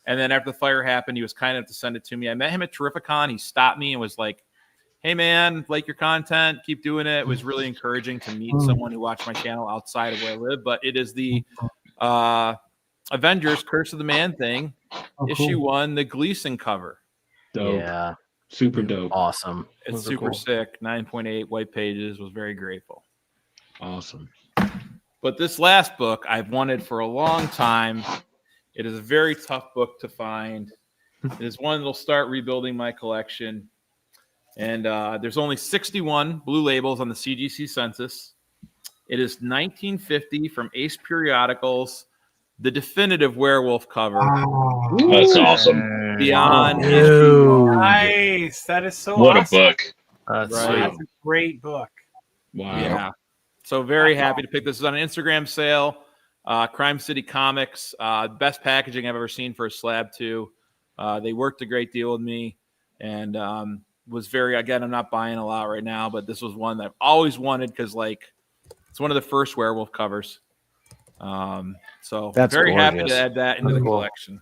And then after the fire happened, he was kind enough to send it to me. I met him at Terrificon. He stopped me and was like, hey man, like your content, keep doing it. It was really encouraging to meet someone who watched my channel outside of where I live. But it is the Avengers Curse of the Man thing, issue 1, the Gleason cover. Dope. Yeah. Super dope. Awesome. It's Those are super cool. sick. 9.8 white pages. Was very grateful. Awesome. But this last book I've wanted for a long time. It is a very tough book to find. It is one that'll start rebuilding my collection. And there's only 61 blue labels on the CGC census. It is 1950 from Ace Periodicals, the definitive werewolf cover. That's awesome. Beyond Oh, nice. That is so What awesome. a book. That's Right. That's a great book. Wow. Yeah. So very happy to pick this. It's on an Instagram sale. Crime City Comics. Best packaging I've ever seen for a slab 2. They worked a great deal with me, and was very, again, I'm not buying a lot right now, but this was one that I've always wanted because, like, it's one of the first werewolf covers. So That's very happy gorgeous. to add that into That's the cool. collection.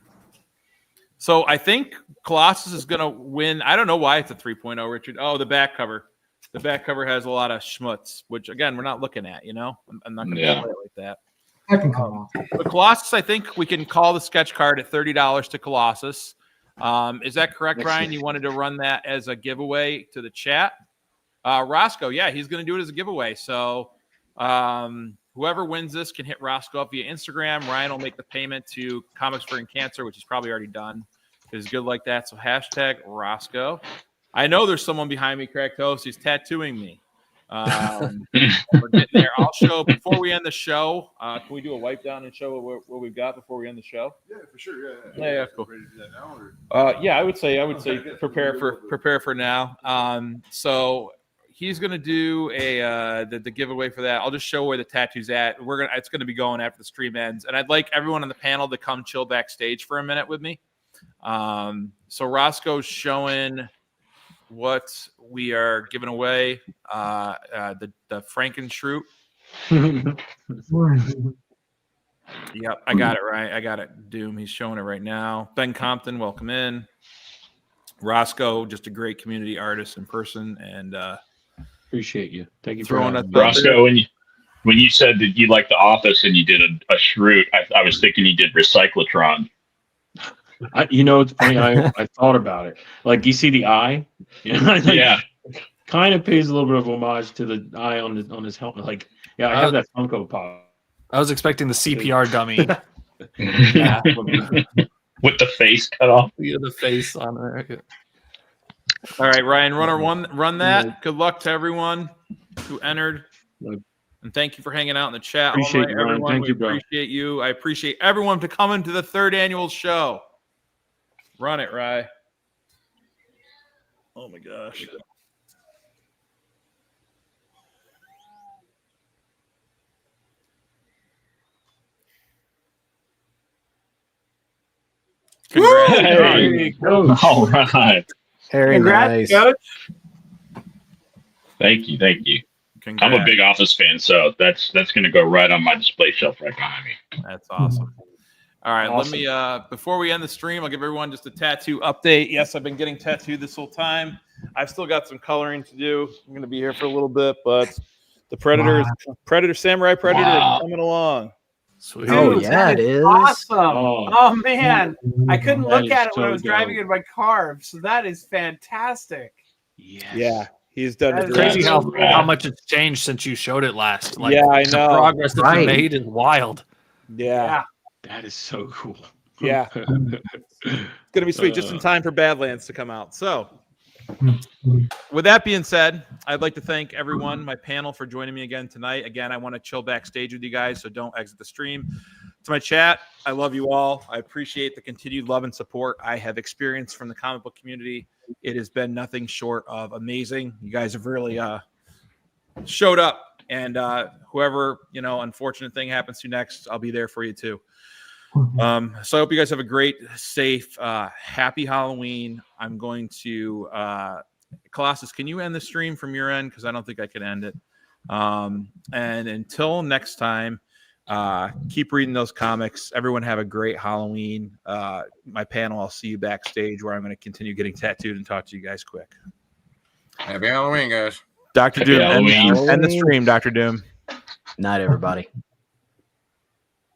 So I think Colossus is going to win. I don't know why it's a 3.0, Richard. Oh, the back cover. The back cover has a lot of schmutz, which, again, we're not looking at, you know? I'm not going to play it like that. I can come off. But Colossus, I think we can call the sketch card at $30 to Colossus. Is that correct, Ryan? You wanted to run that as a giveaway to the chat? Roscoe, yeah, he's going to do it as a giveaway. So whoever wins this can hit Roscoe up via Instagram. Ryan will make the payment to Comics for Cancer, which is probably already done. He's good like that. So hashtag Roscoe. I know there's someone behind me, Craig Toast. He's tattooing me. We're getting there. I'll show before we end the show. Can we do a wipe down and show what we've got before we end the show? Yeah, for sure. Yeah, cool. Ready to do that now, or? Yeah, I would say prepare for now. So he's gonna do the giveaway for that. I'll just show where the tattoo's at. It's gonna be going after the stream ends, and I'd like everyone on the panel to come chill backstage for a minute with me. So Roscoe's showing what we are giving away. The Frankenshroot. Yep, I got it right. I got it. Doom. He's showing it right now. Ben Compton, welcome in. Roscoe, just a great community artist in person, and appreciate you. Thank you for throwing having us me. Roscoe, when you said that you liked The Office and you did a shroot, I was thinking you did Recyclotron. It's funny. I thought about it. Like, you see the eye? Yeah. Kind of pays a little bit of homage to the eye on his helmet. Like, yeah, I have that Funko Pop. I was expecting the CPR dummy. Yeah. With the face cut off. Yeah, the face on there. All right, Ryan, run that. Good luck to everyone who entered. And thank you for hanging out in the chat. Appreciate All right, you, Ryan. everyone. Thank We you, bro. appreciate you. I appreciate everyone to come into the third annual show. Run it, Rye. Oh my gosh. Congrats. Hey, all right. Very nice. Coach. Thank you. Congrats. I'm a big Office fan, so that's going to go right on my display shelf right behind me. That's awesome. All right, Awesome. let me before we end the stream, I'll give everyone just a tattoo update. Yes, I've been getting tattooed this whole time. I've still got some coloring to do. I'm going to be here for a little bit, but the Samurai Predator is coming along. Sweet. Dude, that is awesome. Oh. Oh man, I couldn't That look is at it when I so was driving dope. in my car. So that is fantastic. Yeah, he's done That it. is Crazy how so how much it's changed since you showed it last. Like, Yeah, I the know. progress that you Right. made is wild. Yeah. That is so cool. Yeah. It's gonna be sweet, just in time for Badlands to come out. So, with that being said, I'd like to thank everyone, my panel, for joining me again tonight. Again, I want to chill backstage with you guys, so don't exit the stream. To my chat, I love you all. I appreciate the continued love and support I have experienced from the comic book community. It has been nothing short of amazing. You guys have really showed up, and whoever unfortunate thing happens to next, I'll be there for you too. So I hope you guys have a great, safe, happy Halloween. I'm going to Colossus, can you end the stream from your end? Because I don't think I can end it. And until next time, keep reading those comics. Everyone have a great Halloween. My panel, I'll see you backstage where I'm going to continue getting tattooed and talk to you guys quick. Happy Halloween, guys. Dr. Happy Doom, Halloween. end the stream, Dr. Doom. Night, everybody.